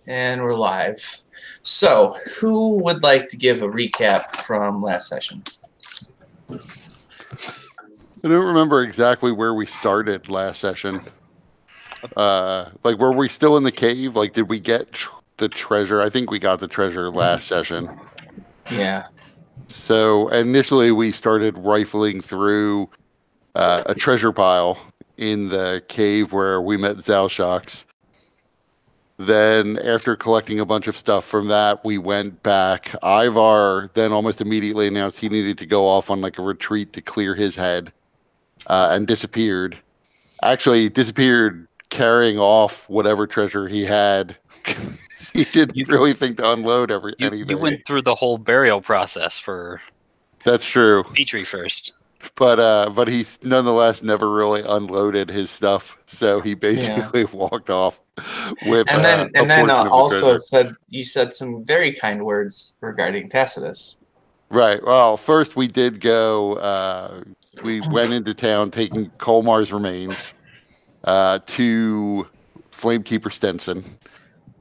And we're live. So, who would like to give a recap from last session? I don't remember exactly where we started last session. Like, were we still in the cave? Like, did we get the treasure? I think we got the treasure last session. Yeah. So, initially, we started rifling through a treasure pile in the cave where we met Zalshox. Then, after collecting a bunch of stuff from that, we went back. Ivar then almost immediately announced he needed to go off on like a retreat to clear his head, and disappeared. Actually, disappeared carrying off whatever treasure he had. He didn't really think to unload anything. You went through the whole burial process for. That's true. Petrie first. But he nonetheless never really unloaded his stuff, so he basically walked off with. And then also you said some very kind words regarding Tacitus. Right. Well, first we did go. We went into town, taking Colmar's remains to Flamekeeper Stenson.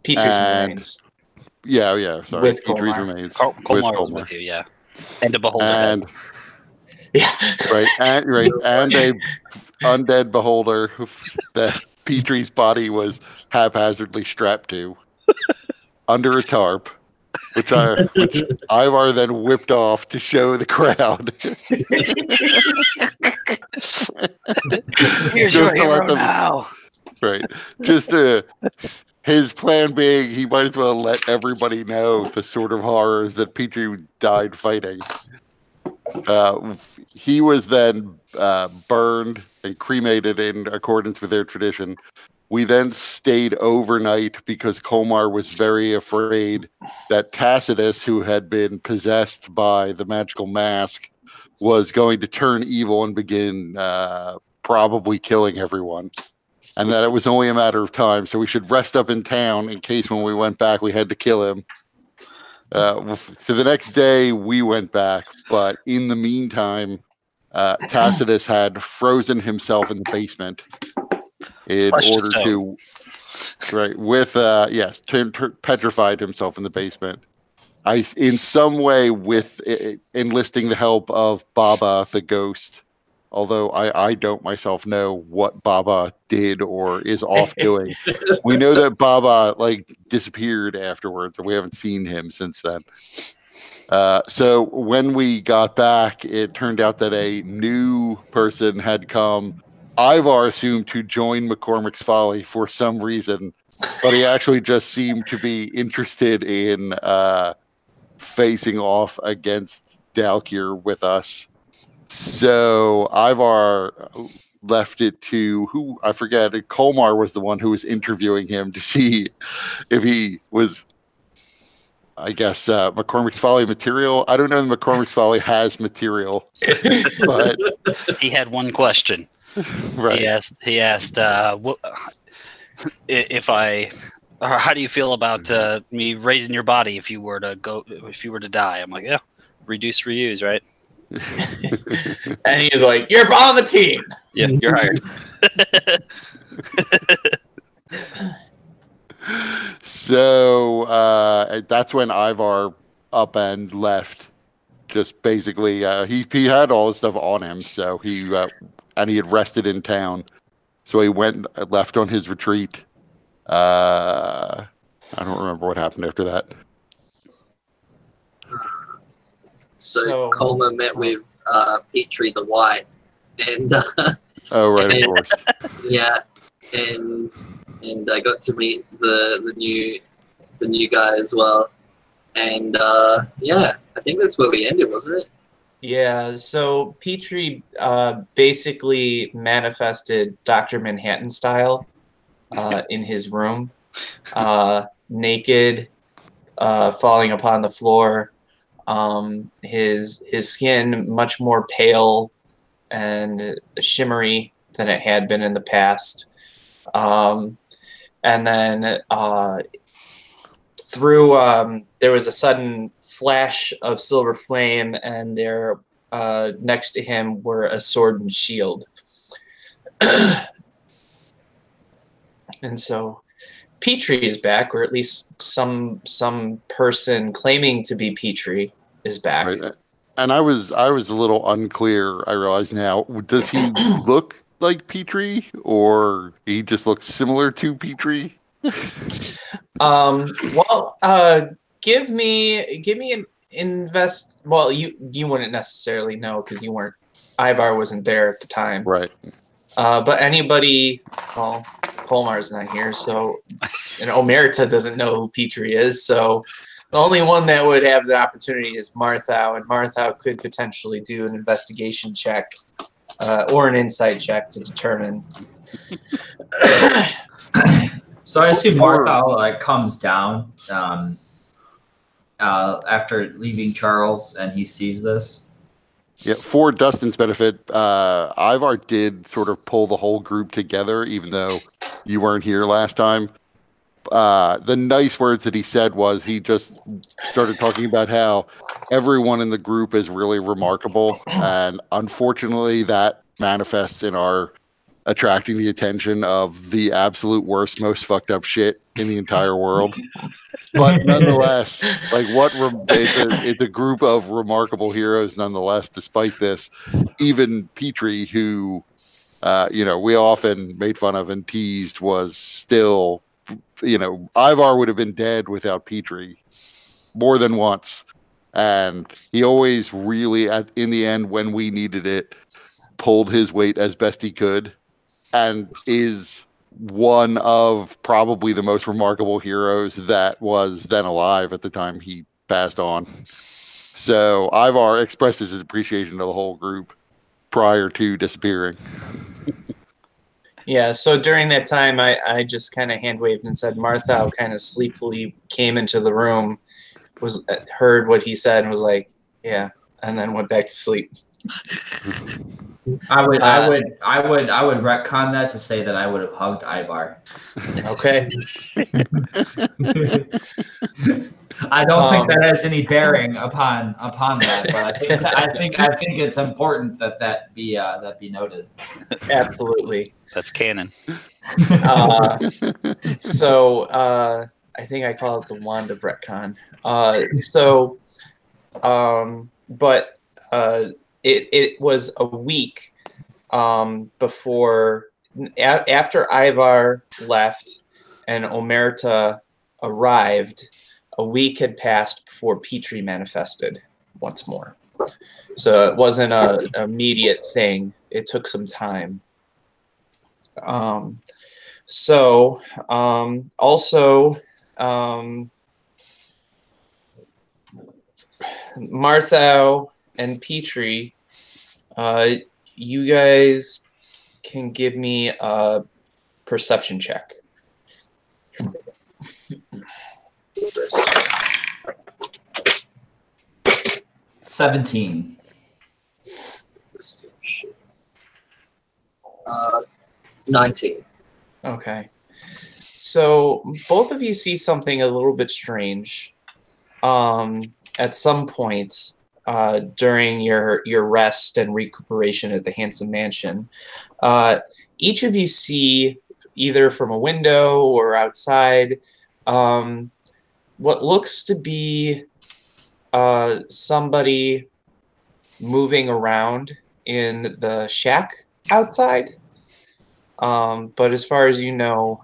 Petrie's remains. Yeah. Sorry, with Petrie's Colmar. remains. Colmar was with you, yeah. And the beholder. And yeah, right, and a undead beholder that Petrie's body was haphazardly strapped to under a tarp, which Ivar then whipped off to show the crowd. Here's your hero now. Right, his plan being he might as well let everybody know the sort of horrors that Petrie died fighting. He was then burned and cremated in accordance with their tradition. We then stayed overnight because Colmar was very afraid that Tacitus, who had been possessed by the magical mask, was going to turn evil and begin probably killing everyone. And that it was only a matter of time, so we should rest up in town in case when we went back we had to kill him. So the next day we went back, but in the meantime, Tacitus had frozen himself in the basement in order to, petrified himself in the basement. In some way with enlisting the help of Baba the ghost. Although I don't myself know what Baba did or is off doing. We know that Baba disappeared afterwards, and we haven't seen him since then. So when we got back, it turned out that a new person had come. Ivar assumed to join McCormick's Folly for some reason, but he actually just seemed to be interested in facing off against Dalkir with us. So Ivar left it to who I forget. Colmar was the one who was interviewing him to see if he was, I guess, McCormick's Folly material. I don't know if McCormick's Folly has material, but he had one question. Right. He asked, how do you feel about me raising your body if you were to die? I'm like, yeah, reduce, reuse, right? And he's like, "You're on the team. Yeah, you're hired." So that's when Ivar up and left. Just basically, he had all his stuff on him, so he had rested in town, so he left on his retreat. I don't remember what happened after that. So Colmar met with Petrie the White, and oh right, of course. Yeah, and I got to meet the new guy as well, and I think that's where we ended, wasn't it? Yeah. So Petrie basically manifested Dr. Manhattan style in his room, naked, falling upon the floor. His skin much more pale and shimmery than it had been in the past. And then there was a sudden flash of silver flame, and there next to him were a sword and shield. And so Petrie is back, or at least some person claiming to be Petrie is back. Right. And I was a little unclear. I realize now. Does he look like Petrie, or he just looks similar to Petrie? Well, give me an invest. Well, you wouldn't necessarily know because you weren't. Ivar wasn't there at the time. Right. But anybody, well, Colmar's not here, so, and Omerta doesn't know who Petrie is, so the only one that would have the opportunity is Marthau, and Marthau could potentially do an investigation check or an insight check to determine. So I assume Marthau comes down after leaving Charles, and he sees this. Yeah, for Dustin's benefit, Ivar did sort of pull the whole group together, even though you weren't here last time. The nice words that he said was he just started talking about how everyone in the group is really remarkable, and unfortunately that manifests in our attracting the attention of the absolute worst, most fucked up shit in the entire world. But nonetheless, like it's a group of remarkable heroes nonetheless, despite this. Even Petrie, who we often made fun of and teased, was still, Ivar would have been dead without Petrie more than once. And he always really, in the end, when we needed it, pulled his weight as best he could, and is one of probably the most remarkable heroes that was then alive at the time he passed on. So Ivar expresses his appreciation to the whole group prior to disappearing. Yeah, so during that time, I just kind of hand waved and said, Marthau kind of sleepily came into the room, heard what he said, and was like, yeah, and then went back to sleep. I would retcon that to say that I would have hugged Ivar. Okay. I don't think that has any bearing upon that, but I think it's important that be noted. Absolutely. That's canon. So I think I call it the wand of retcon. But it was a week before, after Ivar left and Omerta arrived, a week had passed before Petrie manifested once more. So it wasn't an immediate thing. It took some time. Marthau and Petrie, you guys can give me a perception check. 17. 19. Okay. So both of you see something a little bit strange at some points during your rest and recuperation at the Handsome Mansion. Each of you see, either from a window or outside, what looks to be somebody moving around in the shack outside. But as far as you know,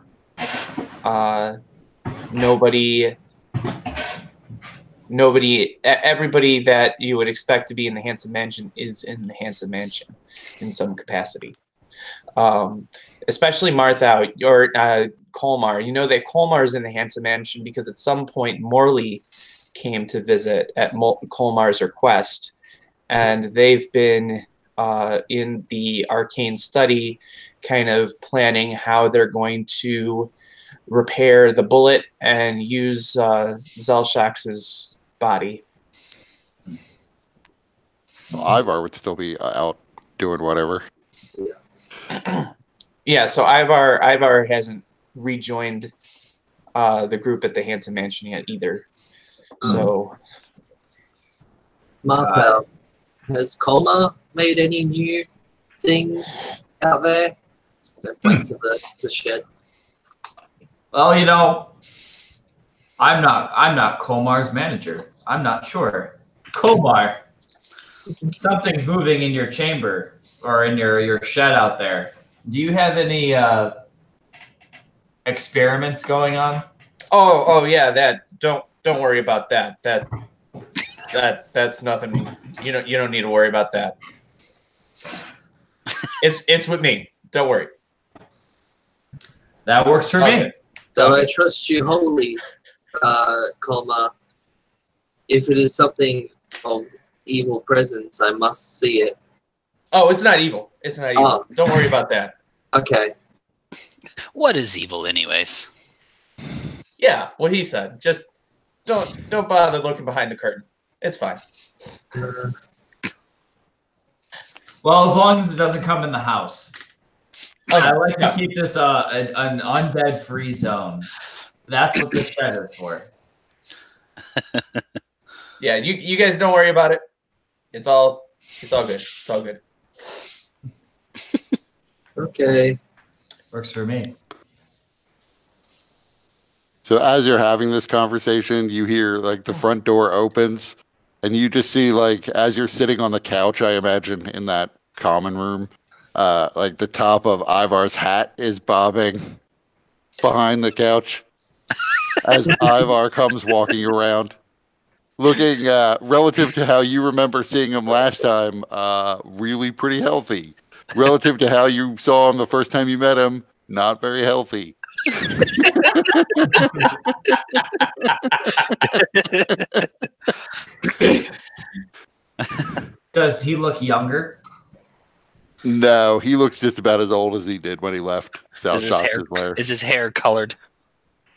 everybody that you would expect to be in the Handsome Mansion is in the Handsome Mansion in some capacity. Especially Marthau or Colmar. You know that Colmar's in the Handsome Mansion because at some point Morley came to visit at Colmar's request, and they've been in the arcane study kind of planning how they're going to repair the bullet and use Zelshax's body. Well, Ivar would still be out doing whatever. Yeah, so Ivar hasn't rejoined the group at the Handsome Mansion yet either. So, Marthau, has Colmar made any new things out there that went to the shed? Well, I'm not Komar's manager. I'm not sure. Komar, something's moving in your chamber or in your shed out there. Do you have any experiments going on? Oh yeah, that don't worry about that. That's nothing. You don't need to worry about that. It's with me. Don't worry. That works for me. Okay. So I trust you wholly, Colma. If it is something of evil presence, I must see it. Oh, it's not evil. It's not evil. Don't worry about that. Okay. What is evil, anyways? Yeah, what he said. Just don't bother looking behind the curtain. It's fine. Well, as long as it doesn't come in the house. I like to keep this an undead-free zone. That's what this shed is for. Yeah, you guys don't worry about it. It's all good. It's all good. Okay. Works for me. So as you're having this conversation, you hear like the front door opens, and you just see like as you're sitting on the couch, I imagine in that common room, like the top of Ivar's hat is bobbing behind the couch as Ivar comes walking around, looking relative to how you remember seeing him last time, really pretty healthy. Relative to how you saw him the first time you met him, not very healthy. Does he look younger? No, he looks just about as old as he did when he left South Shops' lair. Is his hair colored?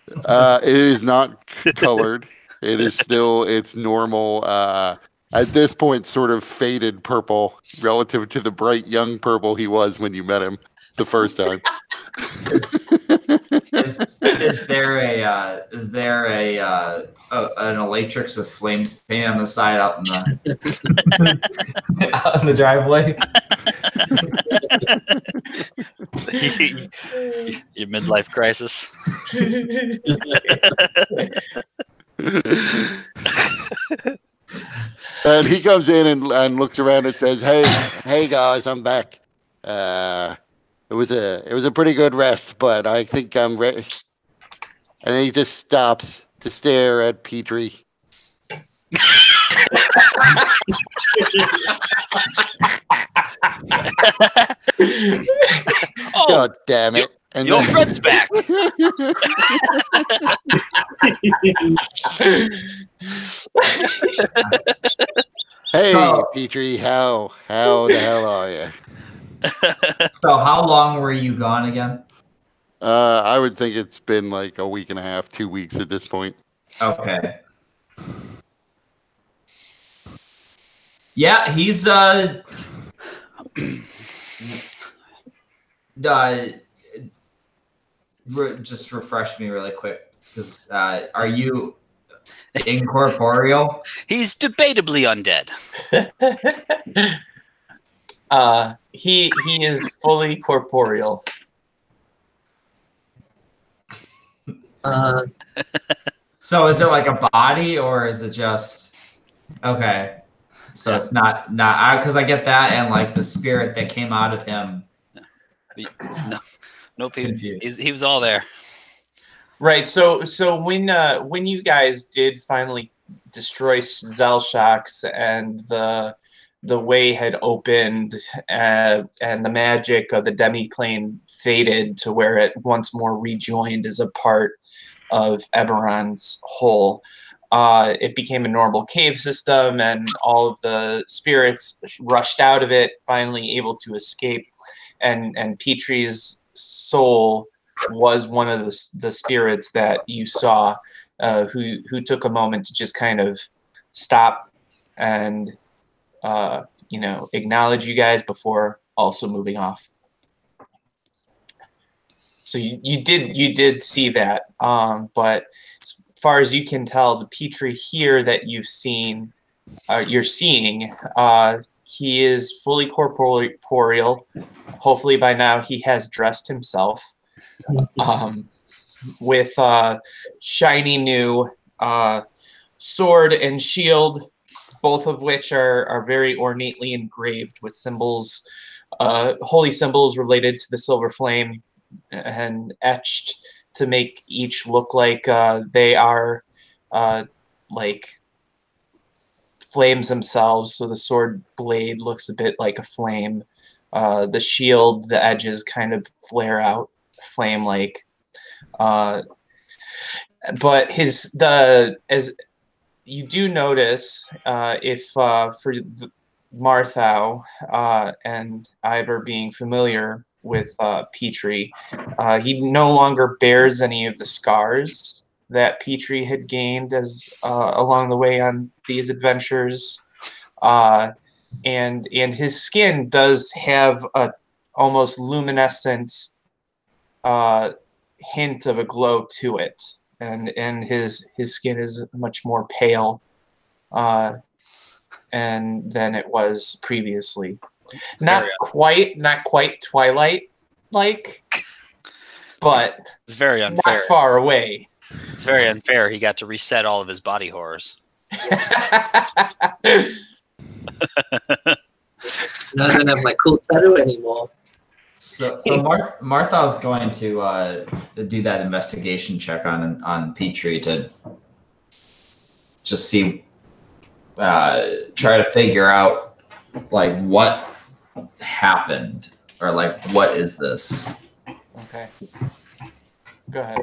It is not colored. It is still its normal, at this point, sort of faded purple relative to the bright young purple he was when you met him the first time. Is there an Elatrix with flames painted on the side out in the out in the driveway? Your midlife crisis. And he comes in and looks around and says, "Hey guys, I'm back. It was a pretty good rest, but I think I'm ready." And then he just stops to stare at Petrie. Oh, God damn it! And your then- friend's back. Hey, So- Petrie, how the hell are you? So how long were you gone again? I would think it's been like a week and a half, 2 weeks at this point. Okay. Yeah, he's just refresh me really quick, because are you incorporeal? He's debatably undead. He is fully corporeal. So is it like a body, or is it just okay? So it's not because I get that, and like the spirit that came out of him. Nope, Confused. he was all there. Right. So when you guys did finally destroy Zalshax and the way had opened and the magic of the demiplane faded to where it once more rejoined as a part of Eberron's whole, it became a normal cave system, and all of the spirits rushed out of it, finally able to escape. And Petrie's soul was one of the spirits that you saw, who took a moment to just kind of stop and acknowledge you guys before also moving off. So you did see that, but as far as you can tell, the Petrie here that you're seeing, he is fully corporeal. Hopefully by now he has dressed himself. with shiny new sword and shield, both of which are very ornately engraved with symbols, holy symbols related to the silver flame, and etched to make each look like they are like flames themselves. So the sword blade looks a bit like a flame. The shield, the edges kind of flare out flame-like. But as you do notice, if for Marthau and Iber being familiar with Petrie, he no longer bears any of the scars that Petrie had gained as along the way on these adventures, and his skin does have a almost luminescent hint of a glow to it, and his skin is much more pale and than it was previously. Not quite Twilight like, but it's very unfair. Not far away. It's very unfair. He got to reset all of his body horrors. Now I don't have my cool tattoo anymore. So Martha's going to do that investigation check on Petrie to just see, try to figure out like what happened or like what is this. Okay. Go ahead.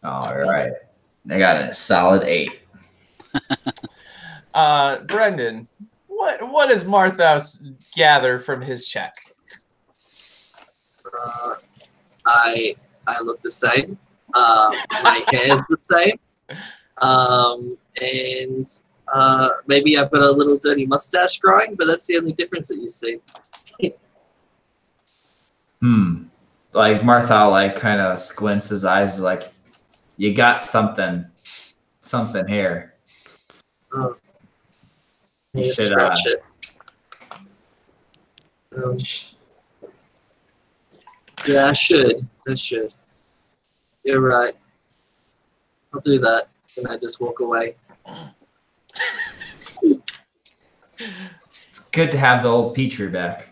All right, I got a solid 8. Brendan, what does Marthos gather from his check? I look the same. My hair's the same. And maybe I've got a little dirty mustache growing, but that's the only difference that you see. Like Martha, like kind of squints his eyes, like, you got something here. Oh. You should scratch it. Yeah, I should. You're right. I'll do that. And I just walk away. It's good to have the old Petrie back.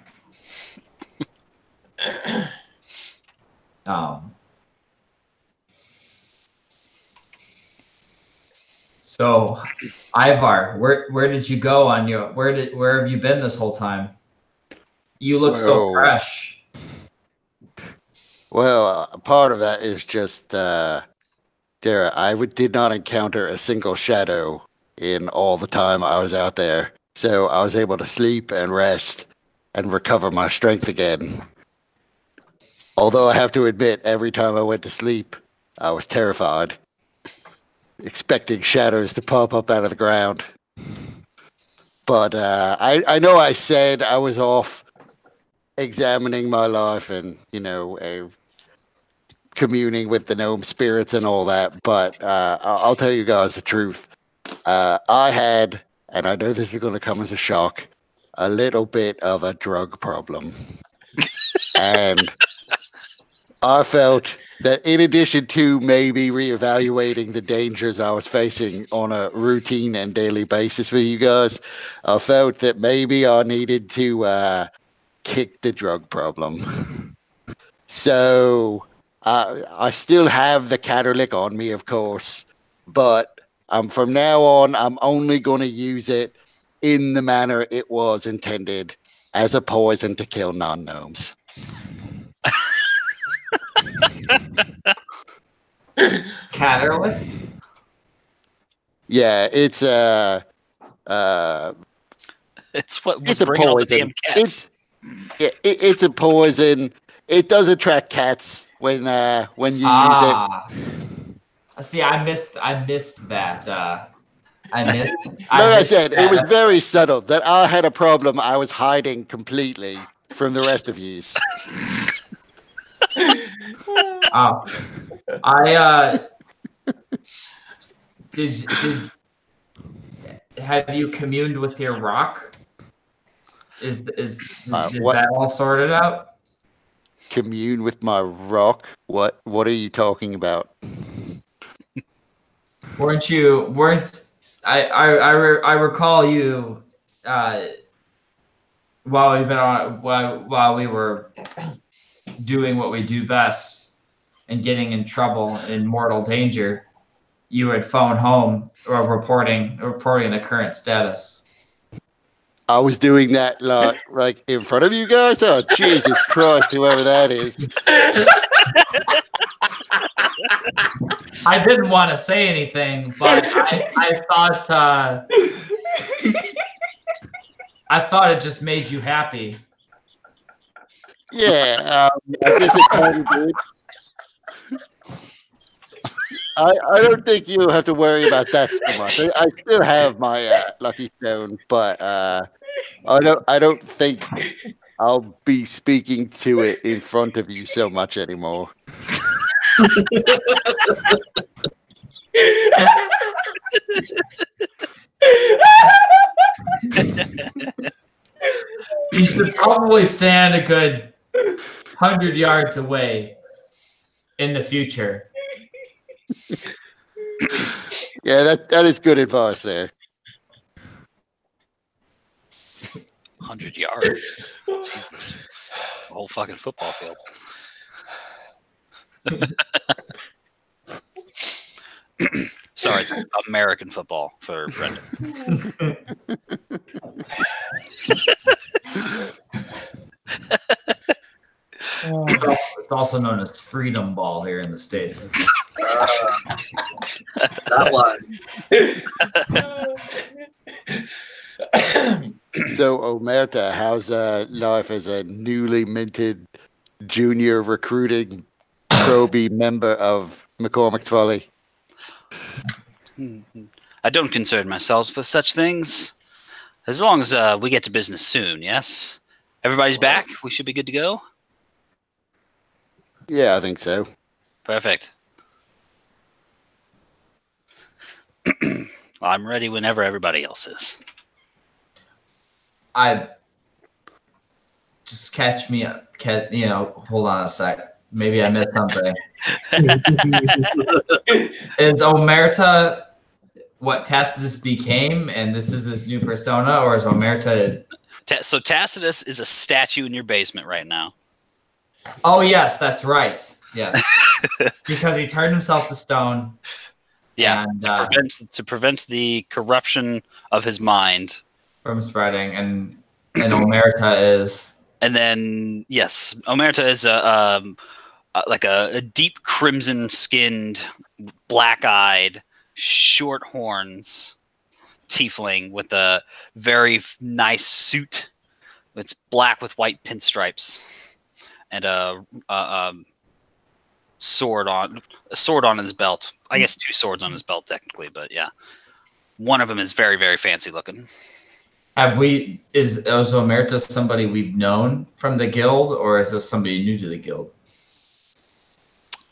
So, Ivar, where did you go on your where have you been this whole time? You look so fresh. Well, part of that is just Dara. Did not encounter a single shadow in all the time I was out there, so I was able to sleep and rest and recover my strength again. Although I have to admit, every time I went to sleep, I was terrified, expecting shadows to pop up out of the ground. But I know I said I was off examining my life and, communing with the gnome spirits and all that, but I'll tell you guys the truth. I had, and I know this is going to come as a shock, a little bit of a drug problem. And I felt that in addition to maybe reevaluating the dangers I was facing on a routine and daily basis with you guys, I felt that maybe I needed to kick the drug problem. So I still have the Catterlick on me, of course, but from now on, I'm only going to use it in the manner it was intended, as a poison to kill non-gnomes. Catterlick? Yeah, it's what was it's a bringing all the poison. damn cats. It's a poison. It does attract cats when you use it. See, I missed that. I said, it was very subtle that I had a problem I was hiding completely from the rest of yous. Have you communed with your rock? Is that all sorted out? commune with my rock? What are you talking about? I recall you while we were doing what we do best and getting in trouble in mortal danger, you had phoned home or reporting the current status. I was doing that like in front of you guys? Oh, Jesus Christ, whoever that is. I didn't want to say anything, but I thought it just made you happy. Yeah, I guess it kind of did. I don't think you have to worry about that so much. I still have my lucky stone, but I don't think I'll be speaking to it in front of you so much anymore. You should probably stand a good 100 yards away in the future. Yeah, that is good advice there. 100 yards. Jesus. The whole fucking football field. Sorry, American football for Brendan. It's also known as freedom ball here in the States. That one. So, Omerta, how's life as a newly minted junior recruiting probie member of McCormick's Folly? I don't concern myself with such things. As long as we get to business soon, yes? Everybody's back? We should be good to go? Yeah, I think so. Perfect. Well, I'm ready whenever everybody else is. I just catch me up. Hold on a sec. Maybe I missed something. Is Omerta what Tacitus became, and this is his new persona, or is Omerta? So Tacitus is a statue in your basement right now. Oh yes, that's right. Yes, because he turned himself to stone. Yeah, and, to prevent the corruption of his mind from spreading, and Omerta is. And then yes, Omerta is a deep crimson-skinned, black-eyed, short horns tiefling with a very nice suit. It's black with white pinstripes and a sword on his belt. I guess 2 swords on his belt technically, but yeah, one of them is very, very fancy looking. Is Omerta somebody we've known from the guild, or is this somebody new to the guild?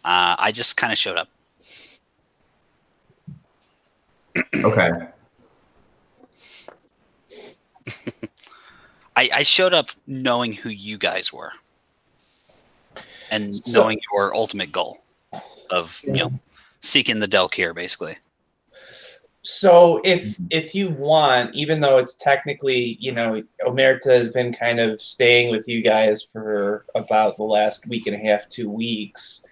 I just kind of showed up. Okay. I showed up knowing who you guys were and knowing your ultimate goal of seeking the Delkir, basically. So if you want, even though it's technically, Omerta has been kind of staying with you guys for about the last week and a half, 2 weeks,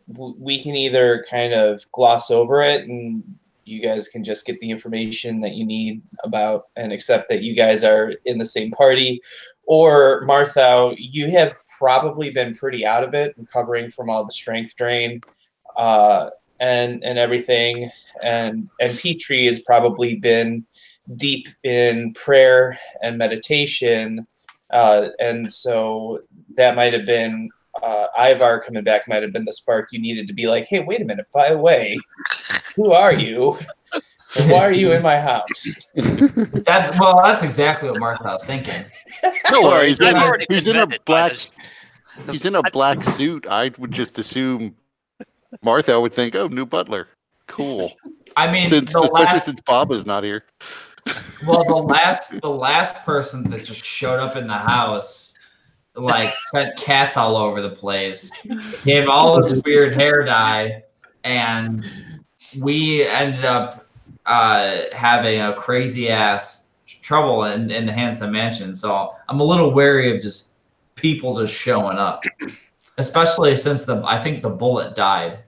we can either kind of gloss over it and you guys can just get the information that you need about and accept that you guys are in the same party. Or, Marthau, you have probably been pretty out of it, recovering from all the strength drain and everything. And Petrie has probably been deep in prayer and meditation. And so that might have been Ivar coming back might have been the spark you needed to be like, hey, wait a minute, by the way, who are you? And why are you in my house? That's exactly what Martha was thinking. No worries. He's in a black suit. I would just assume Martha would think, oh, new butler. Cool. I mean, especially since Baba's not here. Well, the last person that just showed up in the house like sent cats all over the place, gave all this weird hair dye, and we ended up having a crazy ass trouble in the Handsome Mansion. So I'm a little wary of just people just showing up, especially since I think the bullet died.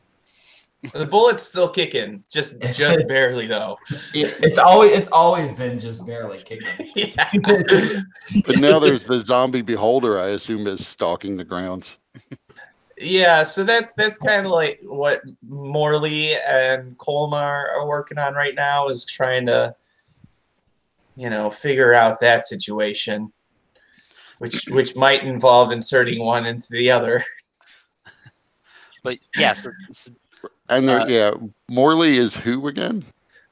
The bullet's still kicking, just barely though. It's always been just barely kicking. Yeah. But now there's the zombie beholder, I assume, is stalking the grounds. Yeah, so that's kind of like what Morley and Colmar are working on right now, is trying to, figure out that situation, which might involve inserting one into the other. But yeah, And Morley is who again?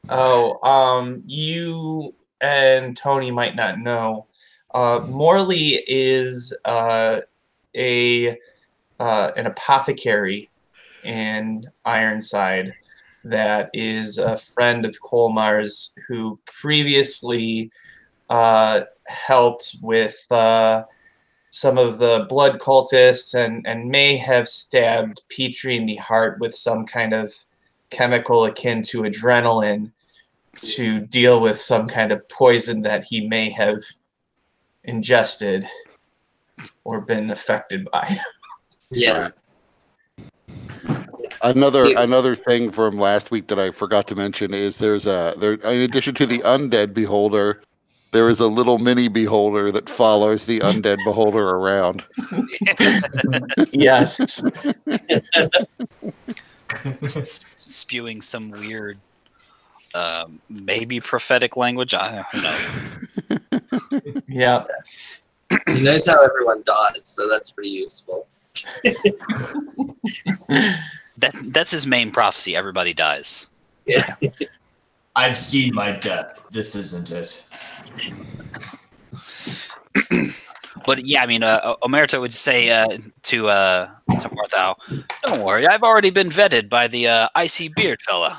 Oh, you and Tony might not know. Morley is an apothecary in Ironside that is a friend of Colmar's, who previously helped with some of the blood cultists and may have stabbed Petrie in the heart with some kind of chemical akin to adrenaline to deal with some kind of poison that he may have ingested or been affected by. Yeah. Another thing from last week that I forgot to mention is there in addition to the undead beholder, there is a little mini beholder that follows the undead beholder around. Yes. Spewing some weird, maybe prophetic language. I don't know. Yeah. He knows how everyone dies, so that's pretty useful. That's his main prophecy. Everybody dies. Yeah. I've seen my death. This isn't it. But yeah, I mean, Omerta would say to Marthau, "Don't worry, I've already been vetted by the icy beard fella."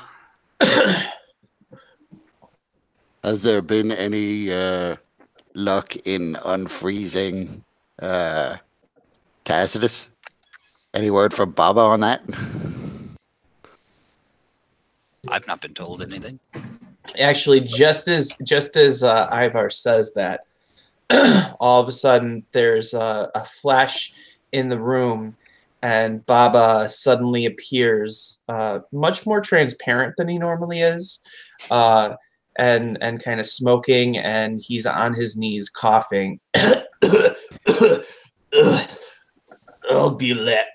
Has there been any luck in unfreezing Tacitus? Any word from Baba on that? I've not been told anything. Actually, just as Ivar says that, all of a sudden there's a flash in the room, and Baba suddenly appears, much more transparent than he normally is, and kind of smoking, and he's on his knees coughing. I'll be let.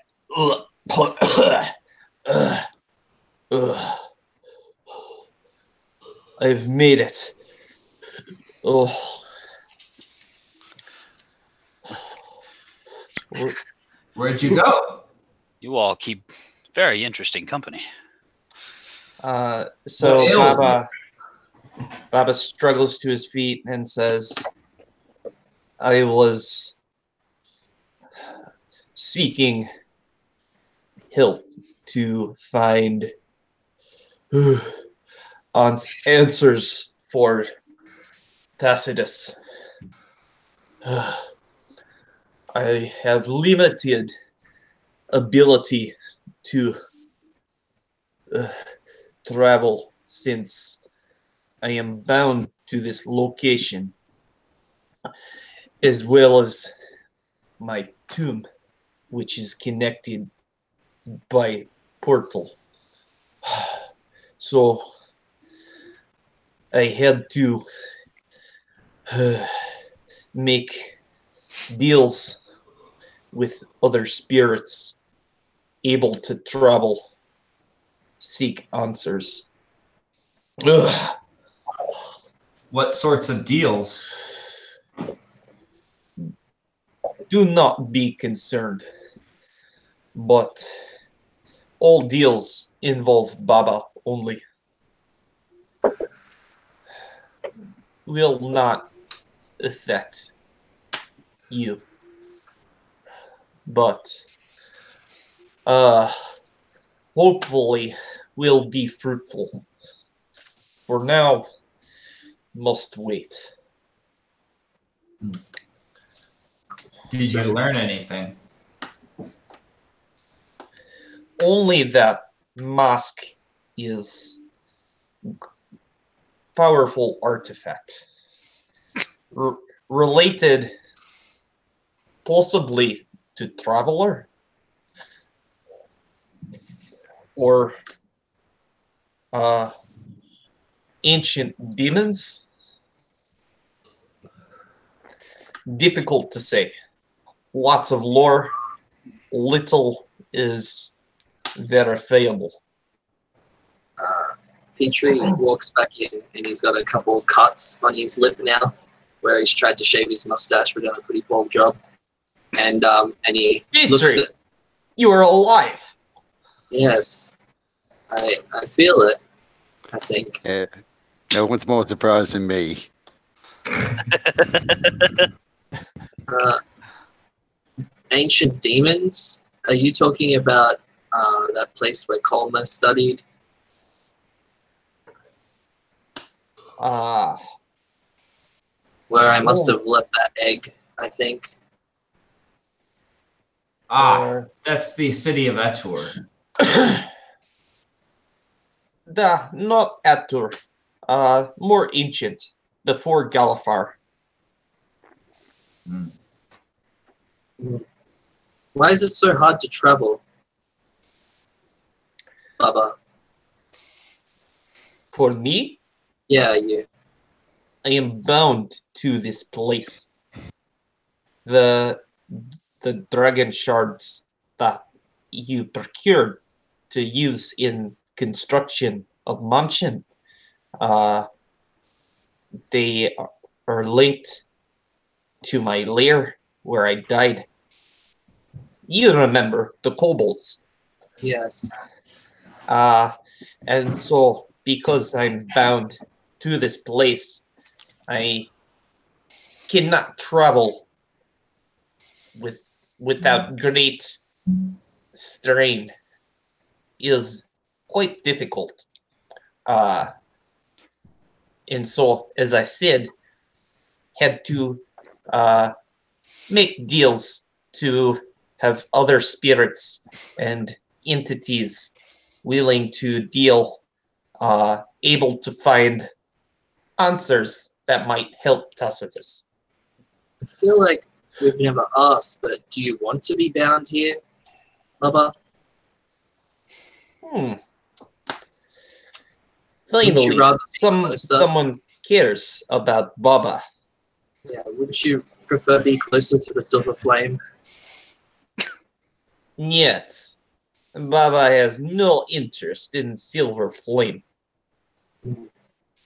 I've made it. Oh. Where'd you go? You all keep very interesting company. So Baba struggles to his feet and says, I was seeking help to find answers for Tacitus. I have limited ability to travel since I am bound to this location, as well as my tomb, which is connected by portal. So I had to make deals with other spirits able to travel, seek answers. Ugh. What sorts of deals? Do not be concerned, but all deals involve Baba only. Will not affect you, but hopefully will be fruitful. For now, must wait. Did you learn anything? Only that mask is powerful artifact. Related possibly to Traveler or ancient demons. Difficult to say. Lots of lore, little is verifiable. Petrie walks back in and he's got a couple of cuts on his lip now where he's tried to shave his mustache but done a pretty poor job. And he looks Petrie, at... you are alive. Yes. I feel it, I think. No one's more surprised than me. Ancient demons? Are you talking about that place where Colma studied? Where I must have left that egg, I think. That's the city of Etur. Not Etur. More ancient, before Galifar. Why is it so hard to travel, Baba? For me, Yeah, you. I am bound to this place. The dragon shards that you procured to use in construction of mansion, they are linked to my lair where I died. You remember the kobolds. Yes. And so because I'm bound to this place, I cannot travel without great strain. Is quite difficult. And so, as I said, had to make deals to have other spirits and entities willing to deal, able to find answers that might help Tacitus. I feel like we've never asked, but do you want to be bound here, Baba? Finally, rather be closer? someone cares about Baba. Yeah, wouldn't you prefer be closer to the silver flame? Yet, Baba has no interest in Silver Flame.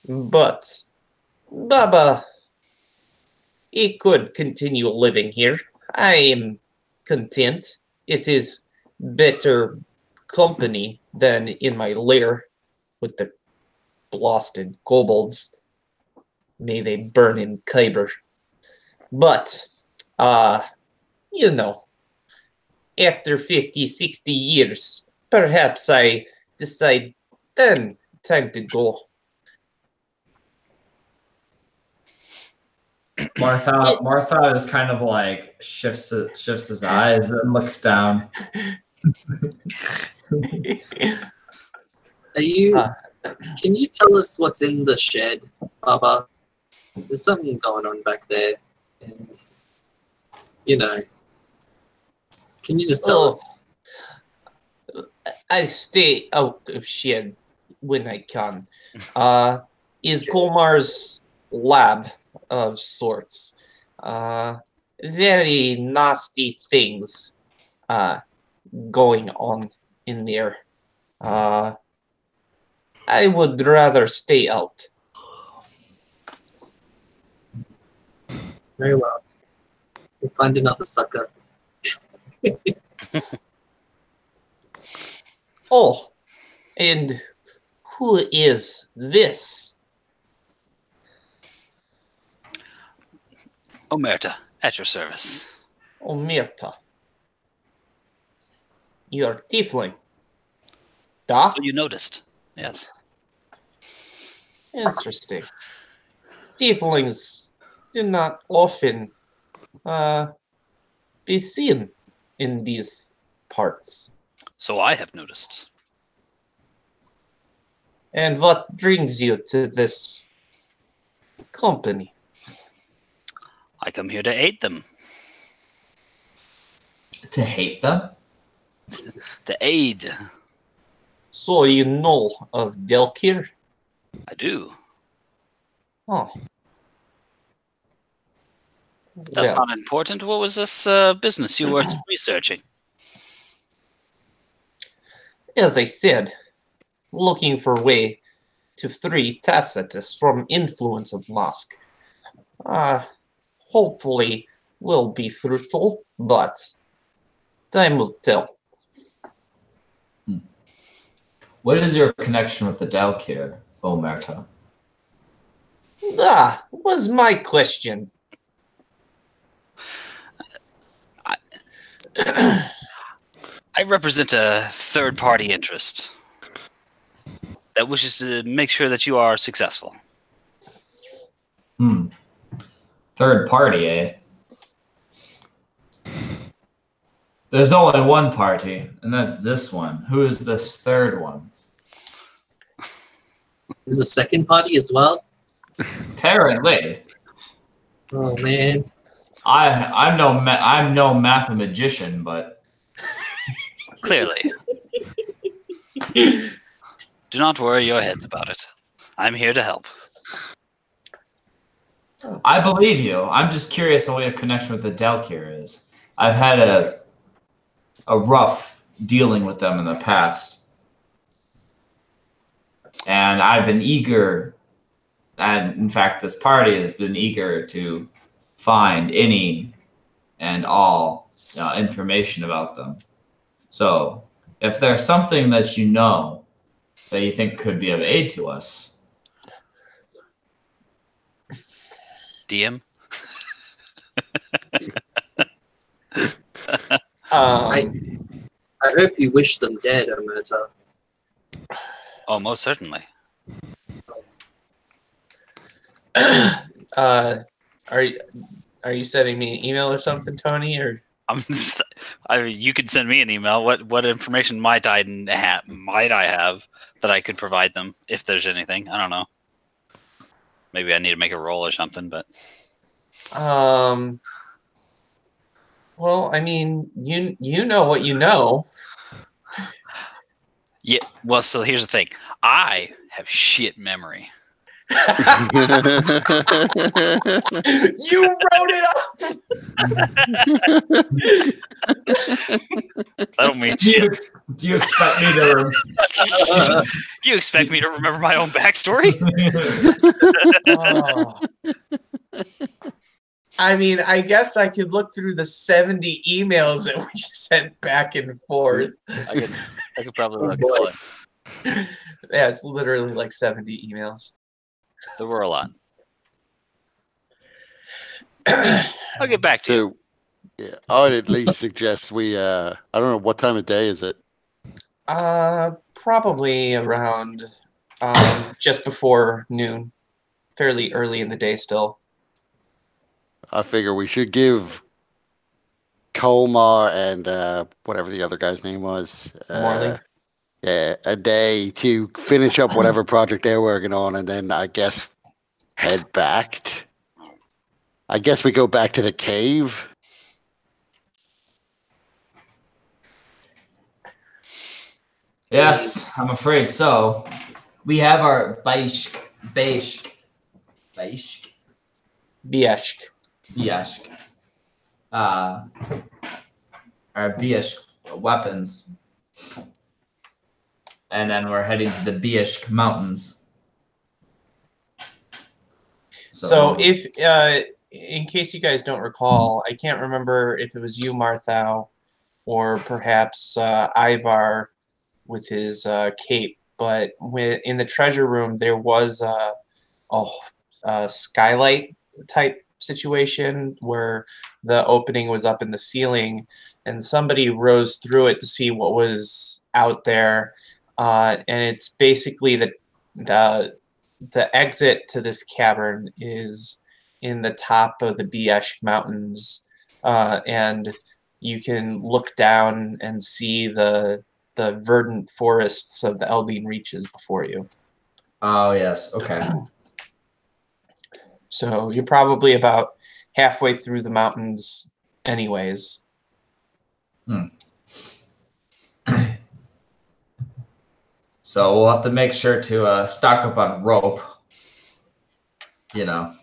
But Baba, he could continue living here. I am content. It is better company than in my lair with the blasted kobolds. May they burn in Kyber. But, you know, after 50, 60 years, perhaps I decide then time to go. Martha is kind of like shifts his eyes and looks down. Are you? Can you tell us what's in the shed, Baba? There's something going on back there, and you know. Can you just tell us? I stay out of shed when I can. Is Colmar's lab of sorts. Very nasty things going on in there. I would rather stay out. Very well. We'll find another sucker. Oh, and who is this? Omerta, at your service. Omerta. You're tiefling. Da? Oh, you noticed. Yes. Interesting. Tieflings do not often be seen in these parts. So I have noticed. And what brings you to this company? I come here to aid them. To hate them? To aid. So you know of Delkir? I do. Oh. That's Well, not important. What was this business you were researching? as I said, looking for a way to free Tacitus from influence of Musk. Hopefully will be fruitful, but time will tell. What is your connection with the Dalkir, Omerta? Was my question. I represent a third-party interest that wishes to make sure that you are successful. Third party, eh? There's only one party, and that's this one. Who is this third one? There's a second party as well. Apparently. Oh man. I'm no mathematician, but Clearly. Do not worry your heads about it. I'm here to help. I believe you. I'm just curious on what your connection with the Dalkir is. I've had a rough dealing with them in the past. And I've been eager, and in fact, this party has been eager to find any and all information about them. So, if there's something that you know that you think could be of aid to us, DM? I hope you wish them dead, Omerta. Oh, most certainly. Are you sending me an email or something, Tony? Or You could send me an email. What information might I have that I could provide them if there's anything? I don't know. Maybe I need to make a roll or something, but well, I mean, you know what you know. yeah. Well, so here's the thing. I have shit memory. You wrote it up. I don't mean shit. do you expect me to? You expect me to remember my own backstory? Oh. I mean, I guess I could look through the 70 emails that we sent back and forth. I could probably look boy. at it. Yeah, it's literally like 70 emails. There were a lot. I'll get back to you. So, yeah, I would at least suggest we. I don't know what time of day is it. Probably around just before noon, fairly early in the day still. I figure we should give Colmar and whatever the other guy's name was. Morley. Yeah, a day to finish up whatever project they're working on, and then I guess head back. I guess we go back to the cave. Yes, I'm afraid so. We have our Bieshk, our Bieshk weapons. And then we're heading to the Bieshk Mountains. So if, in case you guys don't recall, I can't remember if it was you, Marthau, or perhaps Ivar with his cape, but in the treasure room there was a skylight type situation where the opening was up in the ceiling, and somebody rose through it to see what was out there, and it's basically the exit to this cavern is in the top of the Bieshk Mountains, and you can look down and see the verdant forests of the Elbine Reaches before you. Oh, yes. Okay. So you're probably about halfway through the mountains anyways. So we'll have to make sure to stock up on rope. You know,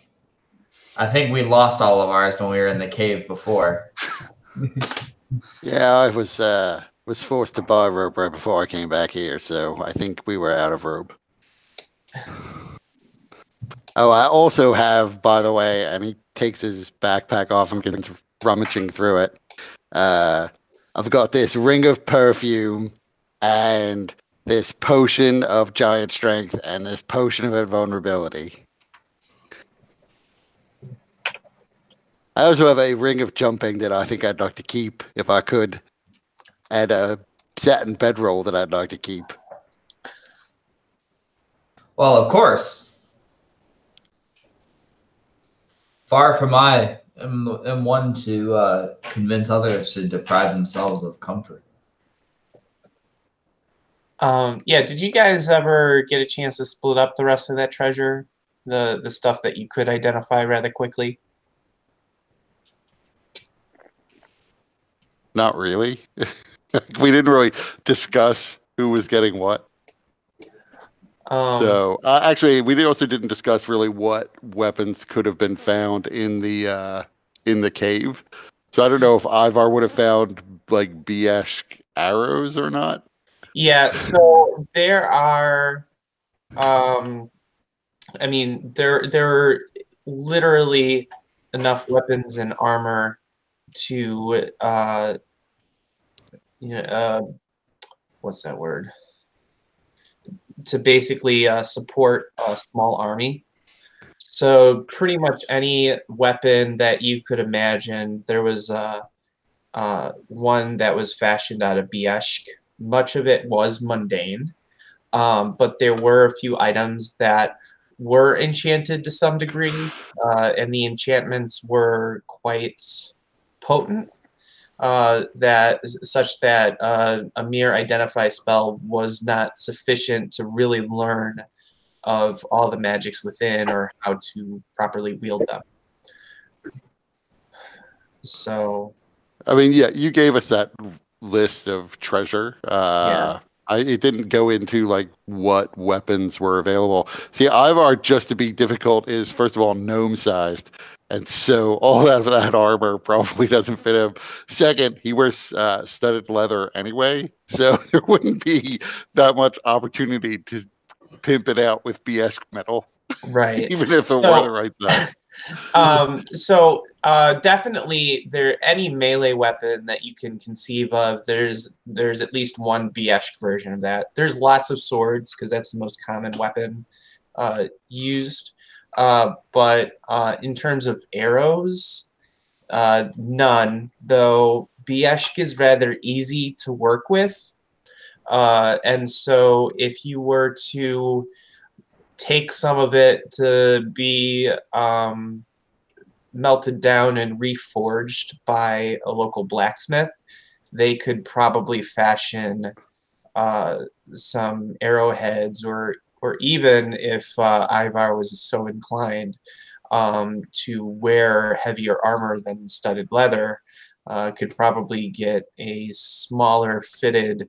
I think we lost all of ours when we were in the cave before. Yeah, I was forced to buy rope right before I came back here, so I think we were out of rope. Oh, I also have, by the way, and he takes his backpack off and begins rummaging through it. I've got this ring of perfume and this potion of giant strength and this potion of invulnerability. I also have a ring of jumping that I think I'd like to keep if I could, and a satin bedroll that I'd like to keep. Well, of course. Far from I am one to convince others to deprive themselves of comfort. Yeah, did you guys ever get a chance to split up the rest of that treasure? The stuff that you could identify rather quickly? Not really. We didn't really discuss who was getting what. So actually, we also didn't discuss really what weapons could have been found in the cave. So I don't know if Ivar would have found like Biesk arrows or not. Yeah, so there are, I mean, there are literally enough weapons and armor to, what's that word? To basically support a small army. So pretty much any weapon that you could imagine. There was one that was fashioned out of Biesk. Much of it was mundane, but there were a few items that were enchanted to some degree, and the enchantments were quite potent. Such that a mere identify spell was not sufficient to really learn of all the magics within or how to properly wield them. So, I mean, yeah, you gave us that list of treasure. Yeah. It didn't go into like what weapons were available. See, Ivar, just to be difficult, is first of all gnome sized, and so all that armor probably doesn't fit him. Second, he wears studded leather anyway, so there wouldn't be that much opportunity to pimp it out with BS metal, right. even if it were the right size. Definitely any melee weapon that you can conceive of, there's at least one Biesk version of that. There's lots of swords because that's the most common weapon used. But in terms of arrows, none, though Biesk is rather easy to work with. And so if you were to take some of it to be melted down and reforged by a local blacksmith, they could probably fashion some arrowheads, or even if Ivar was so inclined to wear heavier armor than studded leather, could probably get a smaller fitted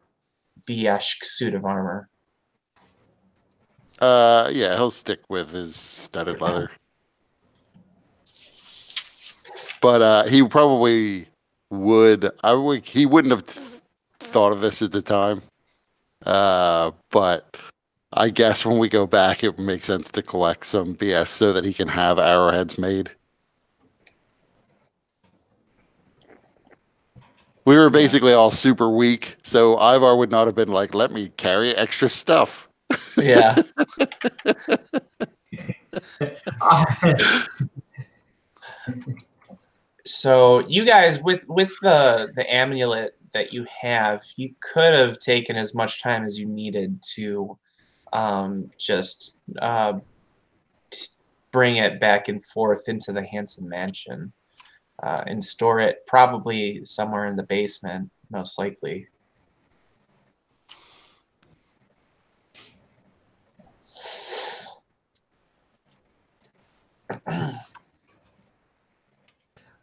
Biesk suit of armor. Yeah, he'll stick with his studded leather. But he probably would. He wouldn't have thought of this at the time. But I guess when we go back, it would make sense to collect some BS so that he can have arrowheads made. We were basically all super weak, so Ivar would not have been like, "Let me carry extra stuff." Yeah. So you guys, with the amulet that you have, you could have taken as much time as you needed to just bring it back and forth into the Hanson mansion. and store it probably somewhere in the basement, most likely.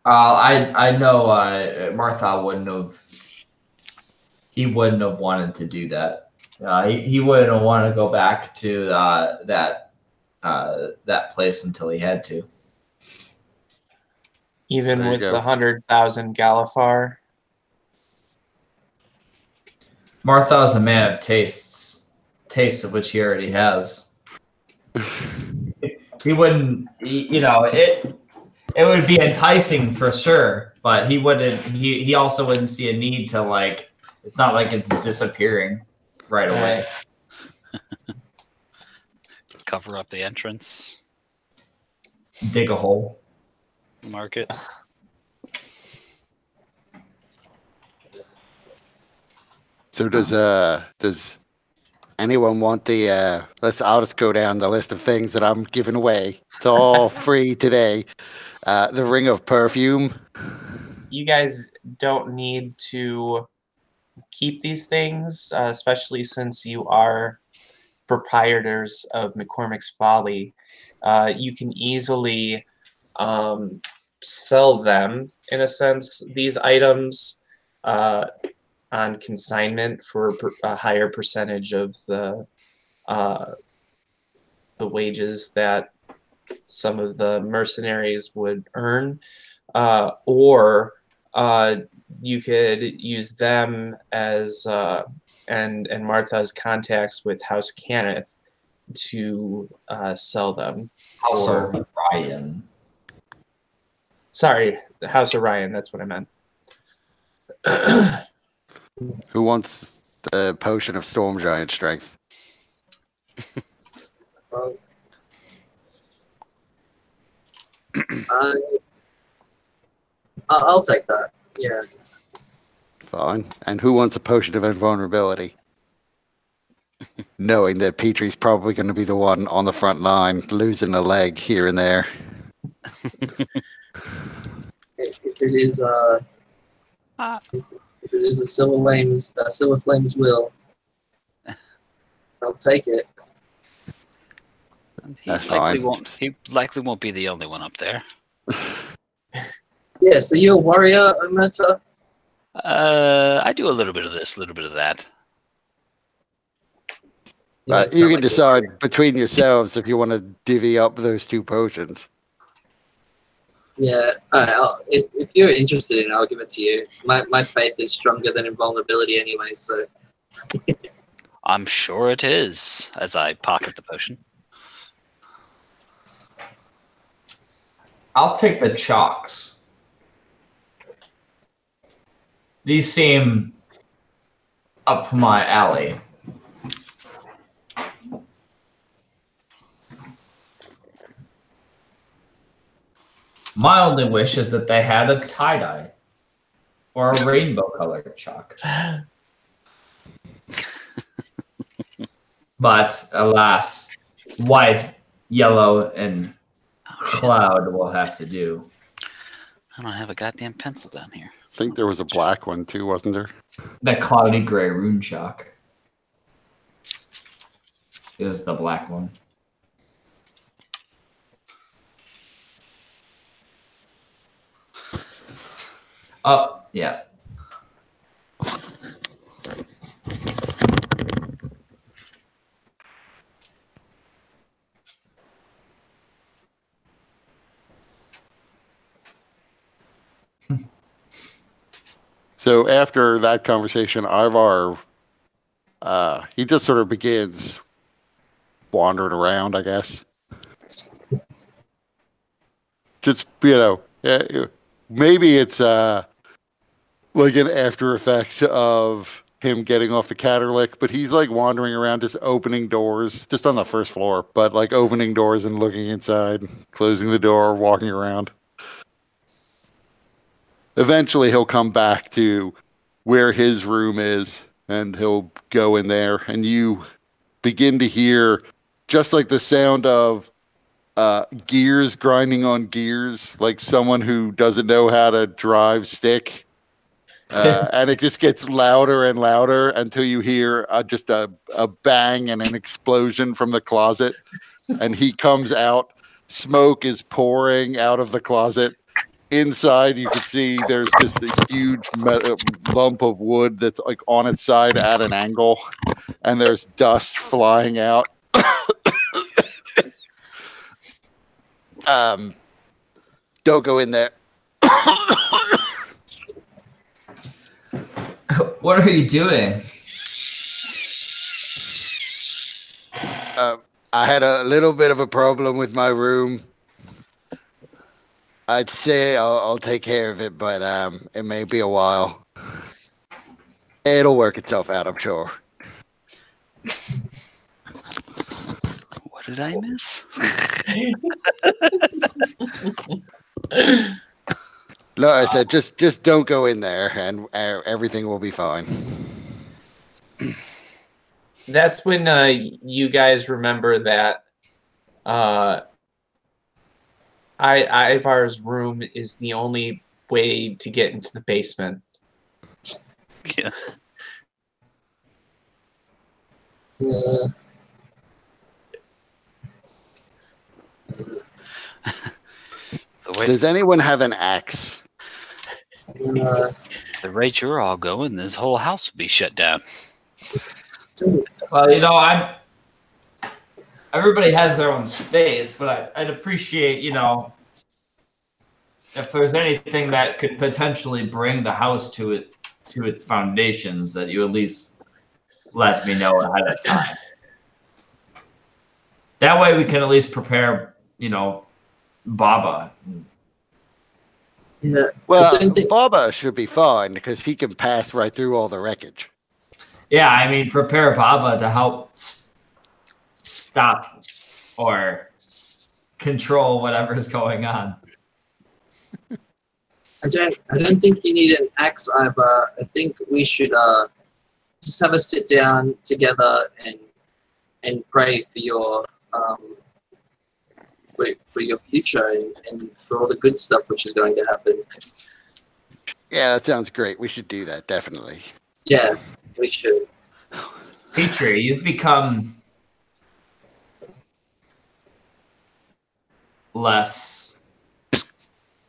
I know Martha wouldn't have. He wouldn't have wanted to do that. He wouldn't have wanted to go back to that place until he had to. Even There you with go. the 100,000 Galifar. Martha is a man of tastes of which he already has. He wouldn't, it would be enticing for sure, but he wouldn't. He also wouldn't see a need to like. It's not like it's disappearing right away. Cover up the entrance. Dig a hole. Market. So does anyone want the I'll just go down the list of things that I'm giving away. It's all free today. The ring of perfume. You guys don't need to keep these things, especially since you are proprietors of McCormick's Folly. You can easily sell them, in a sense, these items on consignment for a higher percentage of the wages that some of the mercenaries would earn, or you could use them as and Martha's contacts with House Cannith to sell them. House Orion. Sorry, House Orion. That's what I meant. Who wants the potion of storm giant strength? I'll take that. Yeah. Fine. And who wants a potion of invulnerability? Knowing that Petrie's probably going to be the one on the front line, losing a leg here and there. If it is if it is a Silver Flames will, I'll take it. That's fine. He likely won't be the only one up there. Yeah, so you're a warrior, Ometa? I do a little bit of this, a little bit of that. You can decide between yourselves if you want to divvy up those two potions. Yeah, if you're interested in it, I'll give it to you. My faith is stronger than invulnerability anyway, so... I'm sure it is, as I pocket the potion. I'll take the chalks. These seem up my alley. My only wish is that they had a tie-dye or a rainbow-colored chalk. But alas, white, yellow, and cloud will have to do. I don't have a goddamn pencil down here. I think there was a black one too, wasn't there? The cloudy gray rune chalk is the black one. Oh, yeah. So after that conversation, Ivar, he just sort of begins wandering around, I guess. Just, maybe it's like an after effect of him getting off the Catterlick, but he's like wandering around, just opening doors, just on the first floor, but like opening doors and looking inside, closing the door, walking around. Eventually he'll come back to where his room is and he'll go in there, and you begin to hear just like the sound of gears grinding on gears, like someone who doesn't know how to drive stick. And it just gets louder and louder until you hear just a bang and an explosion from the closet. And he comes out. Smoke is pouring out of the closet. Inside, you can see there's just a huge lump of wood that's like on its side at an angle. And there's dust flying out. Don't go in there. What are you doing? I had a little bit of a problem with my room. I'd say I'll take care of it, but it may be a while. It'll work itself out, I'm sure. What did I miss? No, I said just don't go in there, and everything will be fine. That's when you guys remember that Ivar's room is the only way to get into the basement. Yeah. Does anyone have an axe? The rate you're all going, this whole house would be shut down. Well, everybody has their own space, but I'd appreciate, if there's anything that could potentially bring the house to its foundations, that you at least let me know ahead of time. That way we can at least prepare, Baba. Yeah. Well, Baba should be fine because he can pass right through all the wreckage. Yeah, I mean, prepare Baba to help stop or control whatever's going on. I don't think you need an axe, Ivar. I think we should just have a sit down together and pray for your for your future and for all the good stuff which is going to happen. Yeah, that sounds great. We should do that, definitely. Yeah, we should. Petrie, you've become less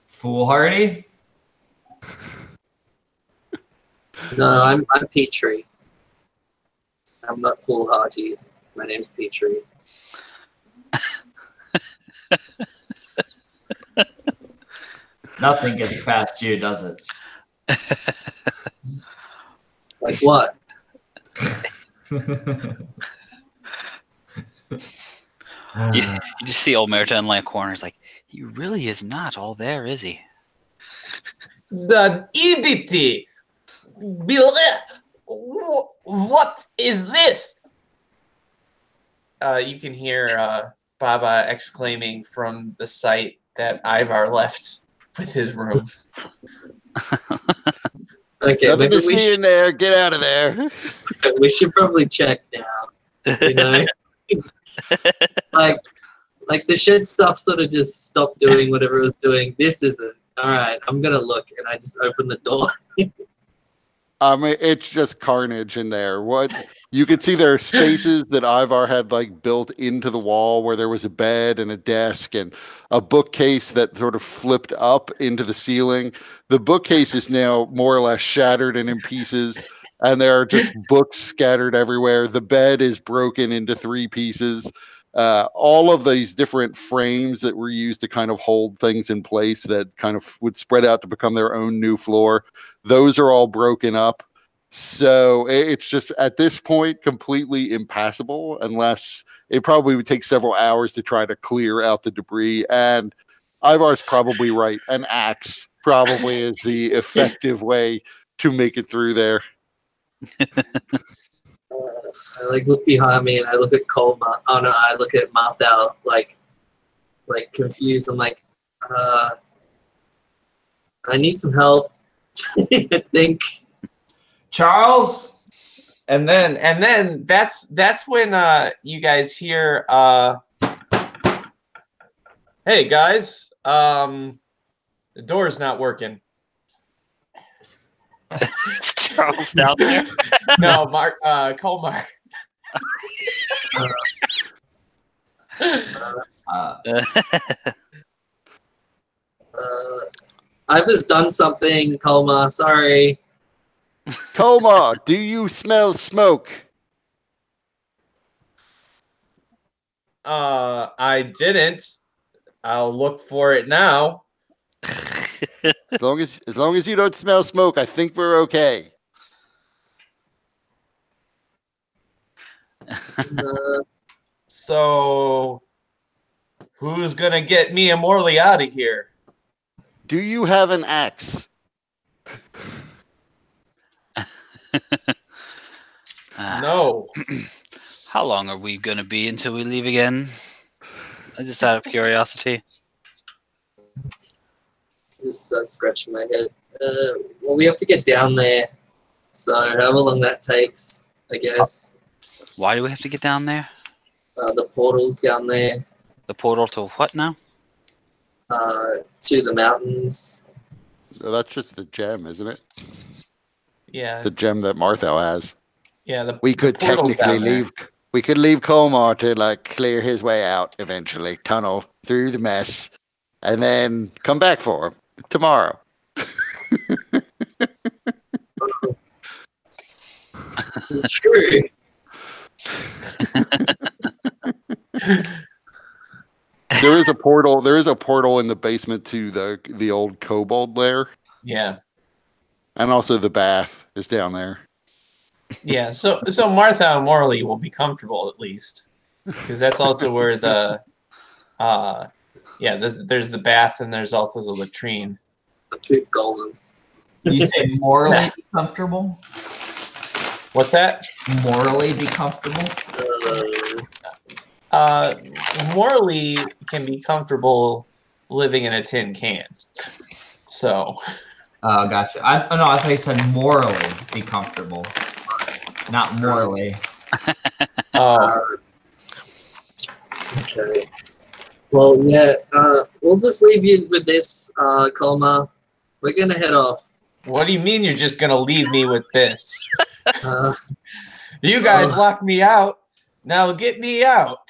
foolhardy. No, I'm Petrie. I'm not foolhardy. My name's Petrie. Nothing gets past you, does it? Like what? You just see old Merita in like corners, like he really is not all there, is he? The idiot! What is this? You can hear Baba exclaiming from the site that Ivar left with his room. Okay, Nothing maybe to see in there. Get out of there. we should probably check now. You know, like the shed stuff sort of just stopped doing whatever it was doing. This isn't. All right, I'm gonna look, and I just open the door. I mean, it's just carnage in there. What you could see, there are spaces that Ivar had like built into the wall where there was a bed and a desk and a bookcase that sort of flipped up into the ceiling. The bookcase is now more or less shattered and in pieces, and there are just books scattered everywhere. The bed is broken into 3 pieces. All of these different frames that were used to kind of hold things in place that kind of would spread out to become their own new floor, those are all broken up. So it's just at this point completely impassable, unless it probably would take several hours to try to clear out the debris. And Ivar's probably right. An axe probably is the effective way to make it through there. I like look behind me and I look at Colma. Oh no, I look at Marthal like confused. I'm like, I need some help. I think. Charles. And then that's when you guys hear Hey guys, the door's not working. Is Charles down there? No, Mark, Colmar. I was done something, Colma. Sorry. Coma, do you smell smoke? I didn't. I'll look for it now. As long as you don't smell smoke, I think we're okay. So, who's gonna get me and Morley out of here? Do you have an axe? No. How long are we going to be until we leave again? Just out of curiosity. Just scratching my head. Well, we have to get down there. So however long that takes, I guess. Why do we have to get down there? The portal's down there The portal to what now? to the mountains. So that's just the gem, isn't it? Yeah. The gem that Marthel has. Yeah. We could portal's technically down there. leave. We could leave Colmar to like clear his way out eventually, tunnel through the mess, and then come back for him tomorrow. True. There is a portal. There is a portal in the basement to the old kobold lair, Yeah. and also the bath is down there. Yeah. So Martha and Morley will be comfortable at least, because that's also where the, there's the bath and there's also the latrine. A big golem. You say morally be comfortable? What's that? Morally be comfortable? Morley can be comfortable living in a tin can. So. Oh, gotcha. I thought you said morally be comfortable, not morally. Oh. Okay. Well, yeah. We'll just leave you with this, Colma. We're gonna head off. What do you mean you're just gonna leave me with this? You guys Uh, locked me out. Now get me out.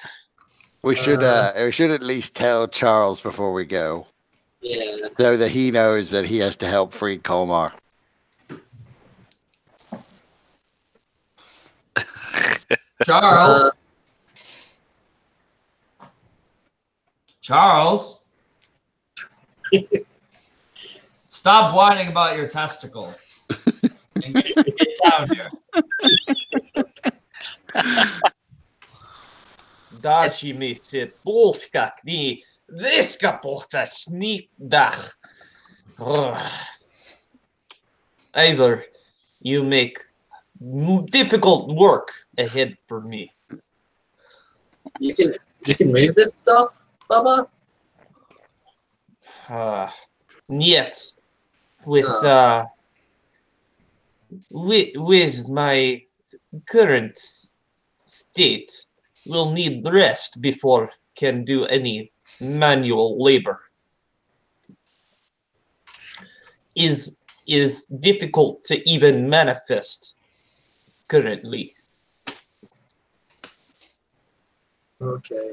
We should at least tell Charles before we go, Yeah. so that he knows that he has to help free Colmar. Charles. Charles. Stop whining about your testicle. And get down here. Daci mi se bolskak ni viska porta snitdach. Either you make difficult work ahead for me. You can move this stuff, Bubba? Yet, with my current state, we'll need rest before can do any manual labor. Is difficult to even manifest currently. Okay.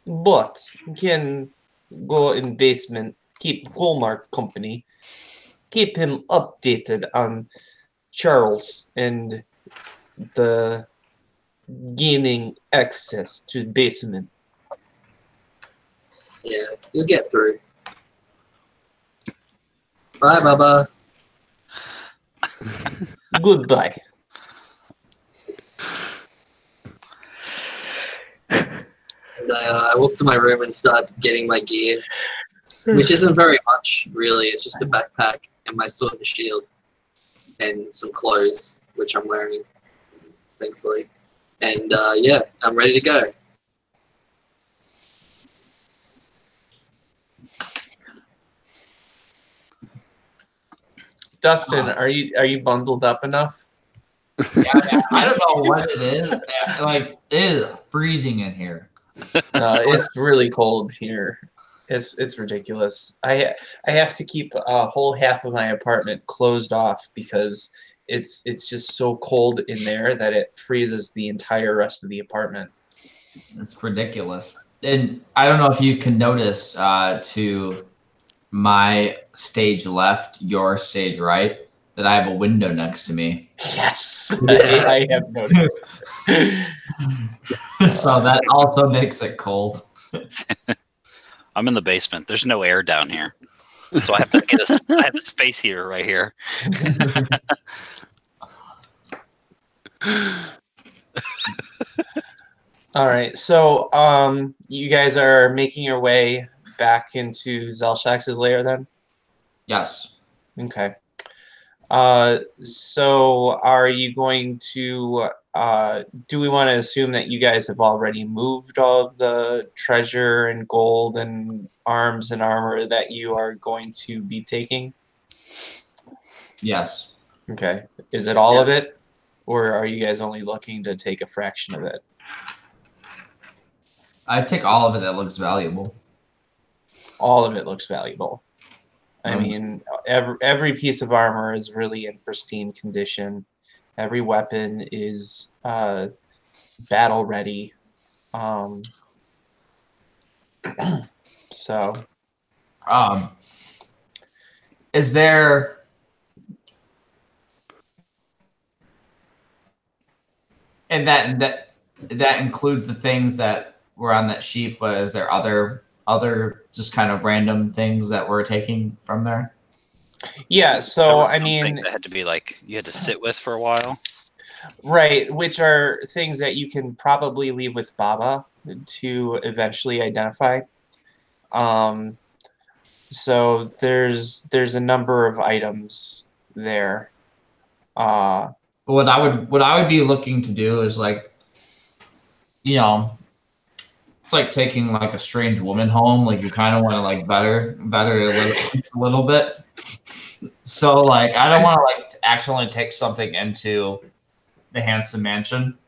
But can go in basement, keep Colmar company, keep him updated on Charles and the gaining access to basement. Yeah, you'll get through. Bye, Bubba. Goodbye. And I walk to my room and start getting my gear, which isn't very much, really. It's just a backpack and my sword and shield and some clothes, which I'm wearing, thankfully. And yeah, I'm ready to go. Dustin, are you bundled up enough? Yeah, I don't know what it is. Like, it is freezing in here. It's really cold here. It's ridiculous. I have to keep a whole half of my apartment closed off because it's just so cold in there that it freezes the entire rest of the apartment. It's ridiculous. And I don't know if you can notice to my stage left, your stage right, that I have a window next to me. Yes, Yeah. I have noticed. So that also makes it cold. I'm in the basement. There's no air down here, so I have to get I have a space heater right here. All right, so you guys are making your way back into Zelshax's lair then? Yes. Okay. So are you going to do we want to assume that you guys have already moved all of the treasure and gold and arms and armor that you are going to be taking? Yes. Okay. Is it all of it? Or are you guys only looking to take a fraction of it? I take all of it that looks valuable. All of it looks valuable. I mean, every piece of armor is really in pristine condition. Every weapon is battle ready. So, Is there and that includes the things that were on that sheet, but is there other just kind of random things that we're taking from there? yeah, There so were I some mean, things that had to be like you had to sit with for a while. right, which are things that you can probably leave with Baba to eventually identify. So there's a number of items there. What I would be looking to do is like, you know, it's like taking like a strange woman home. Like you kind of want to like vet her a little bit. So like I don't want to like accidentally take something into the Handsome Mansion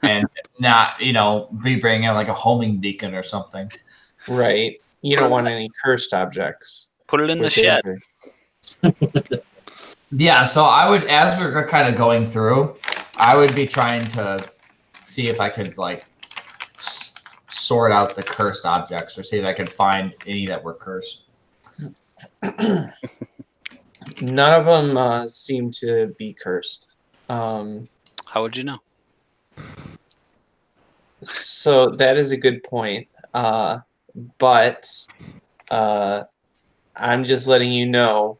and not, be bringing like a homing beacon or something. Right. You don't want any cursed objects. Put it in the with shed. danger. Yeah, so I would, as we're kind of going through, I would be trying to see if I could like sort out the cursed objects or see if I could find any that were cursed. None of them seem to be cursed. How would you know? So that is a good point. But I'm just letting you know.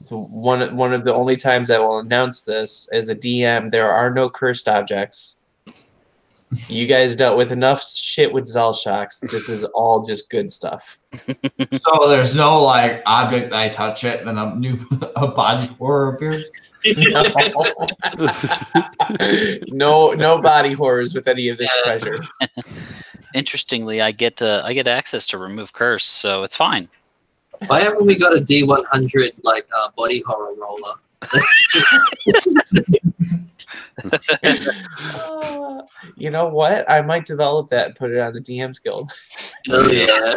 So one of the only times I will announce this as a DM, there are no cursed objects. You guys dealt with enough shit with Zelshax. This is all just good stuff. So there's no like object I touch it and then a body horror appears. No body horrors with any of this treasure. Interestingly, I get access to remove curse, so it's fine. Why haven't we got a D100 like body horror roller? You know what? I might develop that and put it on the DM's Guild. Oh yeah.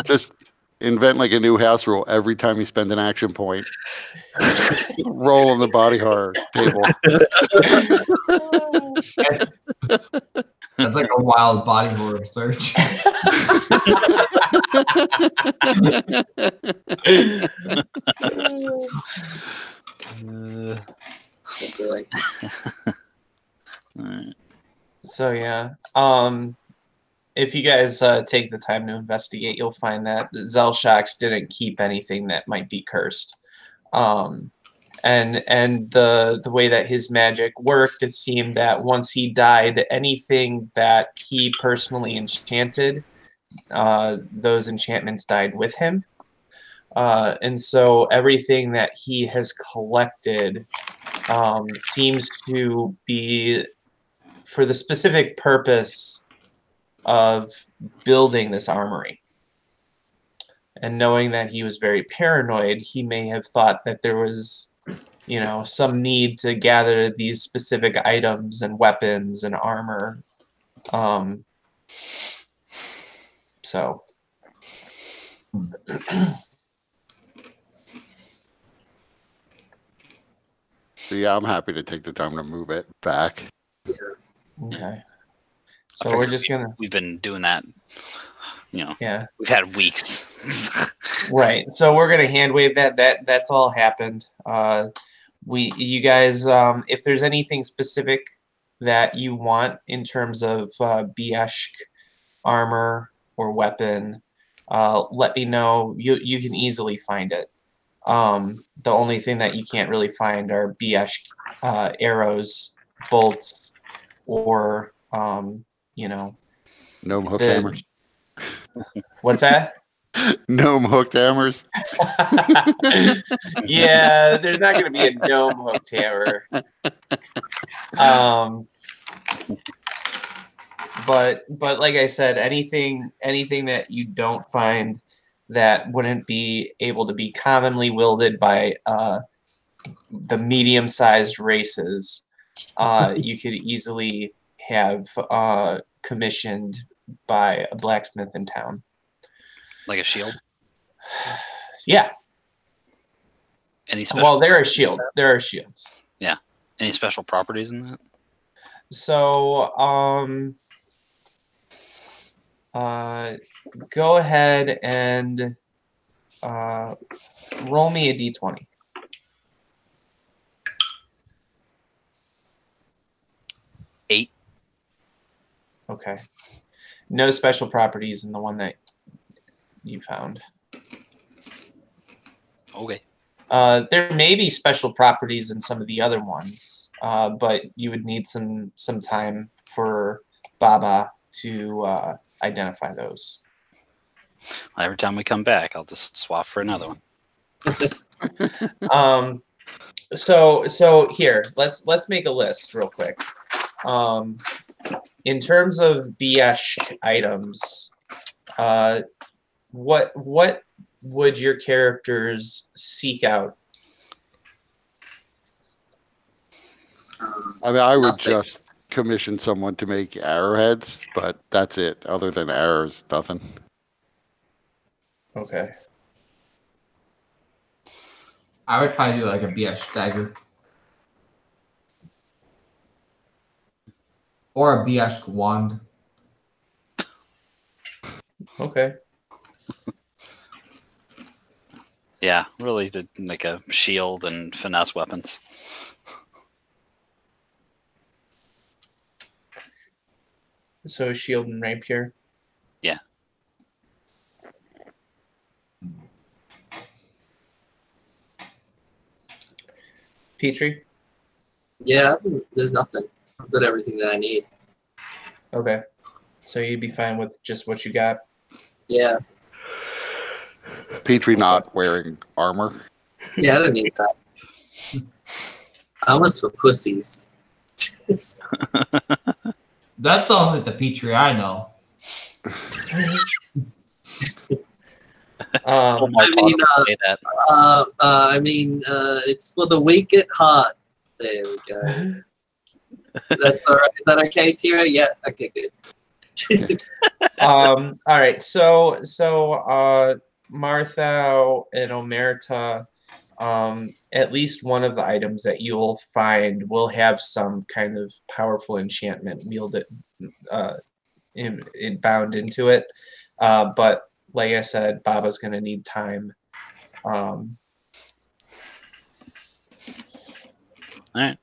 Just invent like a new house rule every time you spend an action point. Roll on the body horror table. That's like a wild body horror search. So yeah, if you guys take the time to investigate, you'll find that Zelshax didn't keep anything that might be cursed. And the way that his magic worked, it seemed that once he died, anything that he personally enchanted, those enchantments died with him. And so everything that he has collected seems to be for the specific purpose of building this armory. And knowing that he was very paranoid, he may have thought that there was some need to gather these specific items and weapons and armor. So. So yeah, I'm happy to take the time to move it back. Okay. So we're just gonna. We've been doing that. Yeah. We've had weeks. Right. So we're gonna hand wave that. That's all happened. You guys, if there's anything specific that you want in terms of Bieshk armor or weapon, let me know. You can easily find it. The only thing that you can't really find are Bieshk arrows, bolts, or Gnome hooked hammers. What's that? Gnome hooked hammers. Yeah, there's not going to be a gnome hooked hammer. But like I said, anything that you don't find that wouldn't be able to be commonly wielded by the medium-sized races, you could easily have commissioned by a blacksmith in town. Like a shield? Yeah. Any special Well, there are shields. There are shields. Yeah. Any special properties in that? So, go ahead and roll me a d20. 8. Okay. No special properties in the one that you found. Okay. There may be special properties in some of the other ones, but you would need some time for Baba to identify those. Every time we come back, I'll just swap for another one. So here, let's make a list real quick. In terms of Bieshk items, what would your characters seek out? I mean, I would Nothing. just commission someone to make arrowheads, but that's it. Other than arrows, nothing. Okay. I would probably do like a BS dagger. Or a BS wand. Okay. Yeah, really, like a shield and finesse weapons. So shield and rapier. Yeah. Petrie? Yeah, there's nothing. I've got everything that I need. Okay. So you'd be fine with just what you got? Yeah. Petrie not wearing armor. Yeah, I don't need that. I almost for pussies. That sounds like the Petrie I know. It's for the weak at heart. There we go. That's all right. Is that okay, Tira? Yeah. Okay, good. All right. So Martha and Omerta, at least one of the items that you'll find will have some kind of powerful enchantment wielded, bound into it. But like I said, Baba's going to need time. All right.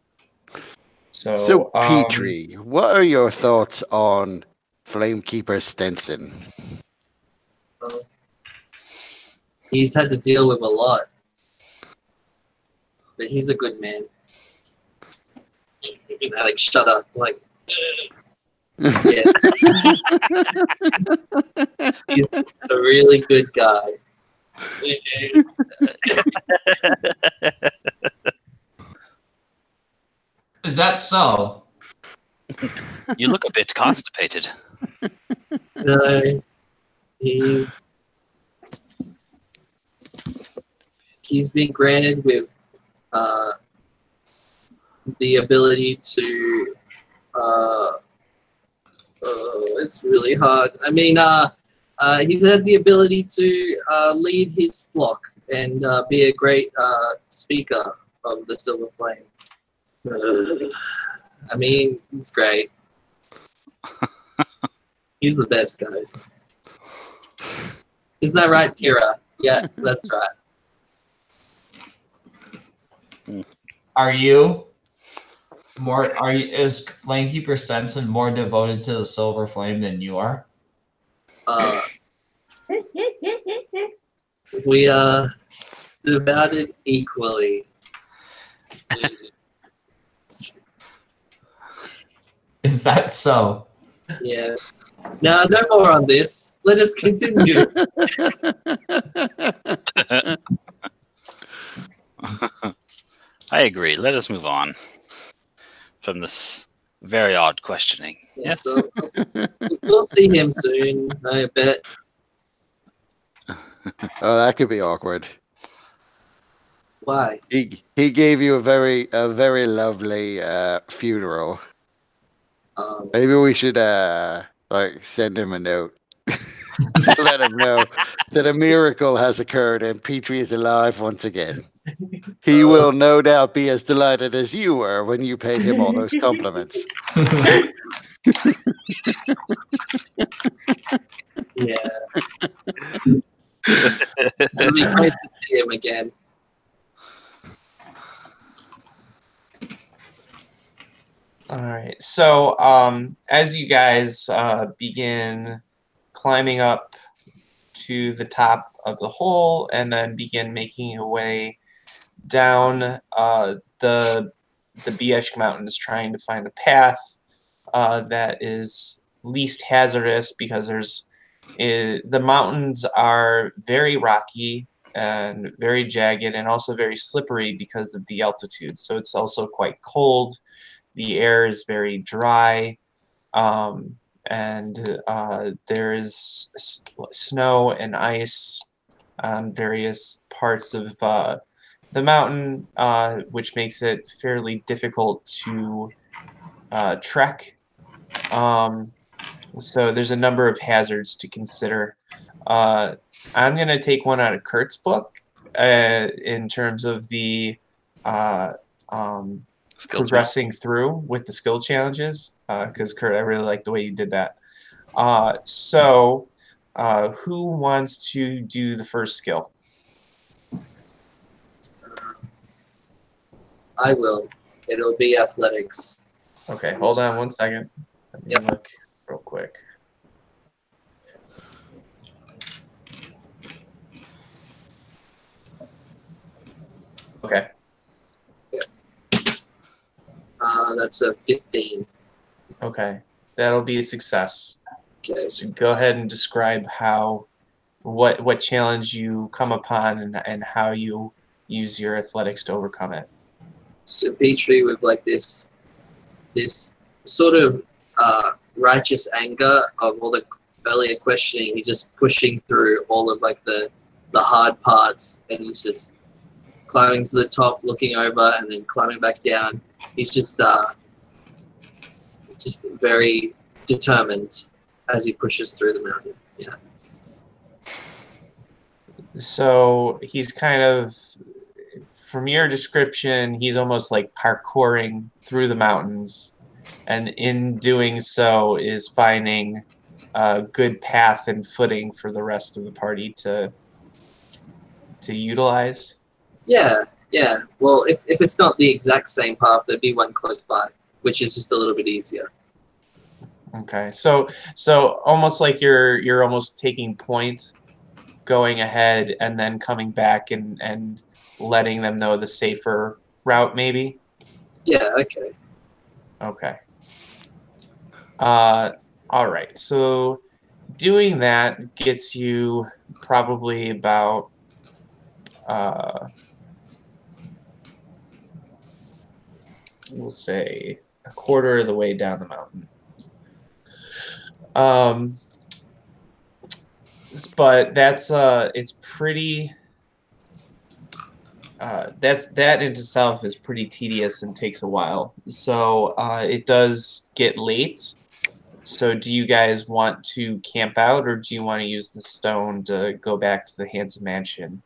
So Petrie, what are your thoughts on Flamekeeper Stenson? He's had to deal with a lot. But he's a good man. Like, shut up. Like, yeah. He's a really good guy. Is that so? You look a bit constipated. No, he's been granted with the ability to. It's really hard. I mean, he's had the ability to lead his flock and be a great speaker of the Silver Flame. I mean, it's great. He's the best, guys. Isn't that right, Tira? Yeah, that's right. Is Flamekeeper Stenson more devoted to the Silver Flame than you are? We are divided equally. Is that so? Yes. Now, no more on this. Let us continue. I agree. Let us move on from this very odd questioning. Yeah, Yes. so we'll see him soon, I bet. Oh, that could be awkward. Why? He gave you a very lovely funeral. Maybe we should like send him a note. Let him know that a miracle has occurred and Petrie is alive once again. He will no doubt be as delighted as you were when you paid him all those compliments. Yeah. It'll be great to see him again. All right. So, as you guys begin climbing up to the top of the hole and then begin making your way down the Biesh Mountains, trying to find a path that is least hazardous, because the mountains are very rocky and very jagged and also very slippery because of the altitude. So it's also quite cold. The air is very dry, and there is snow and ice on various parts of the mountain, which makes it fairly difficult to trek. So there's a number of hazards to consider. I'm going to take one out of Kurt's book in terms of the progressing through with the skill challenges, because Kurt, I really like the way you did that. So who wants to do the first skill? I will. It'll be athletics. Okay, hold on one second. Let me look real quick. Okay. That's a 15. Okay, that'll be a success. Okay. So go ahead and describe what challenge you come upon and how you use your athletics to overcome it. So Petrie, with like this sort of righteous anger of all the earlier questioning, he's just pushing through all of like the hard parts, and he's just climbing to the top, looking over, and then climbing back down. He's just very determined as he pushes through the mountain. Yeah. So he's kind of, from your description, he's almost like parkouring through the mountains, and in doing so is finding a good path and footing for the rest of the party to utilize. Yeah. Well, if it's not the exact same path, there'd be one close by, which is just a little bit easier. Okay, so almost like you're almost taking point, going ahead and then coming back and letting them know the safer route, maybe. Yeah. Okay. Okay. All right. So doing that gets you probably about we'll say a quarter of the way down the mountain. But that's it's pretty that in itself is pretty tedious and takes a while. So it does get late. So do you guys want to camp out, or do you want to use the stone to go back to the Handsome Mansion?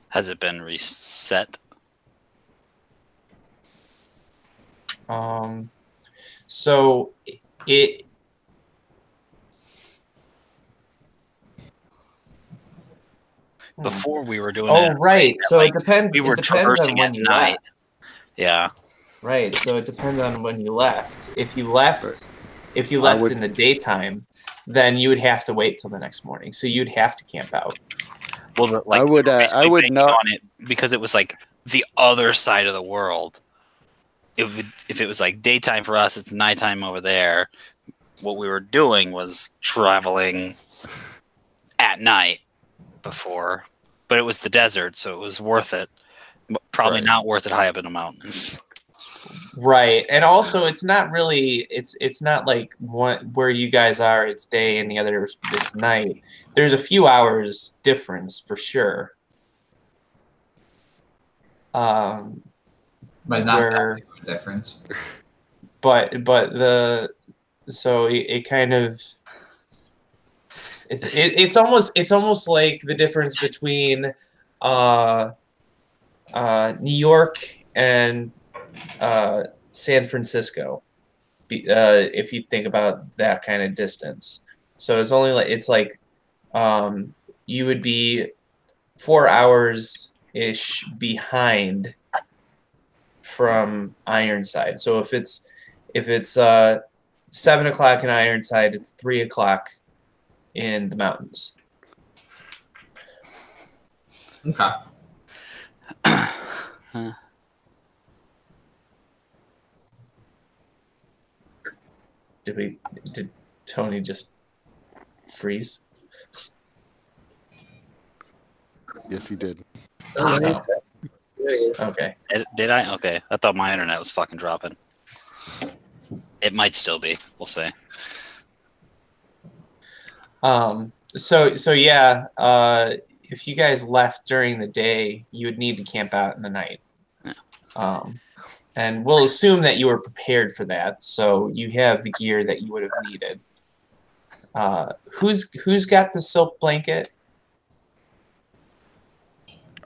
Has it been reset? So it Before we were doing Oh, it. right. So like, it depends. We were it depends on traversing when at you night. left. Yeah. Right. So it depends on when you left. If you left would- in the daytime, then you would have to wait till the next morning. So you'd have to camp out. Well, like, I would banking not. on it because it was like the other side of the world. If it was like daytime for us, it's nighttime over there. What we were doing was traveling at night before, but it was the desert, so it was worth it. Probably Right. not worth it high up in the mountains. Right. And also it's not really it's not like where you guys are it's day and the other it's night. There's a few hours difference for sure. But not Where- that big of a difference. but it kind of it's almost like the difference between New York and San Francisco, if you think about that kind of distance. So it's only like you would be 4 hours ish behind from Ironside. So if it's 7 o'clock in Ironside, it's 3 o'clock in the mountains. Okay. Did Tony just freeze? Yes, he did. Oh, there he is. Okay. Did I? Okay. I thought my internet was fucking dropping. It might still be. We'll see. So yeah, if you guys left during the day, you would need to camp out in the night. Yeah. And we'll assume that you were prepared for that, so you have the gear that you would have needed. Who's got the silk blanket?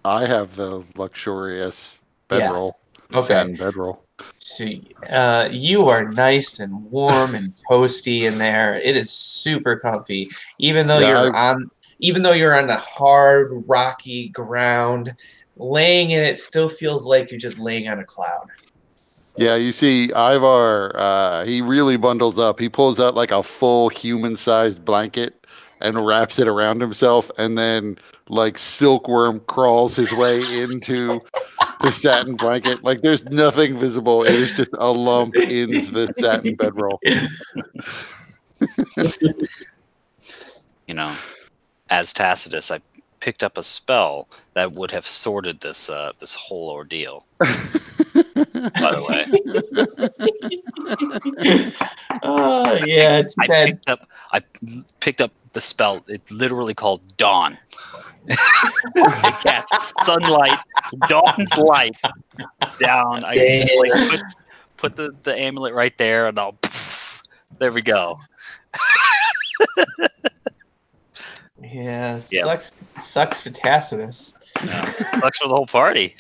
I have the luxurious Yeah. bedroll, Okay. satin bedroll. So you are nice and warm and toasty in there. It is super comfy, even though you're on the hard, rocky ground. Laying in it still feels like you're just laying on a cloud. Yeah, you see, Ivar, he really bundles up. He pulls out like a full human-sized blanket and wraps it around himself, and then like silkworm crawls his way into the satin blanket. Like there's nothing visible. It is just a lump in the satin bedroll. You know, as Tacitus, I picked up a spell that would have sorted this this whole ordeal. By the way, Yeah, too bad. I picked up the spell. It's literally called Dawn. It casts sunlight, Dawn's light down. Damn. I put the amulet right there, and there we go. Yeah, Yeah. sucks for Tacitus. Sucks for the whole party.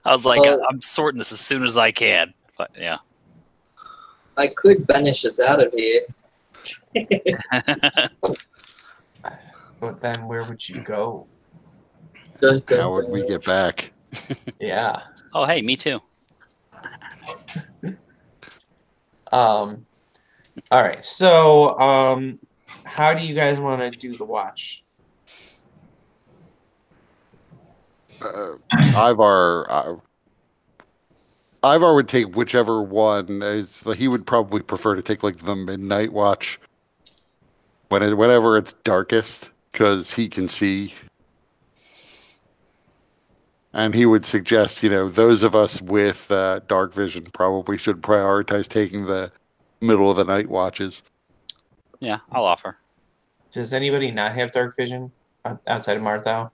I was like, Well- I'm sorting this as soon as I can. But yeah. I could banish us out of here. But then where would you go? Dun, dun, How would we dun. get back? Yeah. Oh, hey, me too. All right. So, how do you guys want to do the watch? Ivar would take whichever one. He would probably prefer to take like the midnight watch whenever it's darkest, because he can see. And he would suggest, those of us with dark vision probably should prioritize taking the middle of the night watches. Yeah, I'll offer. Does anybody not have dark vision? outside of Martha?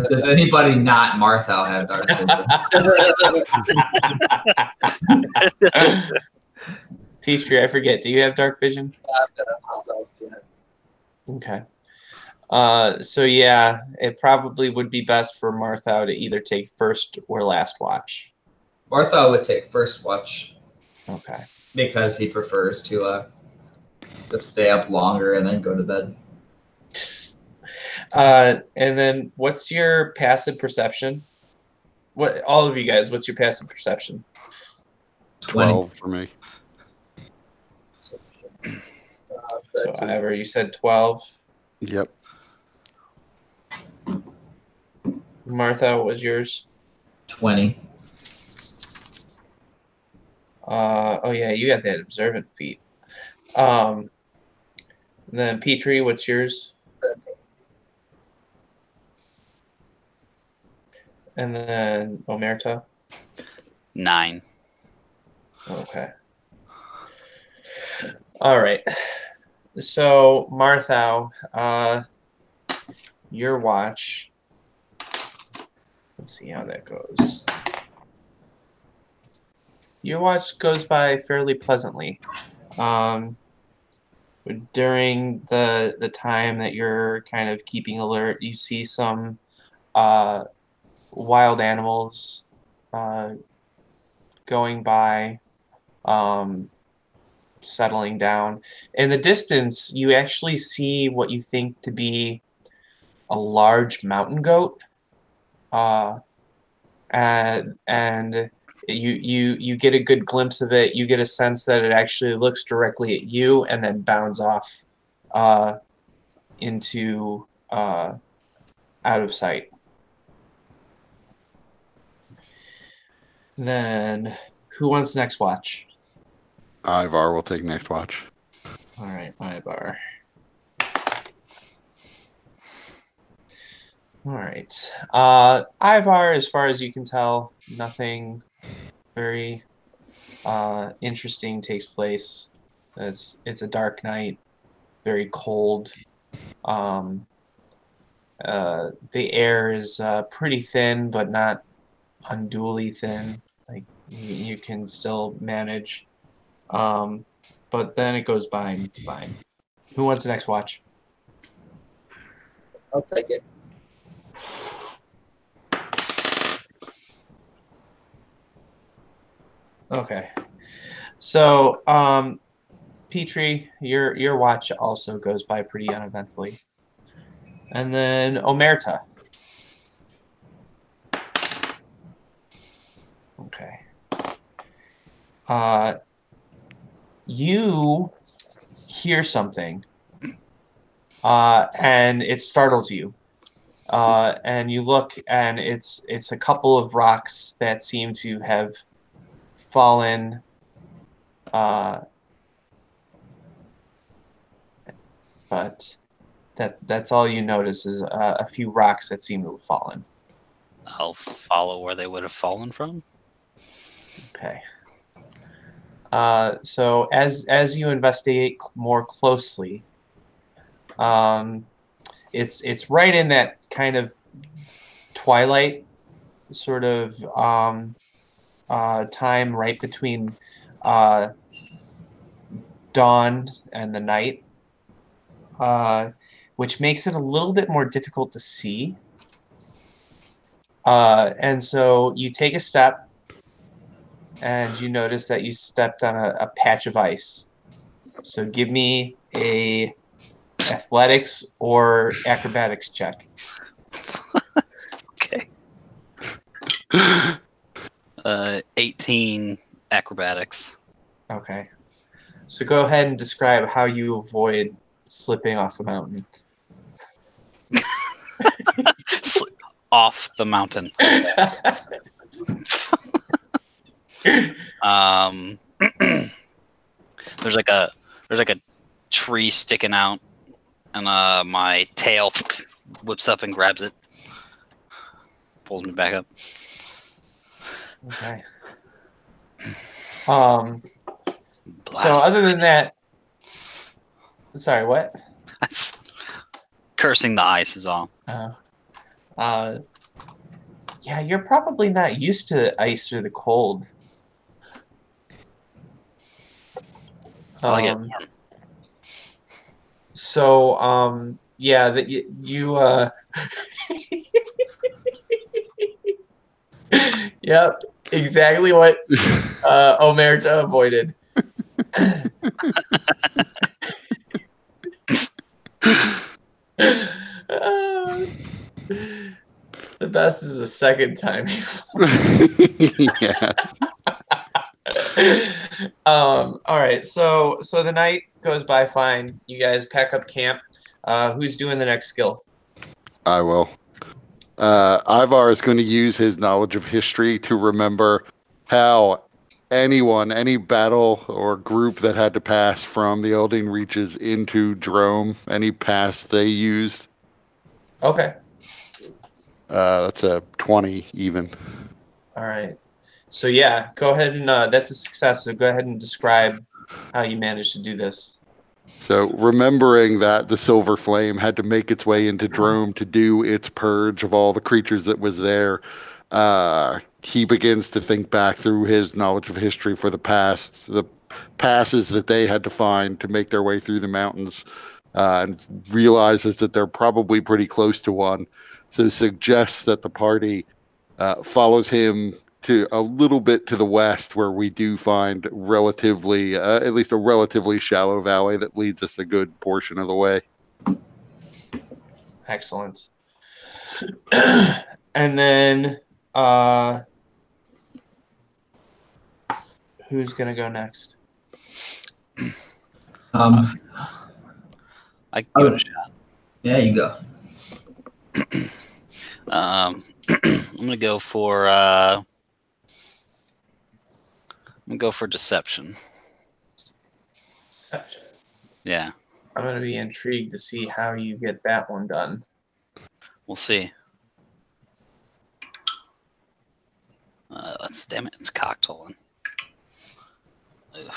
Does anybody not Marthal have dark vision? Peachtree, I forget. Do you have dark vision? I've got a half elf, yeah. Okay. So yeah, it probably would be best for Martha to either take first or last watch. Marthal would take first watch Okay. because he prefers to stay up longer and then go to bed. And then what's your passive perception? What all of you guys, what's your passive perception? 12 for me. So 13. Ivor, you said 12. Yep. Martha, what was yours? 20. Oh yeah, you got that observant feat. Then Petrie, what's yours? 13. And then Omerta. 9. Okay. All right. So Martha, your watch. Let's see how that goes. Your watch goes by fairly pleasantly. During the time that you're kind of keeping alert, you see some wild animals going by, settling down. In the distance, you actually see what you think to be a large mountain goat, and you get a good glimpse of it. You get a sense that it actually looks directly at you and then bounds off into out of sight. Then, who wants next watch? Ivar will take next watch. All right, Ivar. All right. Ivar, as far as you can tell, nothing very interesting takes place. It's a dark night, very cold. The air is pretty thin, but not unduly thin. Like you can still manage. But then it goes by and it's fine. Who wants the next watch? I'll take it. Okay. So, Petrie, your watch also goes by pretty uneventfully. And then Omerta. Okay. You hear something, and it startles you. And you look, and it's a couple of rocks that seem to have fallen. But that's all you notice is a few rocks that seem to have fallen. I'll follow where they would have fallen from. Okay. So as you investigate more closely, it's right in that kind of twilight sort of time, right between dawn and the night, which makes it a little bit more difficult to see. And so you take a step, and you notice that you stepped on a patch of ice. So give me a athletics or acrobatics check. Okay. 18 acrobatics. Okay. So go ahead and describe how you avoid slipping off the mountain. Slip off the mountain. There's like a tree sticking out, and my tail whips up and grabs it, pulls me back up. Okay. Blast. So other than that, sorry, what? cursing the ice is all. Yeah, you're probably not used to ice or the cold. I like it warm. So, yeah, that you yep, exactly what Omerta avoided. The best is the second time. Yeah. All right, so the night goes by fine. You guys pack up camp. Who's doing the next skill? I will. Ivar is going to use his knowledge of history to remember how any battle or group that had to pass from the Elding Reaches into Drome, any pass they used. Okay. That's a 20 even. All right. So yeah, go ahead and that's a success. So go ahead and describe how you managed to do this. So remembering that the Silver Flame had to make its way into Drome to do its purge of all the creatures that was there, he begins to think back through his knowledge of history for the passes that they had to find to make their way through the mountains, and realizes that they're probably pretty close to one. So suggests that the party follows him to a little bit to the west, where we do find relatively, at least a relatively shallow valley that leads us a good portion of the way. Excellent. And then, who's gonna go next? I can give it a shot. Yeah, you go. I'm gonna go for deception. Deception. Yeah, I'm gonna be intrigued to see how you get that one done. we'll see. Damn it, it's cocktoling. Ugh.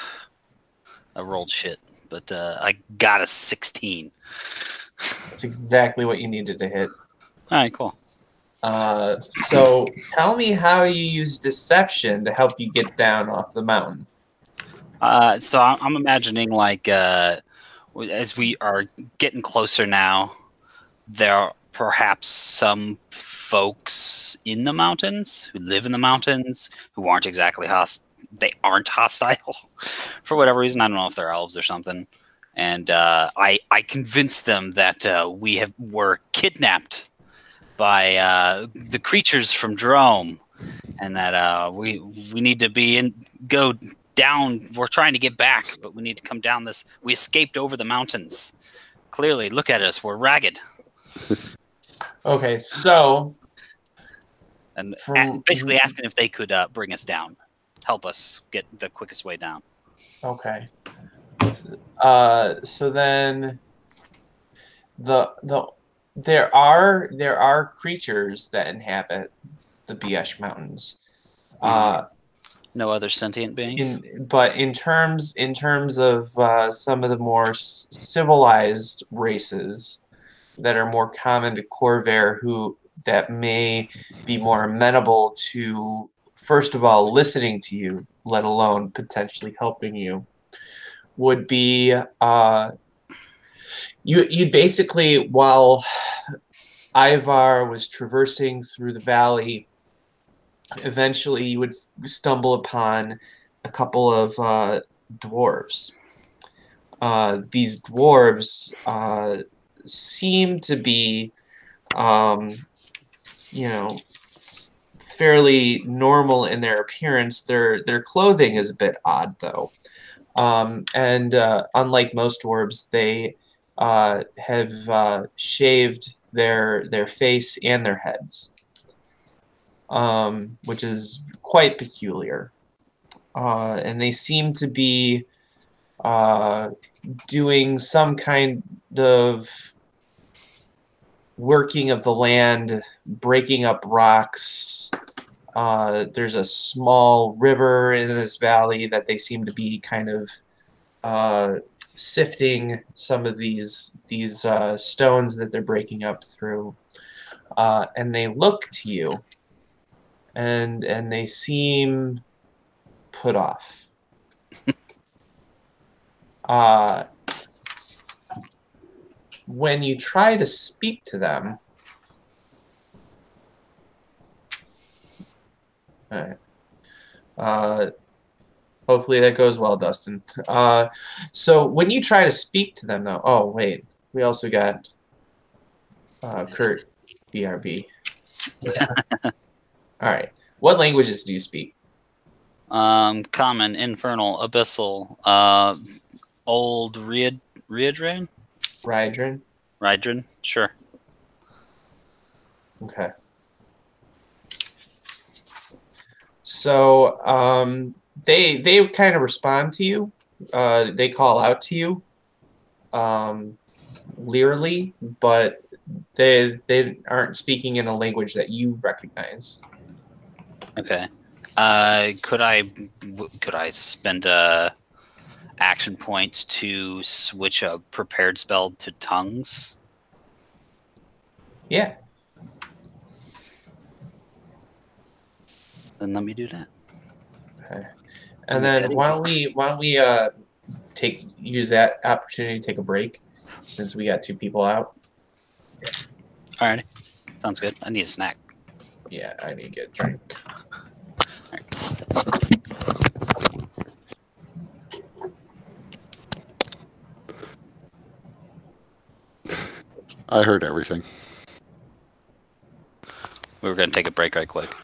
I rolled shit, but I got a 16. That's exactly what you needed to hit. All right, cool. So tell me how you use deception to help you get down off the mountain. So I'm imagining like as we are getting closer now, there are perhaps some folks in the mountains who live in the mountains who aren't exactly hostile. They aren't hostile for whatever reason. I don't know if they're elves or something. And I convinced them that were kidnapped by the creatures from Drome, and that we need to go down. We're trying to get back, but we need to come down this. We escaped over the mountains. Clearly, look at us. We're ragged. Okay, so And basically asking if they could bring us down, help us get the quickest way down. okay. So then there are creatures that inhabit the Biesh Mountains. No other sentient beings. But in terms of some of the more civilized races that are more common to Corvair, that may be more amenable to, first of all, listening to you, let alone potentially helping you, would be you'd basically, while Ivar was traversing through the valley, eventually you would stumble upon a couple of dwarves. These dwarves seem to be, fairly normal in their appearance. Their clothing is a bit odd, though. And unlike most dwarves, they have shaved their face and their heads, which is quite peculiar. And they seem to be doing some kind of working of the land, breaking up rocks. There's a small river in this valley that they seem to be kind of sifting some of these stones that they're breaking up through, and they look to you, and they seem put off. When you try to speak to them, hopefully that goes well, Dustin. So when you try to speak to them, though, oh wait, we also got Kurt, BRB. Yeah. All right. What languages do you speak? Common, infernal, abyssal, old Riedran? Rydrin? Rydran, sure. Okay. So they kind of respond to you. They call out to you, leerly, but they aren't speaking in a language that you recognize. Okay. Could I spend action points to switch a prepared spell to tongues? Yeah. Then let me do that. Okay. And then why don't we use that opportunity to take a break, since we got 2 people out. Alrighty. Sounds good. I need a snack. Yeah, I need to get a drink. I heard everything. We were going to take a break right quick.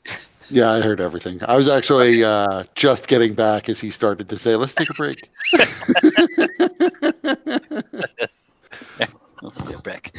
Yeah, I heard everything. I was actually just getting back as he started to say, "Let's take a break." We'll be a break.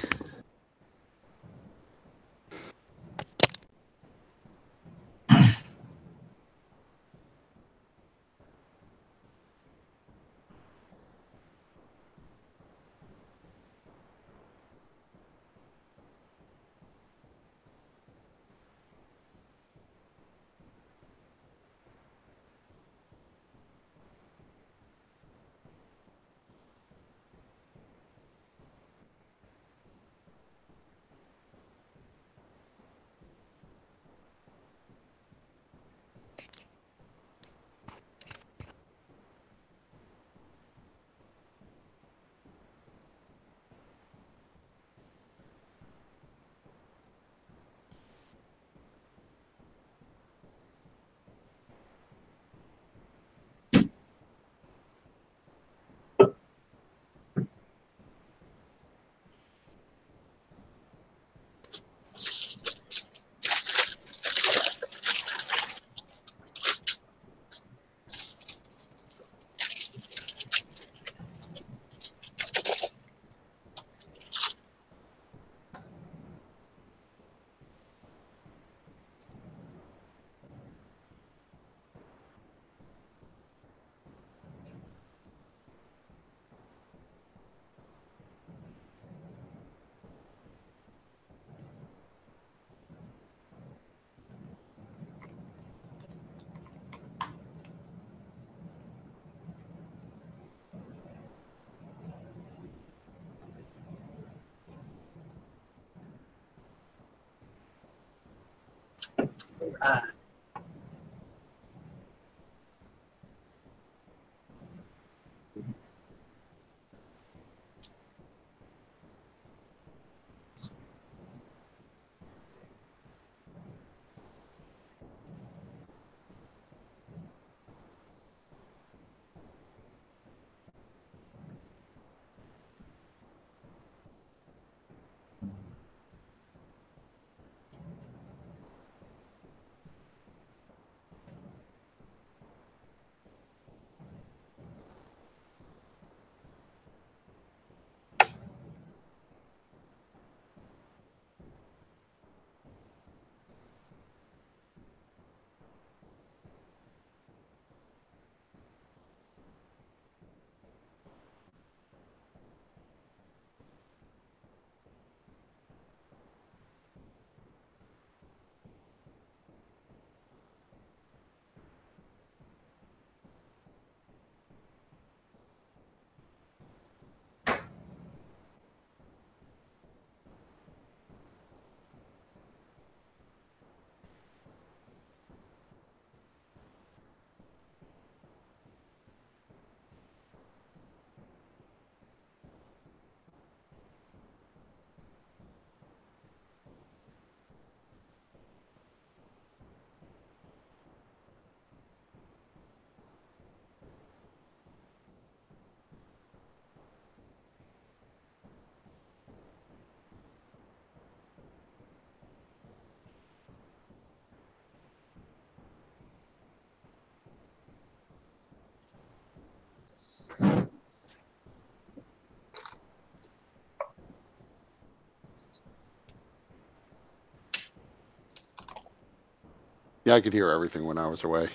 Yeah, I could hear everything when I was away.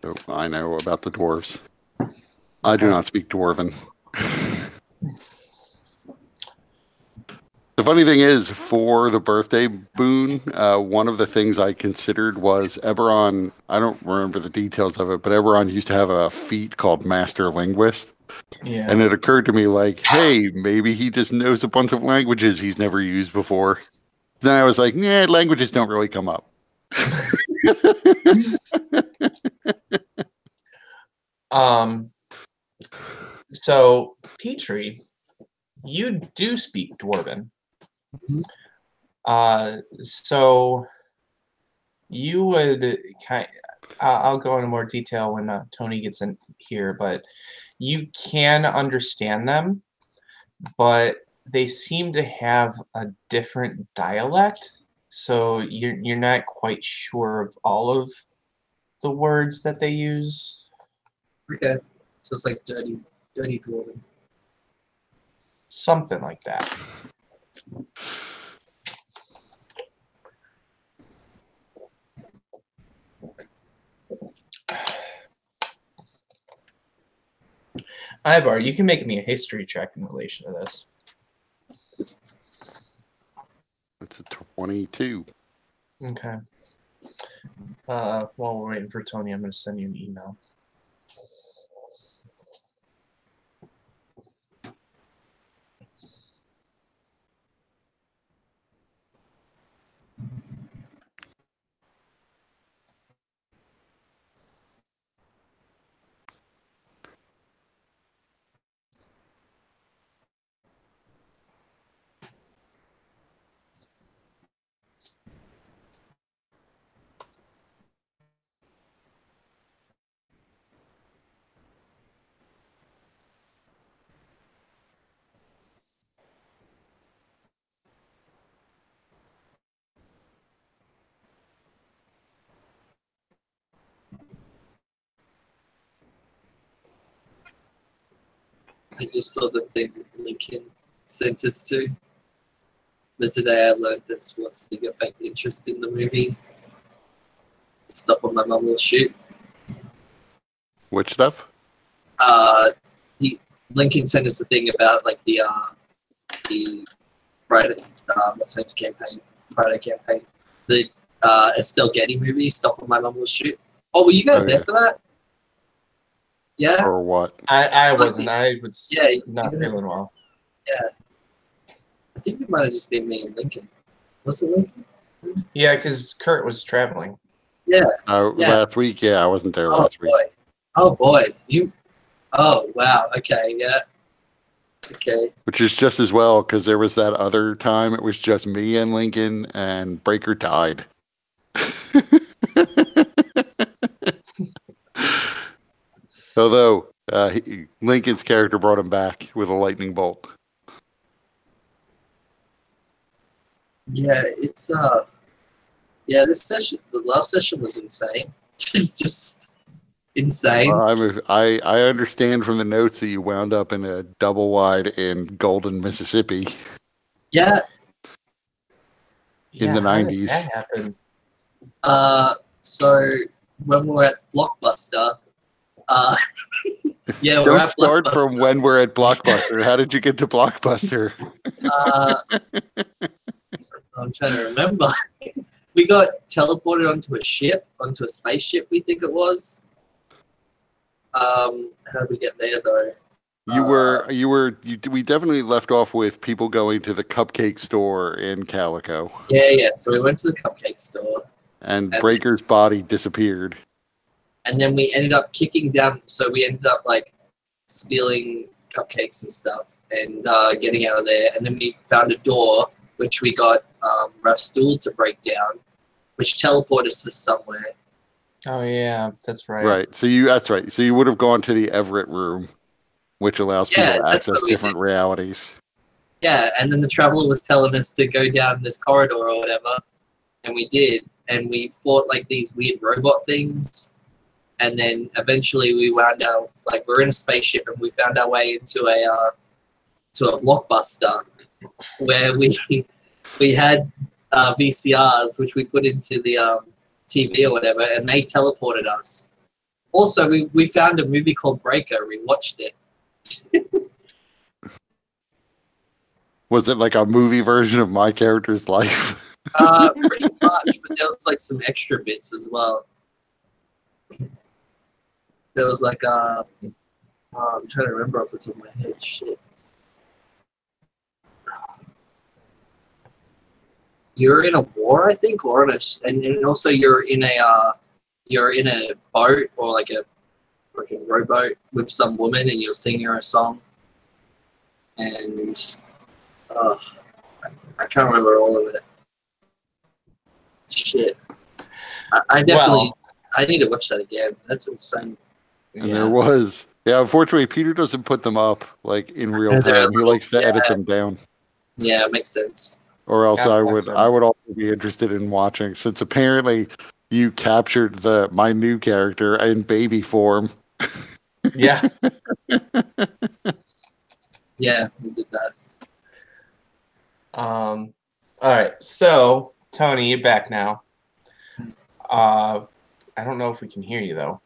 So I know about the dwarves. I do not speak Dwarven. The funny thing is, for the birthday boon, one of the things I considered was Eberron. I don't remember the details of it, but Eberron used to have a feat called Master Linguist. Yeah. And it occurred to me like, hey, maybe he just knows a bunch of languages he's never used before. Then I was like, nah, languages don't really come up. So, Petrie, you do speak Dwarven. Mhm. So you would I'll go into more detail when Tony gets in here, but you can understand them, but they seem to have a different dialect, so you're not quite sure of all of the words that they use. Okay. So it's like dirty dwarven. Something like that. Ivar, you can make me a history check in relation to this. It's a 22. Okay. While we're waiting for Tony, I'm going to send you an email. I just saw the thing Lincoln sent us to. But today I learned that's what's the effect interest in the movie. Stuff on my mum will shoot. Which stuff? The Lincoln sent us a thing about like the Friday what's name's campaign, Friday campaign. The Estelle Getty movie, Stop on My Mum Will Shoot. Oh, were you guys there for that? Yeah. Or what? I wasn't. I was not yeah. feeling well. Yeah. I think it might have just been me and Lincoln. Was it Lincoln? Yeah, because Kurt was traveling. Yeah. Last week, yeah, I wasn't there last week. Oh boy, you. Oh wow. Okay. Yeah. Okay. Which is just as well, because there was that other time it was just me and Lincoln, and Breaker died. Although Lincoln's character brought him back with a lightning bolt. Yeah, it's yeah. This session, the last session was insane. just insane. I understand from the notes that you wound up in a double wide in Golden, Mississippi. Yeah. In the how did 90s. that happen? So when we're at Blockbuster, yeah, we're Don't at start Blockbuster. from when we're at Blockbuster. How did you get to Blockbuster? I'm trying to remember. We got teleported onto a ship, onto a spaceship, we think it was. How did we get there though? We definitely left off with people going to the cupcake store in Calico. Yeah. So we went to the cupcake store. And Breaker's body disappeared. And then we ended up kicking down, so we ended up like stealing cupcakes and stuff and getting out of there. And then we found a door, which we got Rastool to break down, which teleported us to somewhere. Oh yeah, that's right. Right. That's right. So you would have gone to the Everett room, which allows people to access different realities. Yeah, and then the traveler was telling us to go down this corridor or whatever, and we did, and we fought like these weird robot things, and then eventually we wound up like we're in a spaceship and we found our way into a Blockbuster where we had VCRs, which we put into the TV or whatever, and they teleported us. Also, we found a movie called Breaker. We watched it. Was it like a movie version of my character's life? Pretty much, but there was like some extra bits as well. There was like I'm trying to remember off the top of my head. Shit. You're in a war, I think, or and also you're in a boat or like a freaking rowboat with some woman, and you're singing her a song. And I can't remember all of it. Shit. I definitely I need to watch that again. That's insane. And there was. Yeah, unfortunately, Peter doesn't put them up like in real time. He likes to edit them down. Yeah, it makes sense. Or else I would also be interested in watching, since apparently you captured my new character in baby form. Yeah. Yeah, we did that. All right, so Tony, you're back now. I don't know if we can hear you though.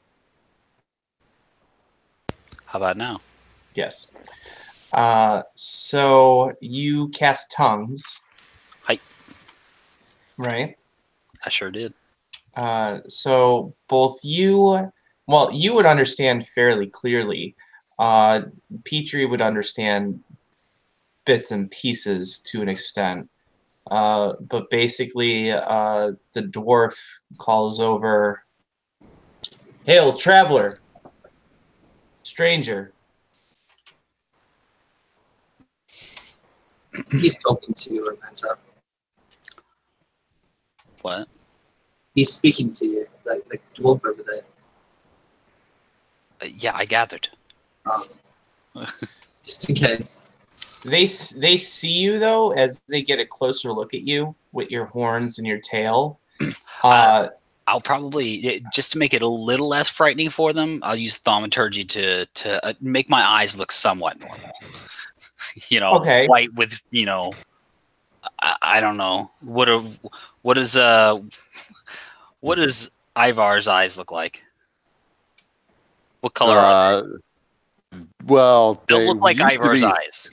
How about now? Yes. So you cast tongues. Hi. Right. I sure did. So both you would understand fairly clearly. Petrie would understand bits and pieces to an extent. But basically, the dwarf calls over, "Hail, traveler! Stranger!" He's talking to you, Romanza. What? He's speaking to you, like the dwarf over there. Yeah, I gathered. Just in case. They see you though as they get a closer look at you with your horns and your tail. I'll probably, just to make it a little less frightening for them, I'll use thaumaturgy to make my eyes look somewhat normal. Okay. White with, I don't know. What does Ivar's eyes look like? What color are they? Well, They'll look like used to Ivar's be- eyes.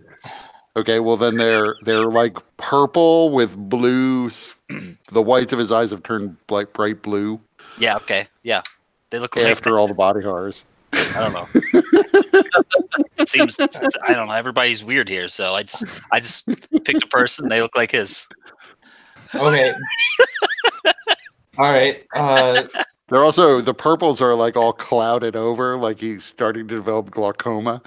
Okay, well then they're like purple with blue. The whites of his eyes have turned like bright blue Yeah, okay. Yeah. They look after all the body horrors. I don't know. It seems, I don't know. Everybody's weird here, so I just picked a person. They look like his. Okay. All right. They're also, the purples are like all clouded over, like he's starting to develop glaucoma.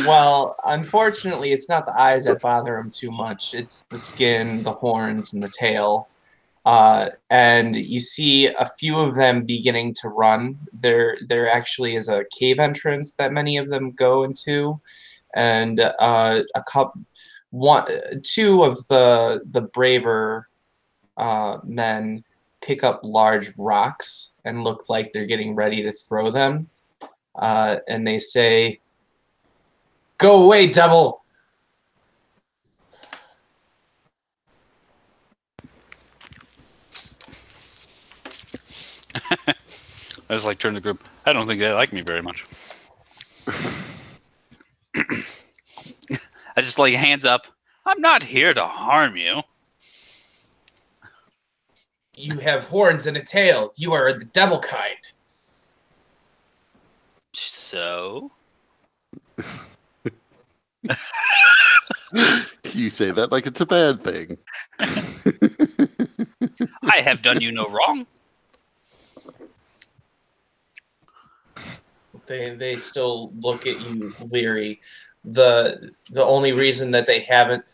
Well, unfortunately, it's not the eyes that bother him too much. It's the skin, the horns, and the tail. And you see a few of them beginning to run. There actually is a cave entrance that many of them go into, and two of the braver men pick up large rocks and look like they're getting ready to throw them. And they say, "Go away, devil!" I just turn the group. I don't think they like me very much. I just hands up. I'm not here to harm you. You have horns and a tail. You are the devil kind. So? You say that like it's a bad thing. I have done you no wrong. They still look at you leery. The only reason that they haven't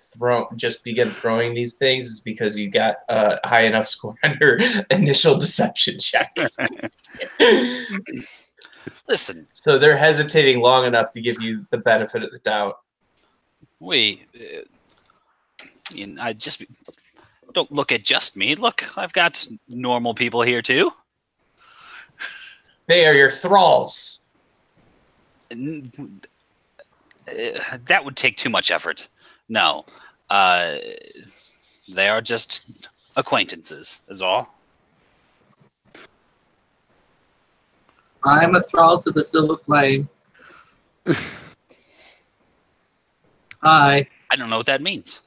begun throwing these things is because you got a high enough score on your initial deception check. Listen. So they're hesitating long enough to give you the benefit of the doubt. I just don't look at just me. Look, I've got normal people here too. They are your thralls. That would take too much effort. No. They are just acquaintances, is all. I'm a thrall to the Silver Flame. Hi. I don't know what that means.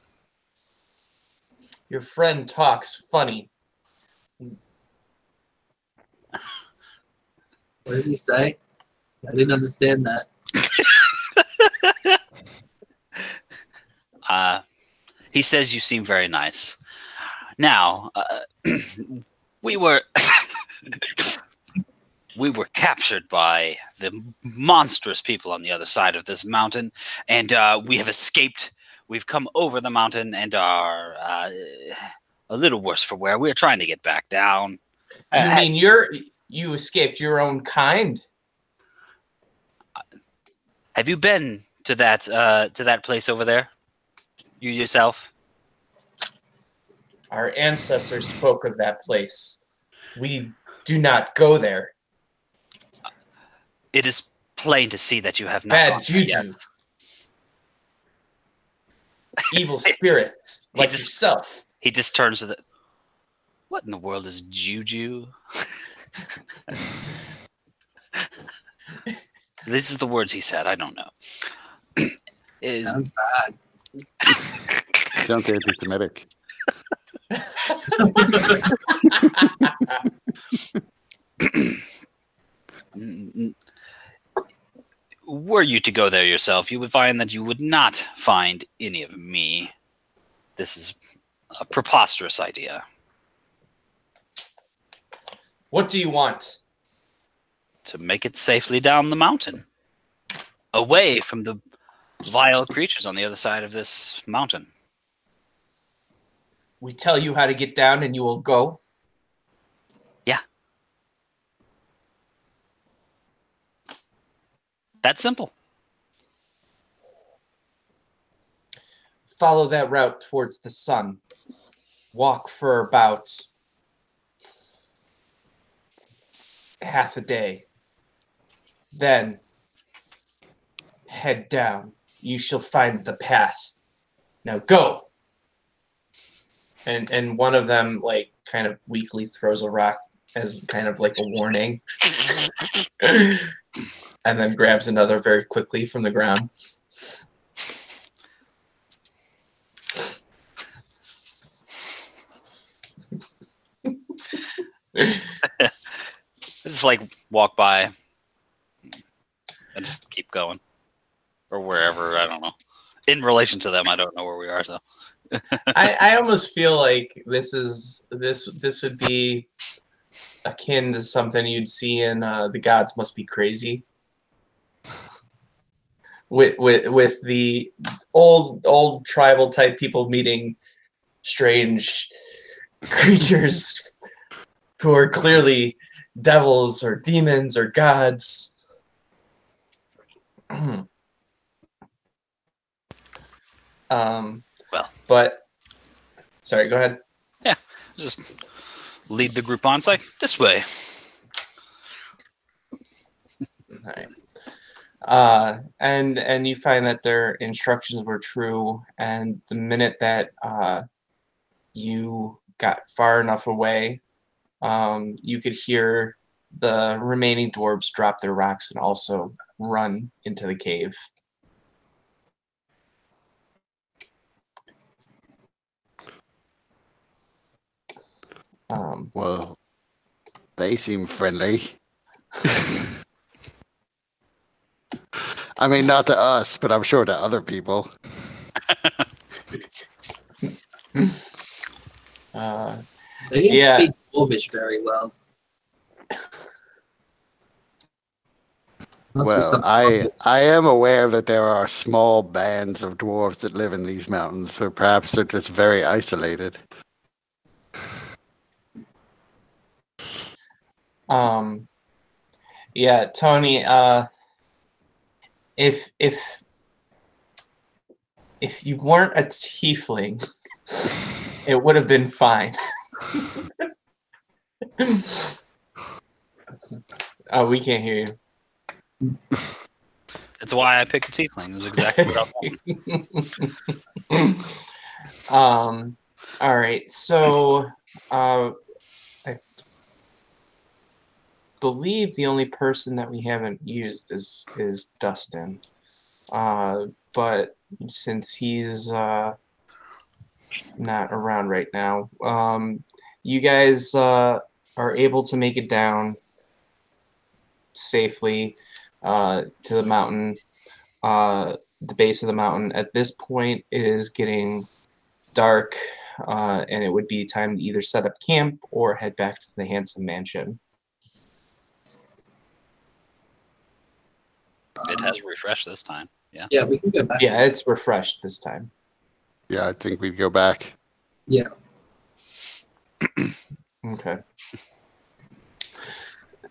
Your friend talks funny. What did he say? I didn't understand that. He says you seem very nice. Now, we were we were captured by the monstrous people on the other side of this mountain, and we have escaped. We've come over the mountain and are a little worse for wear. We're trying to get back down. You mean you escaped your own kind? Have you been to that place over there? You yourself? Our ancestors spoke of that place. We do not go there. It is plain to see that you have not Bad gone there juju. yet. Evil spirits like yourself. He just turns to the... What in the world is juju? This is the words he said. I don't know. Sounds bad. Sounds anti-Semitic. Were you to go there yourself, you would find that you would not find any of me. This is a preposterous idea. What do you want? To make it safely down the mountain. Away from the vile creatures on the other side of this mountain. We tell you how to get down and you will go? Yeah. That's simple. Follow that route towards the sun. Walk for about half a day. Then head down. You shall find the path. Now go. And one of them like kind of weakly throws a rock as kind of like a warning. And then grabs another very quickly from the ground. Just like walk by and just keep going. Or wherever, I don't know. In relation to them, I don't know where we are, so. I almost feel like this would be akin to something you'd see in The Gods Must Be Crazy. With the old tribal type people meeting strange creatures who are clearly devils or demons or gods. Well, but sorry, go ahead. Yeah, just lead the group on. It's like this way. All right. And you find that their instructions were true, and the minute that you got far enough away, you could hear the remaining dwarves drop their rocks and also run into the cave. Well, they seem friendly. I mean, not to us, but I'm sure to other people. They didn't speak Dwarvish very well. Well, I am aware that there are small bands of dwarves that live in these mountains, so perhaps they're just very isolated. Yeah, Tony, if you weren't a tiefling, it would have been fine. Oh, we can't hear you. That's why I picked a tiefling. Is exactly what I want. All right. So, I believe the only person that we haven't used is Dustin. But since he's not around right now, you guys are able to make it down safely to the mountain, the base of the mountain. At this point, it is getting dark, and it would be time to either set up camp or head back to the Handsome Mansion. It has refreshed this time. Yeah. Yeah, we can go back. Yeah, it's refreshed this time. Yeah, I think we'd go back. Yeah. Okay.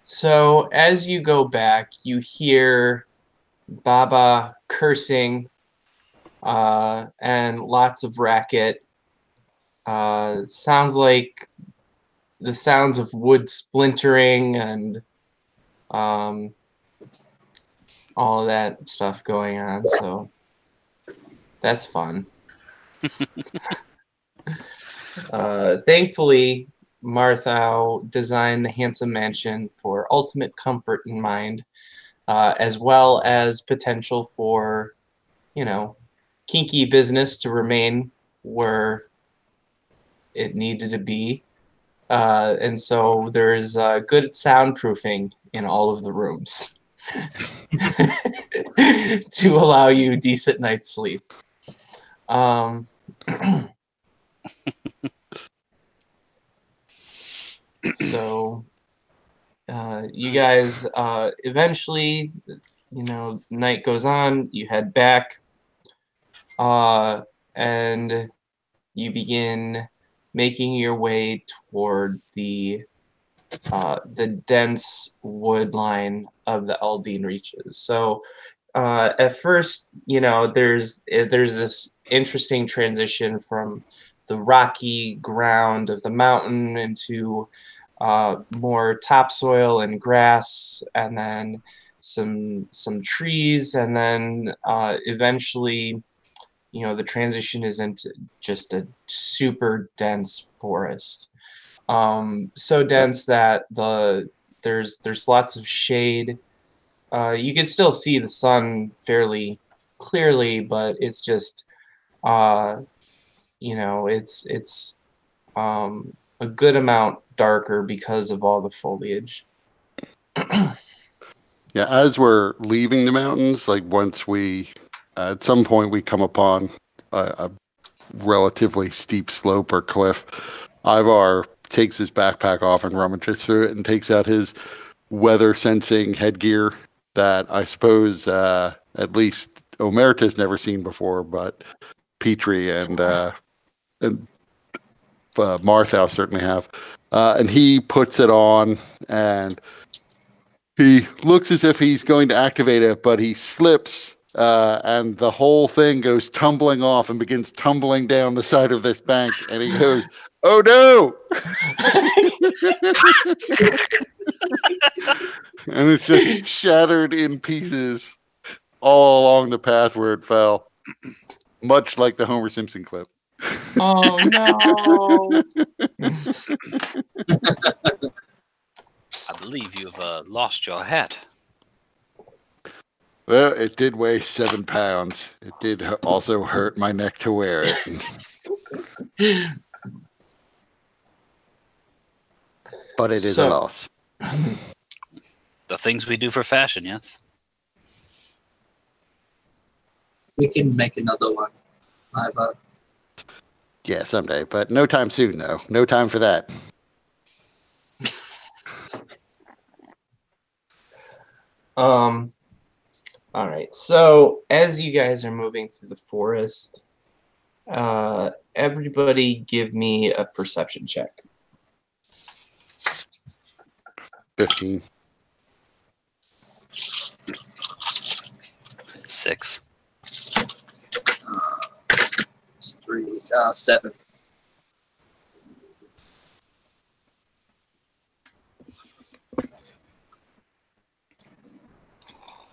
So as you go back, you hear Baba cursing and lots of racket. Sounds like the sounds of wood splintering and all of that stuff going on. So that's fun. Thankfully, Marthau designed the Handsome Mansion for ultimate comfort in mind, as well as potential for, kinky business to remain where it needed to be. And so there's good soundproofing in all of the rooms to allow you decent night's sleep. So you guys eventually, night goes on, you head back, and you begin making your way toward the dense wood line of the Aldine Reaches. So at first, there's this interesting transition from the rocky ground of the mountain into more topsoil and grass, and then some trees, and then eventually, the transition is into just a super dense forest. So dense that there's lots of shade. You can still see the sun fairly clearly, but it's just it's a good amount darker because of all the foliage. Yeah, as we're leaving the mountains, like once we, at some point, we come upon a relatively steep slope or cliff. Ivar takes his backpack off and rummages through it and takes out his weather sensing headgear that I suppose at least Omerta's never seen before, but Petrie and Marthau certainly have. And he puts it on, and he looks as if he's going to activate it, but he slips, and the whole thing goes tumbling off and begins tumbling down the side of this bank. And he goes, "Oh no!" And it's just shattered in pieces all along the path where it fell, much like the Homer Simpson clip. Oh no! I believe you've lost your hat. Well, it did weigh 7 pounds. It did also hurt my neck to wear it. But it is a loss. The things we do for fashion, yes. We can make another one. Ivar. Yeah, someday, but no time soon, though. No time for that. All right. So as you guys are moving through the forest, everybody give me a perception check. 15. 6. 3, 7.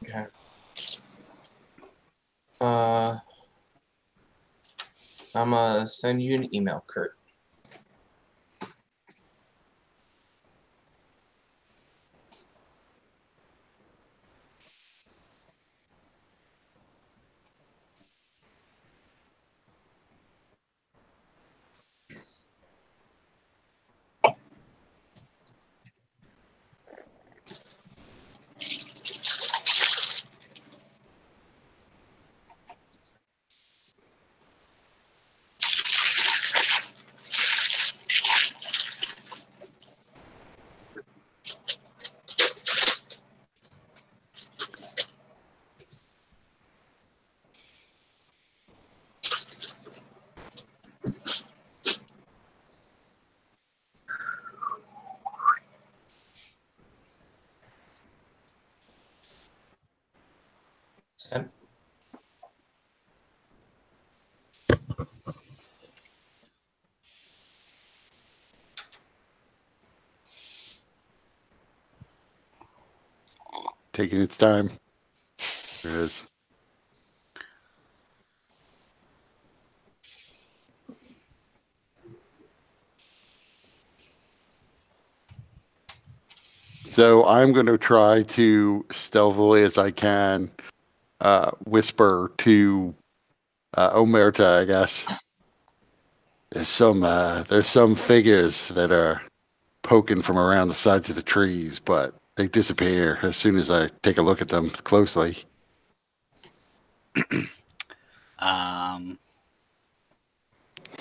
Okay. I'm gonna send you an email, Kurt. Send. Taking its time. There it is. So I'm going to try to stealthily as I can whisper to Omerta, I guess. There's some figures that are poking from around the sides of the trees, but they disappear as soon as I take a look at them closely.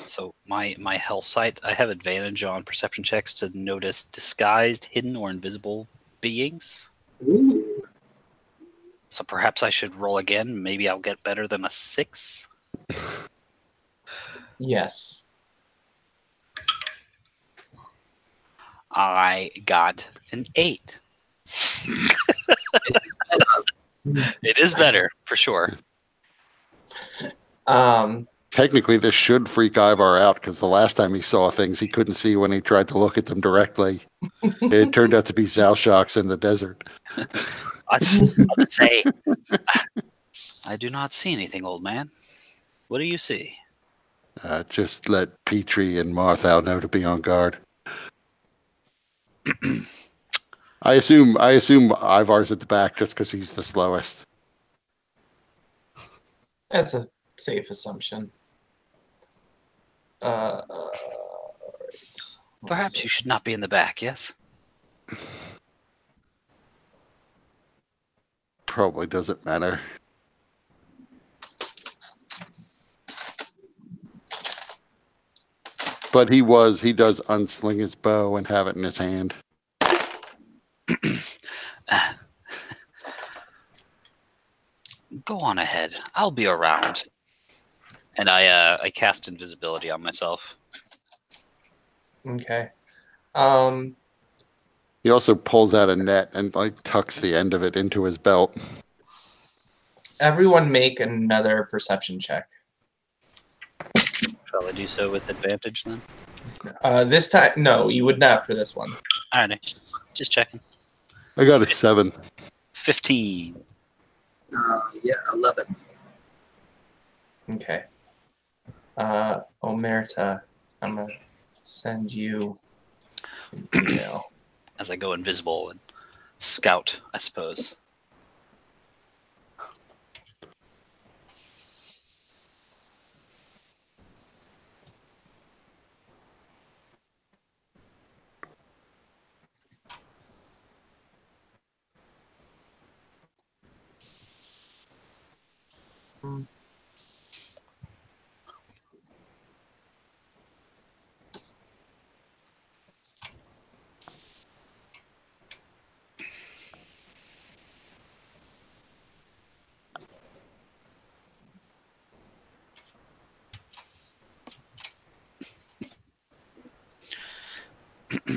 So my health site, I have advantage on perception checks to notice disguised, hidden, or invisible beings. Ooh. So perhaps I should roll again. Maybe I'll get better than a 6. Yes. I got an 8. It is better for sure. Technically, this should freak Ivar out because the last time he saw things he couldn't see when he tried to look at them directly. It turned out to be Zalshocks in the desert. I'll just say, I do not see anything, old man. What do you see? Just let Petrie and Marthal know to be on guard. I assume Ivar's at the back just because he's the slowest. That's a safe assumption. Right. Perhaps you should not be in the back, yes? Probably doesn't matter. But he does unsling his bow and have it in his hand. Go on ahead. I'll be around. And I cast invisibility on myself. Okay. He also pulls out a net and tucks the end of it into his belt. Everyone make another perception check. Shall I do so with advantage then? This time, no, you would not for this one. Alright, just checking. I got a 7. 15. Yeah, 11. Okay. Omerta, I'm gonna send you an email. As I go invisible and scout, I suppose.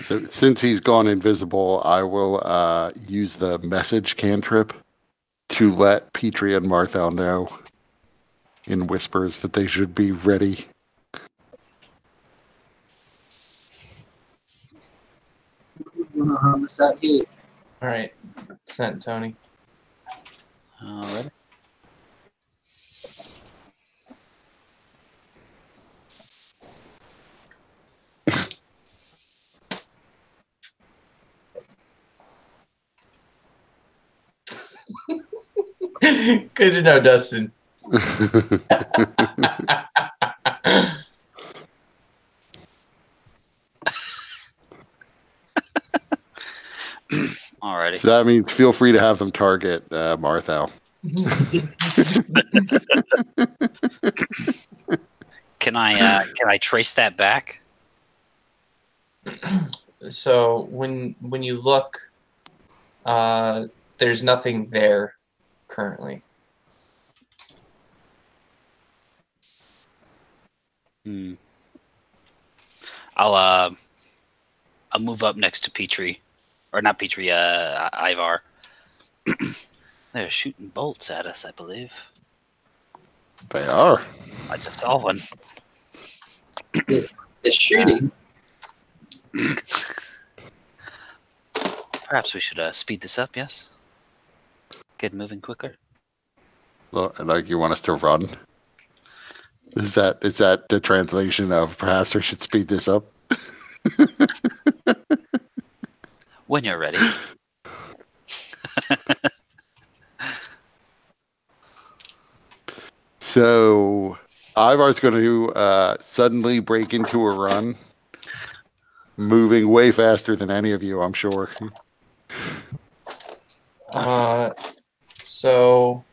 So since he's gone invisible, I will use the message cantrip to let Petrie and Marthal know in whispers that they should be ready. What's that here? All right, sent Tony. Alright. Good to know, Dustin. Alrighty. So that means feel free to have them target Marthal. Can I trace that back? So when you look, there's nothing there currently. I'll move up next to Petrie, or not Petrie, Ivar. They're shooting bolts at us, I believe. They are. I just saw one. They're shooting. Perhaps we should speed this up. Yes. Get moving quicker. Like you want us to run? Is that the translation of perhaps we should speed this up? When you're ready. So Ivar's going to suddenly break into a run, moving way faster than any of you, I'm sure. So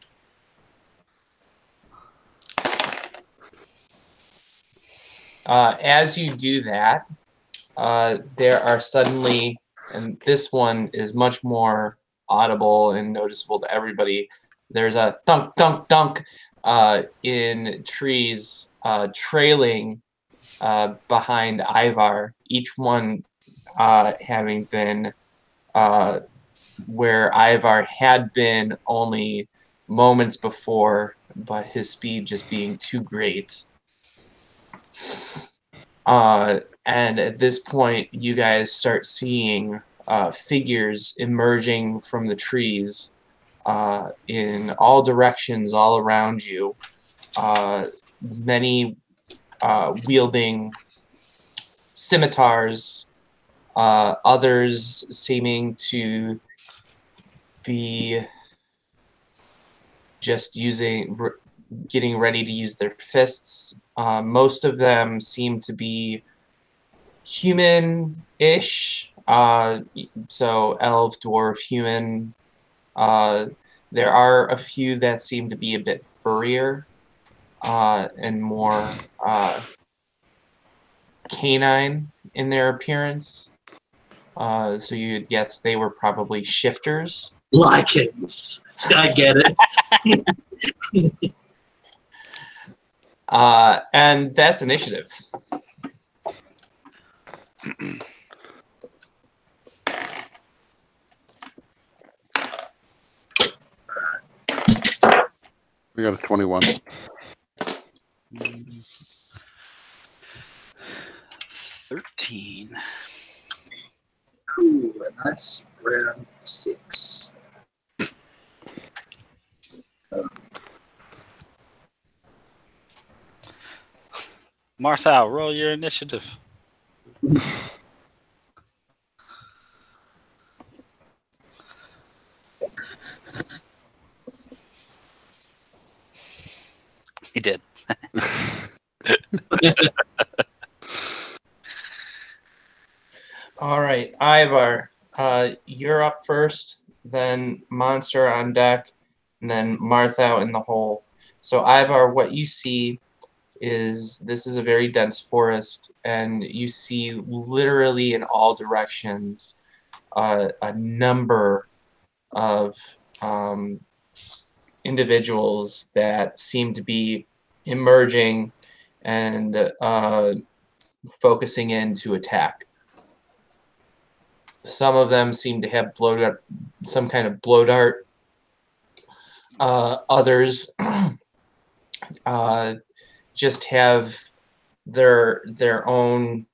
as you do that, there are suddenly, and this one is much more audible and noticeable to everybody, there's a thunk, thunk, thunk in trees trailing behind Ivar, each one having been where Ivar had been only moments before, but his speed just being too great. And at this point, you guys start seeing figures emerging from the trees in all directions, all around you. Many wielding scimitars, others seeming to be just getting ready to use their fists. Most of them seem to be human-ish, so elf, dwarf, human. There are a few that seem to be a bit furrier and more canine in their appearance. So you'd guess they were probably shifters. Lichens. I get it. And that's initiative. We got a 21. 13. Ooh, a nice round 6. Marthal, roll your initiative. He did. All right, Ivar, you're up first, then Monster on deck, and then Marthau in the hole. So Ivar, what you see is this is a very dense forest, and you see literally in all directions a number of individuals that seem to be emerging and focusing in to attack. Some of them seem to have some kind of blow dart. Others just have their own,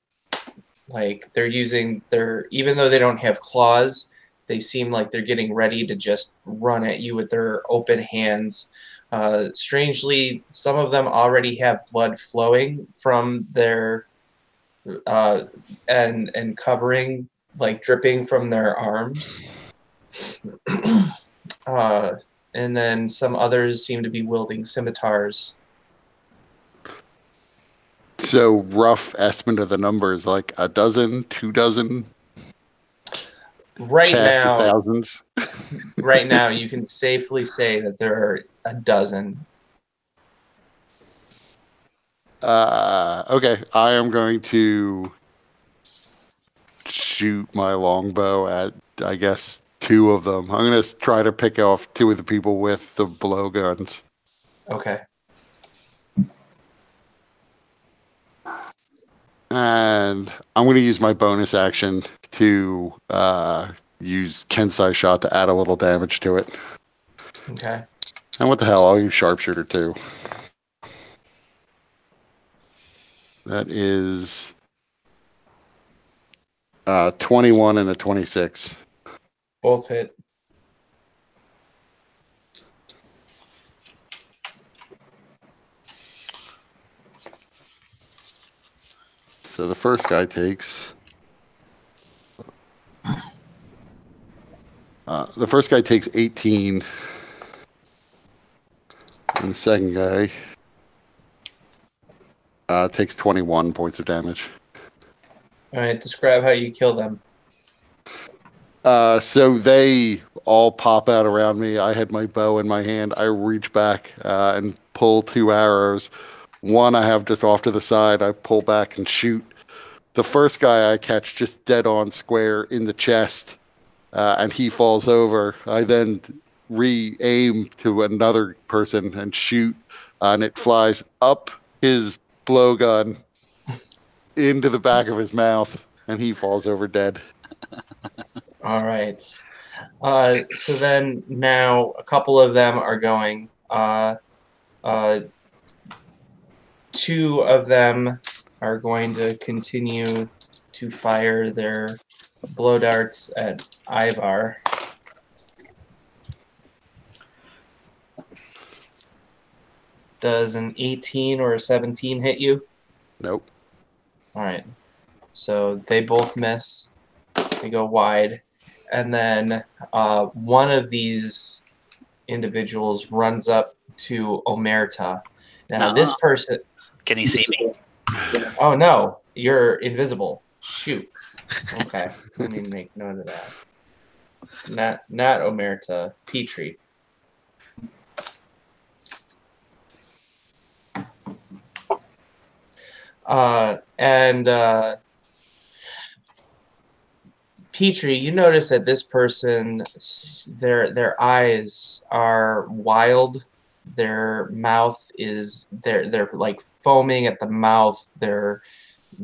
like they're using even though they don't have claws, they seem like they're getting ready to just run at you with their open hands. Strangely, some of them already have blood flowing from their and covering, like dripping from their arms. and then some others seem to be wielding scimitars. So rough estimate of the numbers, like a dozen, 2 dozen, Right cast of now, thousands. right now, you can safely say that there are a dozen. Okay, I am going to shoot my longbow at, I guess, 2 of them. I'm going to try to pick off 2 of the people with the blowguns. Okay. And I'm going to use my bonus action to use Kensai shot to add a little damage to it. Okay. And what the hell? I'll use sharpshooter too. That is 21 and a 26. Both hit. So the first guy takes. The first guy takes 18. And the second guy takes 21 points of damage. All right. Describe how you kill them. So they all pop out around me. I had my bow in my hand. I reach back and pull 2 arrows. One I have just off to the side. I pull back and shoot. The first guy I catch just dead on square in the chest, and he falls over. I then re-aim to another person and shoot, and it flies up his blowgun into the back of his mouth, and he falls over dead. All right. So then now a couple of them are going. 2 of them are going to continue to fire their blow darts at Ivar. Does an 18 or a 17 hit you? Nope. All right. So they both miss. They go wide. And then one of these individuals runs up to Omerta. Now, this person... Can he see me? Oh, no. You're invisible. Shoot. Okay. Let me make note of that. Not Omerta. Petrie. Petrie, you notice that this person, their eyes are wild. Their mouth is they're like foaming at the mouth. They're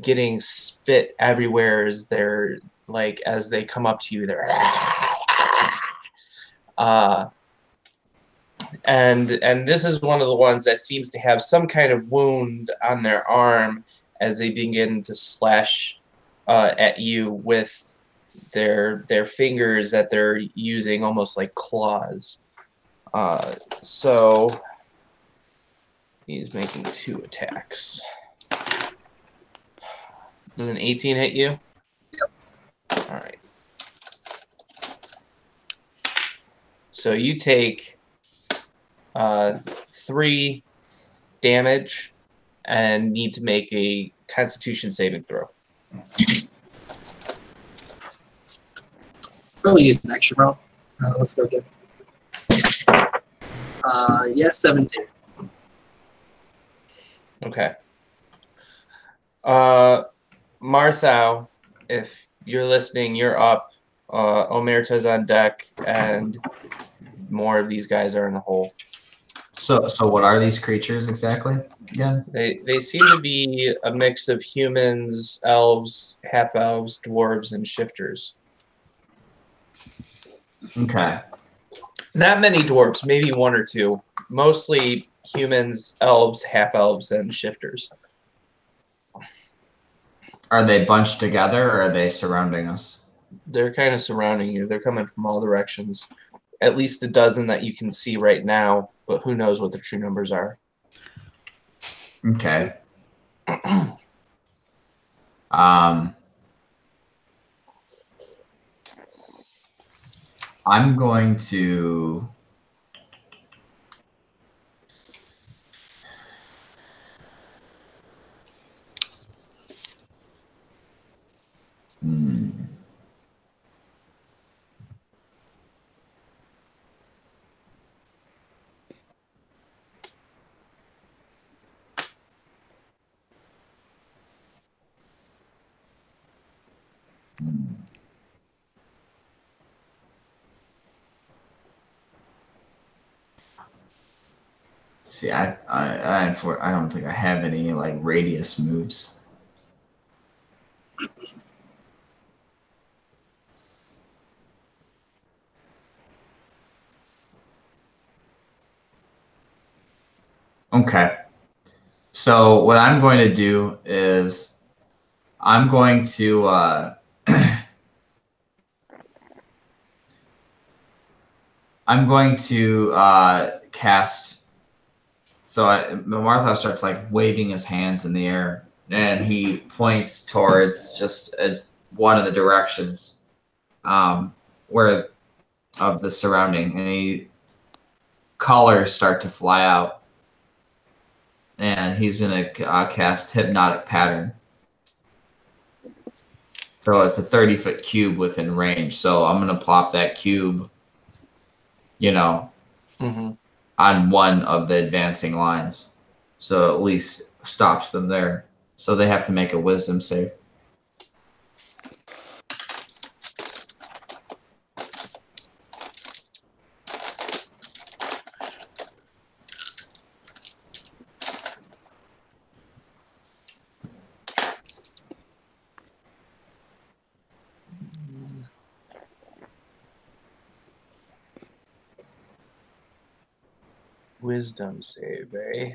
getting spit everywhere as they're like as they come up to you. They're and this is one of the ones that seems to have some kind of wound on their arm as they begin to slash at you with their fingers that they're using almost like claws. So he's making 2 attacks. Does an 18 hit you? Yep. All right. So you take 3 damage and need to make a Constitution saving throw. Probably use an extra roll. Let's go get yes, 17. Okay. Marthau, if you're listening, you're up. Omerta's on deck, and more of these guys are in the hole. So what are these creatures exactly again? They seem to be a mix of humans, elves, half-elves, dwarves, and shifters. Okay. Not many dwarves, maybe 1 or 2. Mostly humans, elves, half-elves, and shifters. Are they bunched together or are they surrounding us? They're kind of surrounding you. They're coming from all directions. At least a dozen that you can see right now, but who knows what the true numbers are. Okay. I'm going to Hmm. See, I don't think I have any like radius moves. Okay. So what I'm going to do is I'm going to I'm going to cast. So Martha starts like waving his hands in the air, and he points towards just one of the directions where of the surrounding, and colors start to fly out, and he's gonna cast hypnotic pattern. So it's a 30-foot cube within range. So I'm gonna plop that cube, on one of the advancing lines, so at least stops them there. So they have to make a wisdom save. Wisdom save, eh?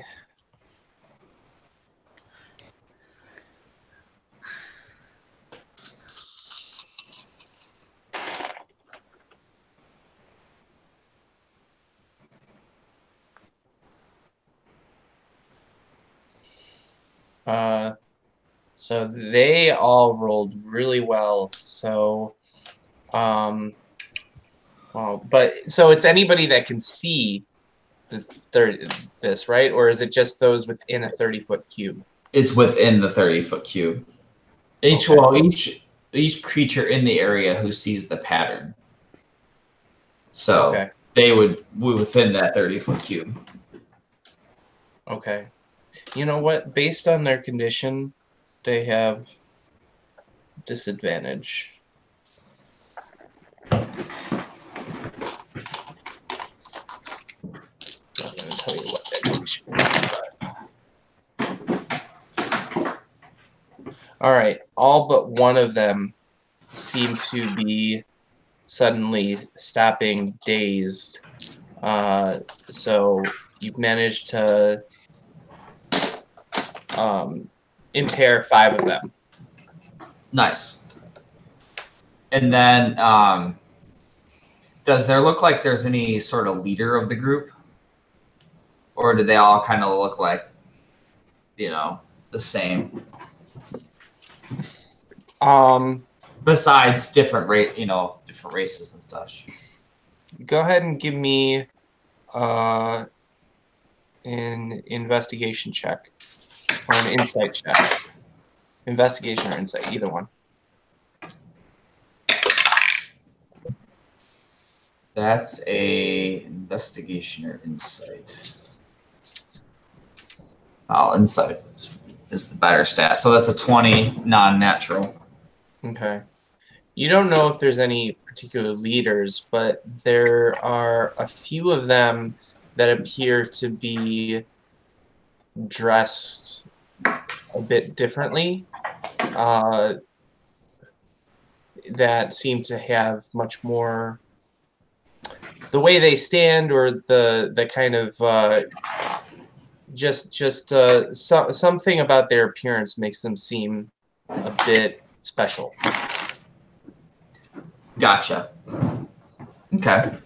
So they all rolled really well. So, well, but so it's anybody that can see this, right? Or is it just those within a 30-foot cube? It's within the 30-foot cube. Each creature in the area who sees the pattern. So they would be within that 30-foot cube. Okay. You know what? Based on their condition, they have disadvantage. I'm not going to tell you what their condition is, but... All right. All but one of them seem to be suddenly stopping dazed. So you've managed to impair 5 of them. Nice. And then, does there look like there's any sort of leader of the group? Or do they all kind of look like, the same? Besides different races and stuff. Go ahead and give me an investigation check or an insight check. Investigation or insight, either one. That's a investigation or insight. Oh, insight is the better stat. So that's a 20 non-natural. Okay. You don't know if there's any particular leaders, but there are a few of them that appear to be dressed a bit differently. That seem to have much more... The way they stand, or the kind of something about their appearance makes them seem a bit special. Gotcha. Okay.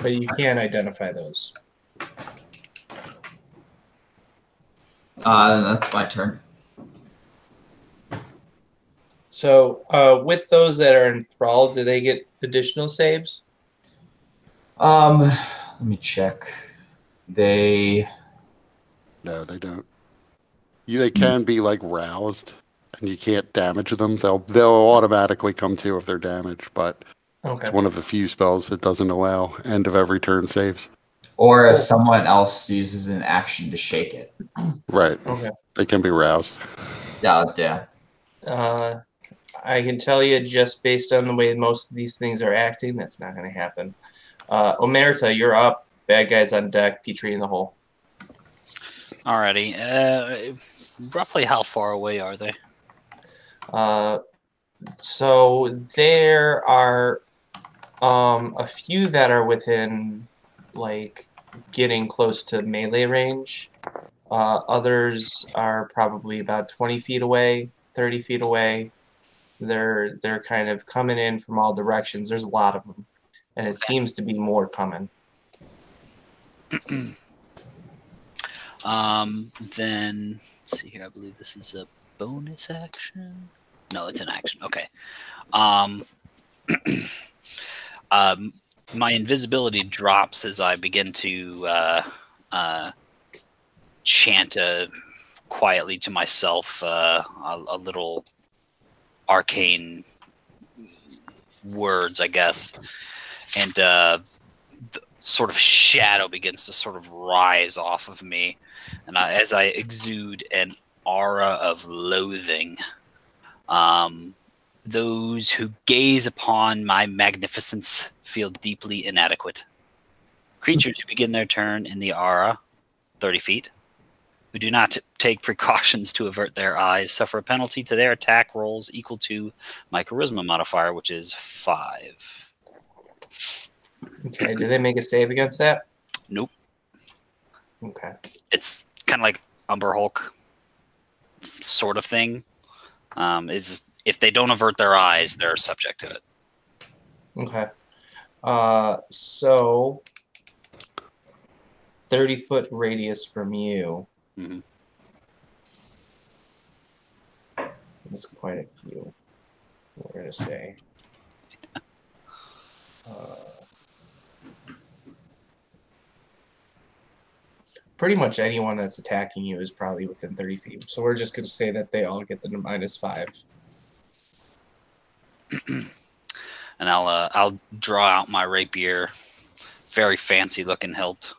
But you can identify those. That's my turn. So, with those that are enthralled, do they get additional saves? Let me check. No, they don't. They can be like roused. and you can't damage them. They'll automatically come to if they're damaged, but Okay. it's one of the few spells that doesn't allow end of every turn saves. Or if someone else uses an action to shake it. Right. Okay. They can be roused. Yeah. I can tell you just based on the way most of these things are acting, that's not going to happen. Omerta, you're up. Bad guys on deck. Petrie in the hole. Alrighty. Roughly how far away are they? So there are a few that are within, like, getting close to melee range. Others are probably about 20 feet away, 30 feet away. They're kind of coming in from all directions. There's a lot of them, and it seems to be more coming. Then let's see here. I believe this is a bonus action. No, it's an action. Okay. My invisibility drops as I begin to chant quietly to myself a little arcane words, I guess, and sort of shadow begins to sort of rise off of me, and as I exude an aura of loathing, those who gaze upon my magnificence feel deeply inadequate. Creatures who begin their turn in the aura, 30 feet, who do not take precautions to avert their eyes, suffer a penalty to their attack rolls equal to my charisma modifier, which is 5. Okay, do they make a save against that? Nope. Okay. It's kind of like Umber Hulk sort of thing. Is if they don't avert their eyes, they're subject to it. Okay. So 30-foot radius from you. Mm-hmm. There's quite a few. We're gonna say. Pretty much anyone that's attacking you is probably within 30 feet. So we're just gonna say that they all get the -5. And I'll draw out my rapier, very fancy looking hilt.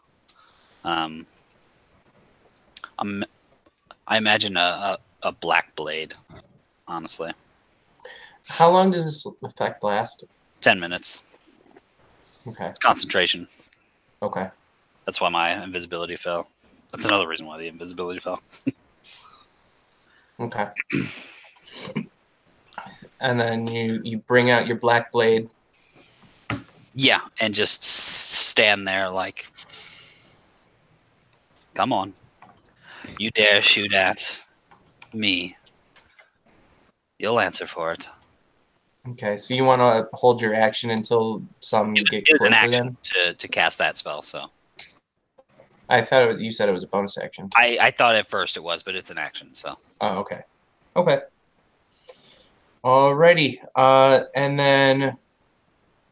I imagine a black blade, honestly. How long does this effect last? 10 minutes. Okay. It's concentration. Okay. That's why my invisibility fell. That's another reason why the invisibility fell. Okay. And then you bring out your black blade. Yeah, and just stand there like, come on. You dare shoot at me. You'll answer for it. Okay, so you want to hold your action until some get It was an closer action then? to cast that spell, so. I thought you said it was a bonus action. I thought at first it was, but it's an action, so. Oh, okay. Okay. Alrighty. And then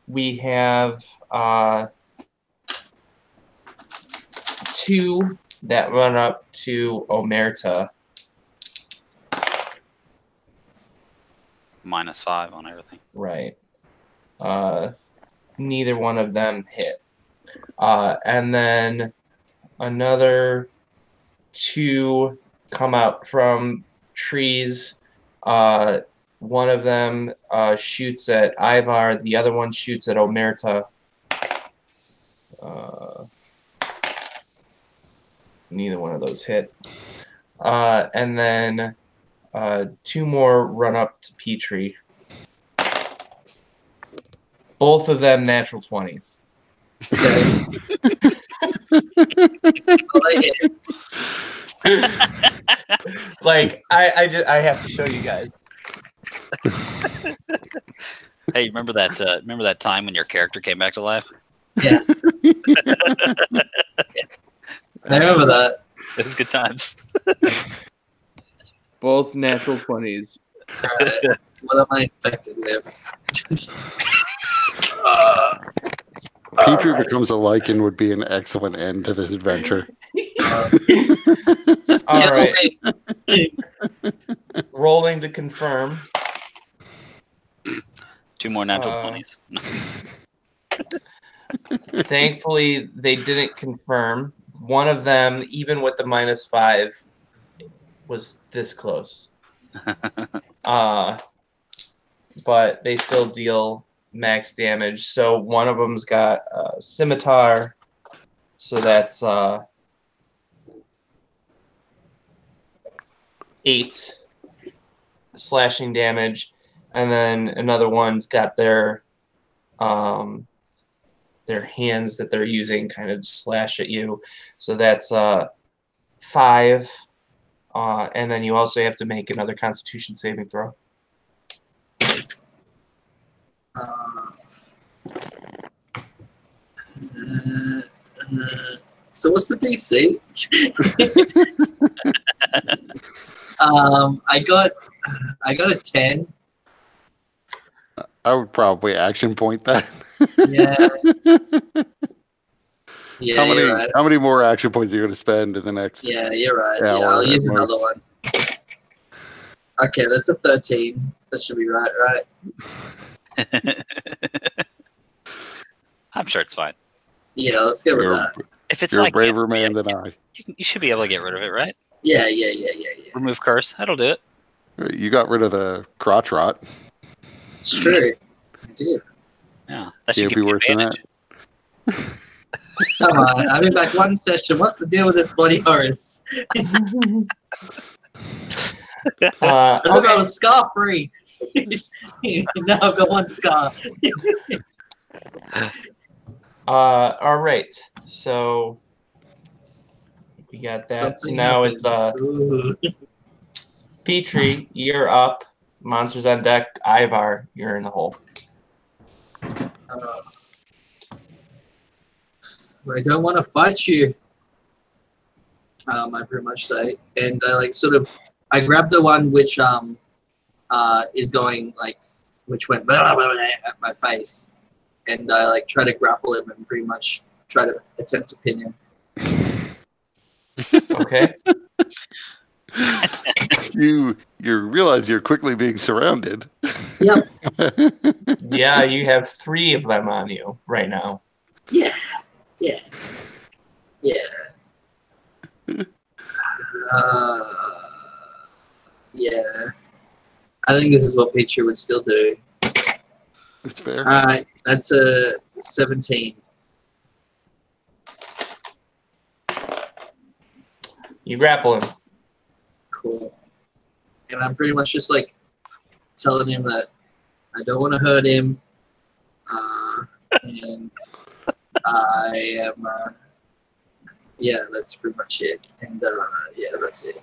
we have 2 that run up to Omerta. -5 on everything. Right. Neither one of them hit. And then another 2 come out from trees. One of them shoots at Ivar. The other one shoots at Omerta. Neither one of those hit. And then 2 more run up to Petrie. Both of them natural 20s. Like I have to show you guys. Hey, remember that time when your character came back to life? Yeah. I remember that. It was good times. Both natural 20s. What am I infected with? Petrie becomes a lichen would be an excellent end to this adventure. All right. rolling to confirm. 2 more natural 20s. Thankfully, they didn't confirm. One of them, even with the -5, was this close. But they still deal max damage. So one of them's got scimitar. So that's 8 slashing damage, and then another one's got their hands that they're using kind of slash at you. So that's 5, and then you also have to make another Constitution saving throw. So what's the DC? I got a 10. I would probably action point that. Yeah. Yeah, you're right. How many more action points are you going to spend in the next? Yeah, you're right. Yeah, hour I'll use at another most? one. Okay, that's a 13. That should be right, I'm sure it's fine. Yeah, let's go with that. If it's You're like a braver man than I. you should be able to get rid of it, right? Yeah. Remove curse. That'll do it. You got rid of the crotch rot. It's true. I did. Yeah, that should Can't give be you worse than that. advantage. Come on, I've been back one session. What's the deal with this bloody Horus? I thought I was scar free. Now I've got 1 scar. All right. So we got that. So now it's Petrie, you're up. Monsters on deck. Ivar, you're in the hole. I don't want to fight you. I pretty much say, and I grab the one which is going which went blah, blah, blah, at my face, and I try to grapple him and pretty much try to attempt to pin him. Okay. You realize you're quickly being surrounded. Yep. Yeah, you have 3 of them on you right now. Yeah. Yeah. I think this is what Petrie would still do. It's fair. All right, that's a 17. You grapple him. Cool. And I'm pretty much just telling him that I don't want to hurt him, and I am. Yeah, that's pretty much it. And yeah, that's it.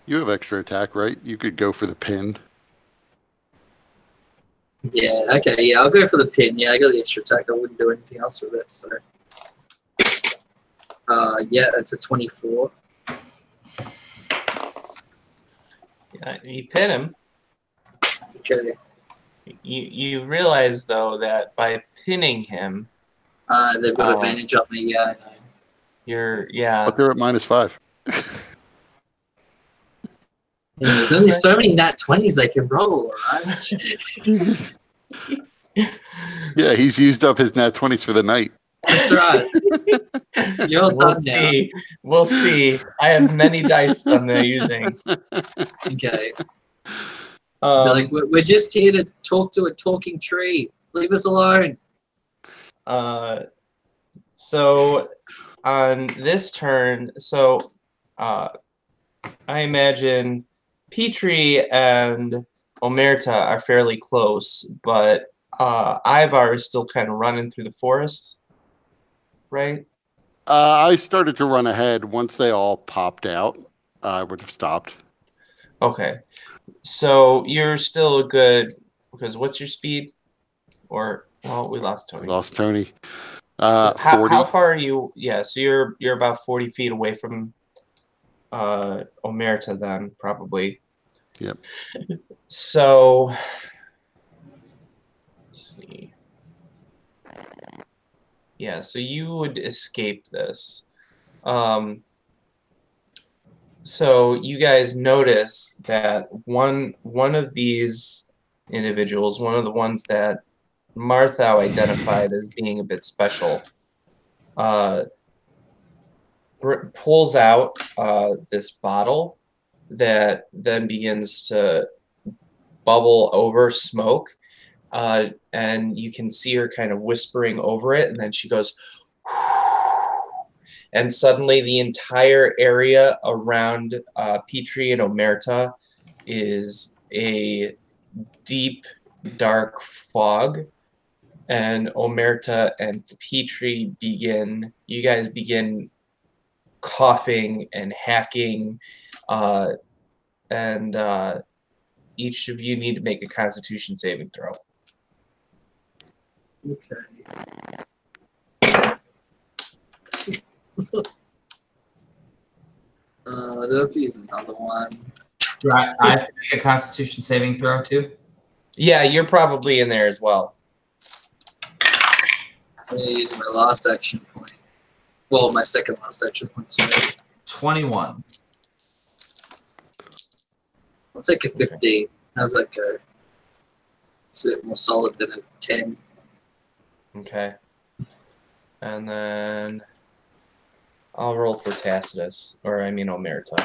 You have extra attack, right? You could go for the pin. Yeah, okay, yeah, I'll go for the pin. Yeah, I got the extra attack. I wouldn't do anything else with it, so. Yeah, that's a 24. You pin him. Okay. You realize, though, that by pinning him... they've got advantage on me, yeah, I know. Yeah. But they're at -5. Yeah, there's only so many nat 20s they can roll, right? Yeah, he's used up his nat 20s for the night. That's right. You're done now. We'll see. I have many dice that they're using. Okay. We're just here to talk to a talking tree. Leave us alone. So on this turn, I imagine Petrie and Omerta are fairly close, but Ivar is still kind of running through the forest, right? I started to run ahead. Once they all popped out, I would have stopped. Okay. So you're still a good, because what's your speed? Or, well, we lost Tony. Lost Tony. 40. How far are you? Yeah, so you're about 40 feet away from Omerta then, probably. Yep. So, let's see. Yeah, so you would escape this. So you guys notice that one of these individuals, one of the ones that Martha identified as being a bit special, pulls out this bottle that then begins to bubble over smoke, and you can see her kind of whispering over it, and then she goes, and suddenly the entire area around Petrie and Omerta is a deep, dark fog, and Omerta and Petrie you guys begin coughing and hacking, and each of you need to make a Constitution saving throw. Okay. There'll be another one. Do I have to make a Constitution saving throw too? Yeah, you're probably in there as well. I'm going to use my last action point. Well, my second last action point. Sorry. 21. I'll take a 15. How's that go? It's a bit more solid than a 10. Okay. And then I'll roll for Tacitus, or I mean Omerta.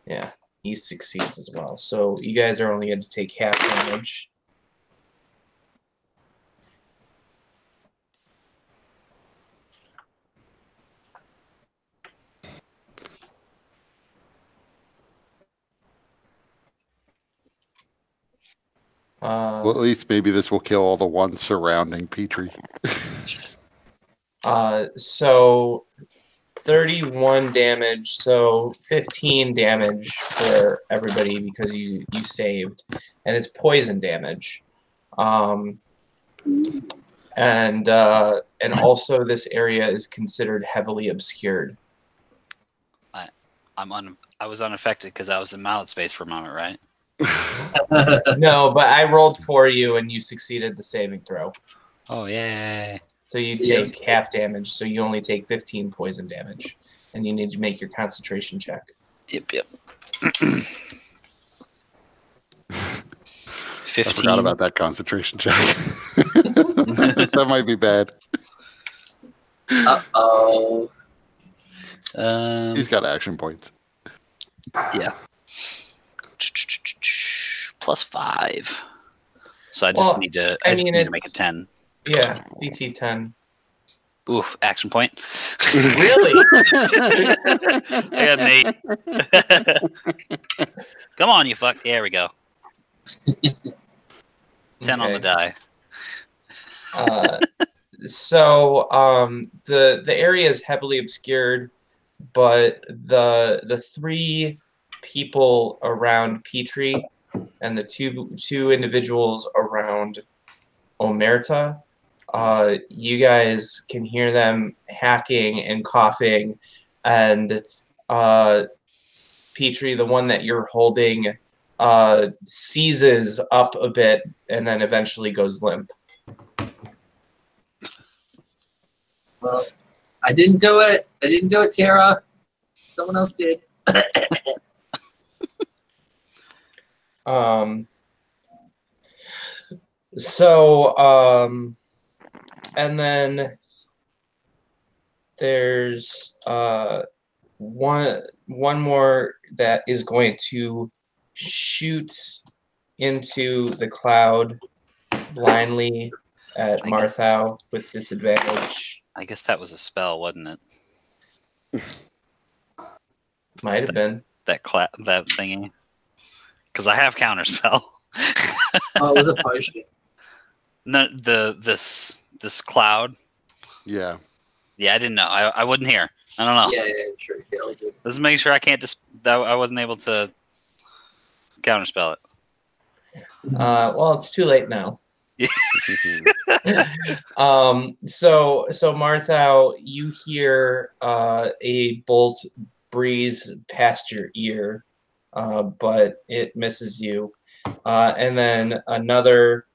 Yeah, he succeeds as well. So you guys are only going to take half damage. Well, at least maybe this will kill all the ones surrounding Petrie. So 31 damage, so 15 damage for everybody because you saved, and it's poison damage. And also this area is considered heavily obscured. I was unaffected because I was in mallet space for a moment, right? No, but I rolled for you and you succeeded the saving throw. Oh, yay. So you take half damage, so you only take 15 poison damage. And you need to make your concentration check. Yep. 15. I forgot about that concentration check. That might be bad. Uh-oh. He's got action points. Yeah. +5. So I just need to make a 10. Yeah, DC 10. Oof, action point. Really? I got an 8. Come on, you fuck. There we go. 10 on the die. So the area is heavily obscured, but the three people around Petrie and the two individuals around Omerta, you guys can hear them hacking and coughing, and Petrie, the one that you're holding, seizes up a bit and then eventually goes limp. Well, I didn't do it. I didn't do it, Tara. Someone else did. And then there's one more that is going to shoot into the cloud blindly at Marthau with disadvantage. I guess that was a spell, wasn't it? Might have been. That thingy. Because I have counterspell. Oh, it was a potion. No, this cloud. Yeah. Yeah, I didn't know. I wasn't here. I don't know. Yeah, sure. Yeah, Let's make sure I can't that I wasn't able to counterspell it. Well, it's too late now. So Marthau, you hear a bolt breeze past your ear, but it misses you. And then another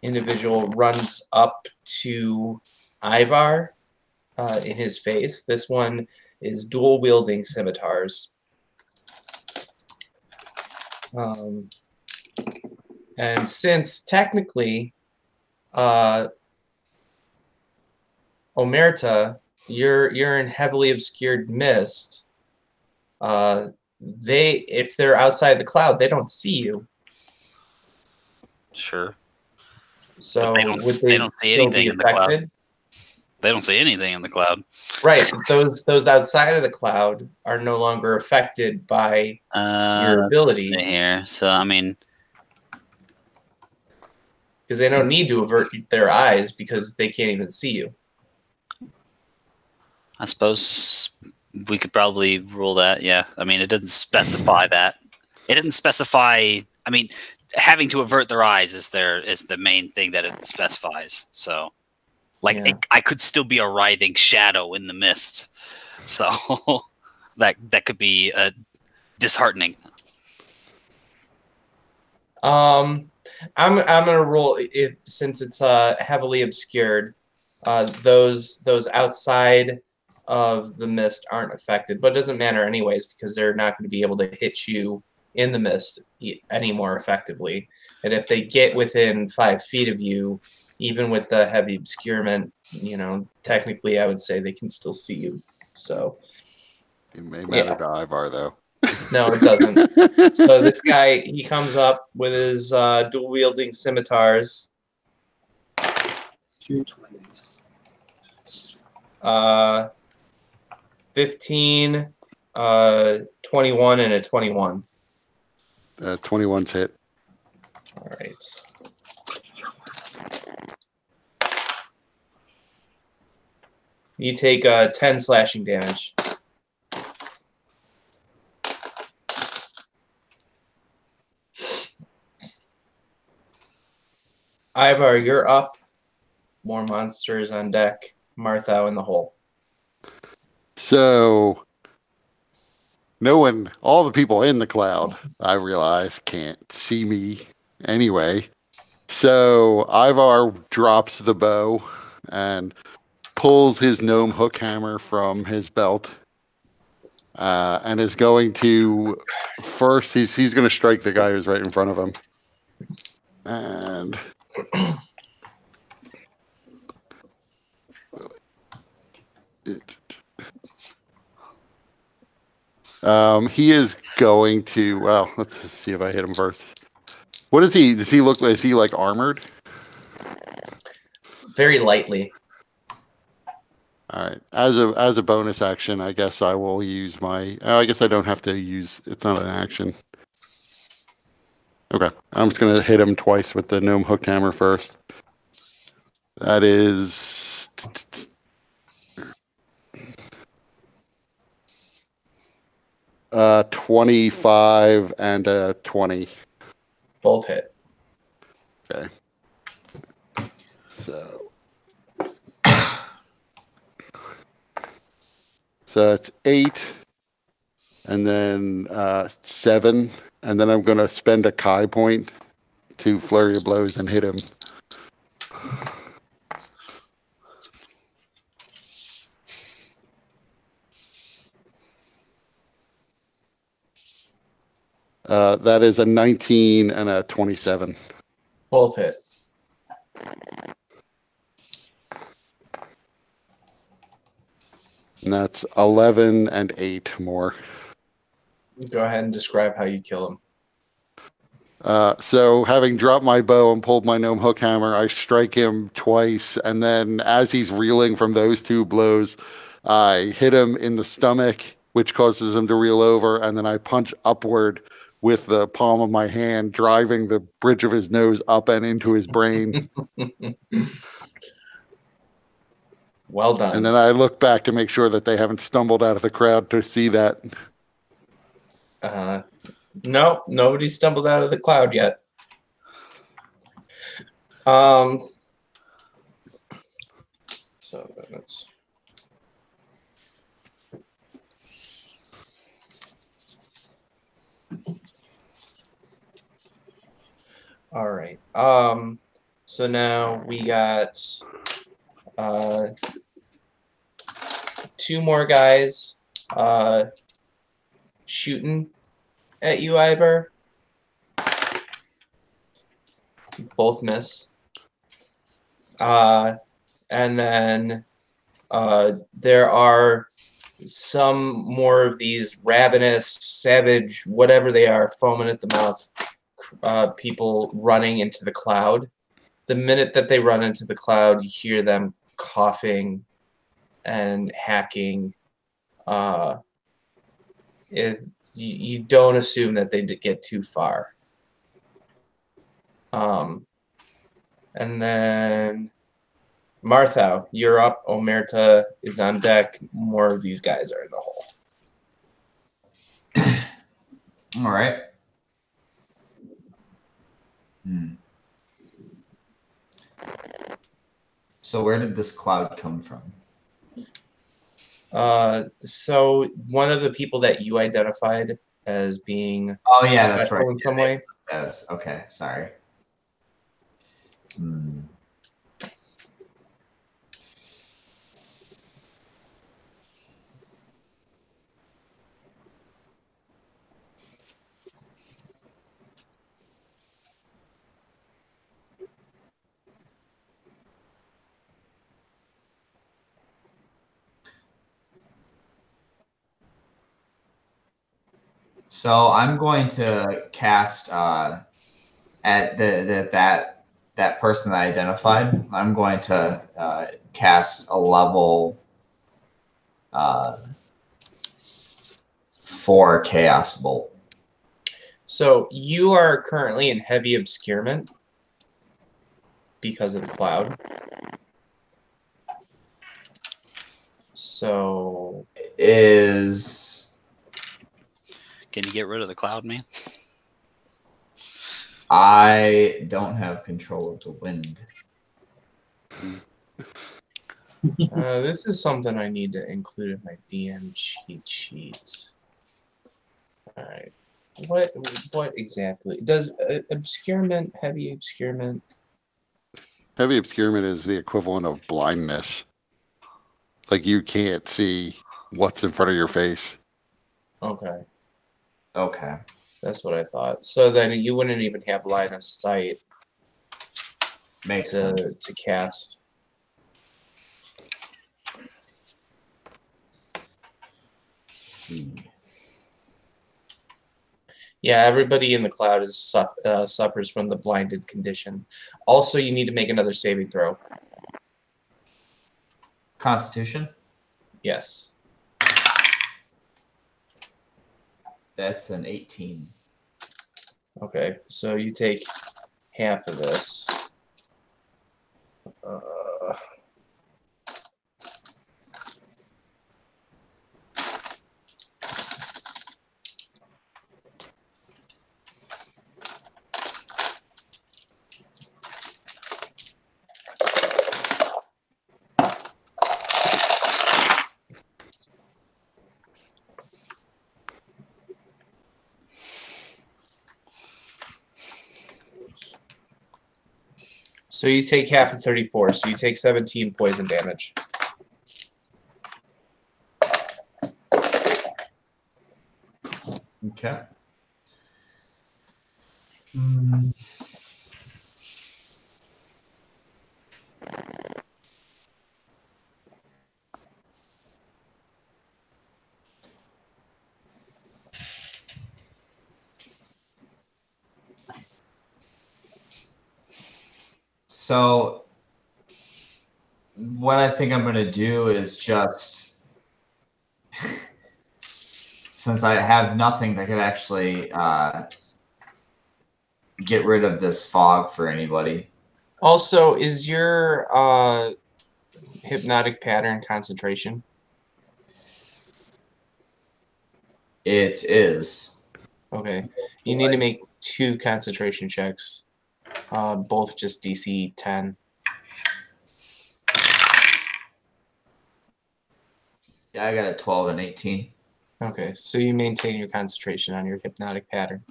individual runs up to Ivar in his face. This one is dual wielding scimitars. And since technically, Omerta, you're in heavily obscured mist. If they're outside the cloud, they don't see you. Sure. So But they don't see still be anything in the cloud. affected? They don't see anything in the cloud. Right. Those outside of the cloud are no longer affected by your ability. Here. So I mean, because they don't need to avert their eyes because they can't even see you. I suppose we could probably rule that. Yeah. I mean, it doesn't specify that. It didn't specify. I mean, having to avert their eyes is the main thing that it specifies. So, like, Yeah. I could still be a writhing shadow in the mist. So that could be disheartening. I'm gonna roll it since it's heavily obscured. Those outside of the mist aren't affected, but it doesn't matter anyways because they're not going to be able to hit you in the mist any more effectively. And if they get within 5 feet of you, even with the heavy obscurement, technically I would say they can still see you. So It may matter to Ivar though. no, it doesn't. So this guy, he comes up with his dual wielding scimitars. 2 20s. 15, 21, and a 21. 21's hit. All right. You take 10 slashing damage. Ivar, you're up. More monsters on deck. Martha in the hole. So, all the people in the cloud, I realize, can't see me anyway. So, Ivar drops the bow and pulls his gnome hook hammer from his belt and is going to first, he's going to strike the guy who's right in front of him. And he is going to, well, let's see if I hit him first. What is he? Does he look, is he like armored? Very lightly. All right. As a bonus action, I guess I will use my, I guess I don't have to use, it's not an action. Okay. I'm just going to hit him twice with the gnome hook hammer first. That is 25 and 20. Both hit. Okay. So it's 8 and then 7. And then I'm going to spend a Kai point to flurry of blows and hit him. That is a 19 and a 27. Both hit. And that's 11 and 8 more. Go ahead and describe how you kill him. So having dropped my bow and pulled my gnome hook hammer, I strike him twice. And then as he's reeling from those 2 blows, I hit him in the stomach, which causes him to reel over. And then I punch upward with the palm of my hand, driving the bridge of his nose up and into his brain. Well done. And then I look back to make sure that they haven't stumbled out of the crowd to see that. No, nobody stumbled out of the cloud yet. So that's all right. So now we got 2 more guys shooting at you, Iber. Both miss. And then there are some more of these ravenous, savage, whatever they are, foaming at the mouth, people running into the cloud. The minute that they run into the cloud, you hear them coughing and hacking. You don't assume that they get too far. And then Martha, you're up. Omerta is on deck. More of these guys are in the hole. All right. So where did this cloud come from? So one of the people that you identified as being Oh yeah, that's special right. in some way. That is okay. Sorry. So I'm going to cast at that person that I identified. I'm going to cast a level 4 Chaos Bolt. So you are currently in heavy obscurement because of the cloud. So Can you get rid of the cloud, man? I don't have control of the wind. this is something I need to include in my DM cheat sheets. All right. What exactly does obscurement, heavy obscurement? Heavy obscurement is the equivalent of blindness. Like you can't see what's in front of your face. Okay. Okay. That's what I thought. So then you wouldn't even have line of sight Makes sense. to cast. Let's see. Yeah, everybody in the cloud suffers from the blinded condition. Also, you need to make another saving throw. Constitution? Yes. That's an 18. Okay, so you take half of this. So you take half of 34, so you take 17 poison damage. Okay. So what I think I'm going to do is just, since I have nothing that could actually get rid of this fog for anybody. Also, is your hypnotic pattern concentration? It is. Okay. You need to make 2 concentration checks. Both just DC 10. Yeah, I got a 12 and 18. Okay, so you maintain your concentration on your hypnotic pattern.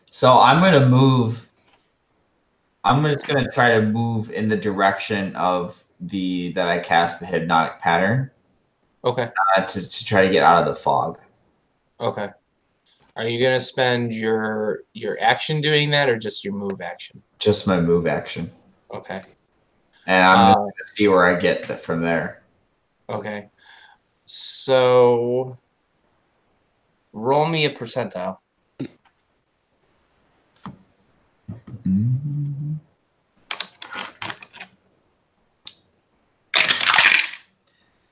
So I'm going to move. I'm just going to try to move in the direction of that I cast the hypnotic pattern. Okay. To try to get out of the fog. Okay. Are you gonna spend your action doing that, or just your move action? Just my move action. Okay. And I'm just gonna see where I get from there. Okay. So roll me a percentile.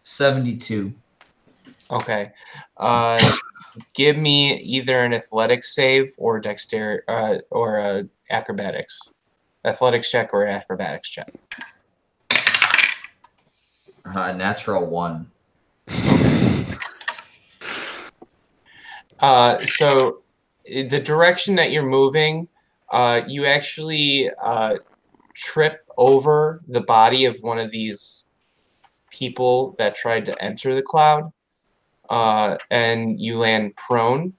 72. Okay. Give me either an athletics save or dexterity or acrobatics. Athletics check or acrobatics check. Natural 1. So the direction that you're moving, you actually trip over the body of one of these people that tried to enter the cloud, and you land prone,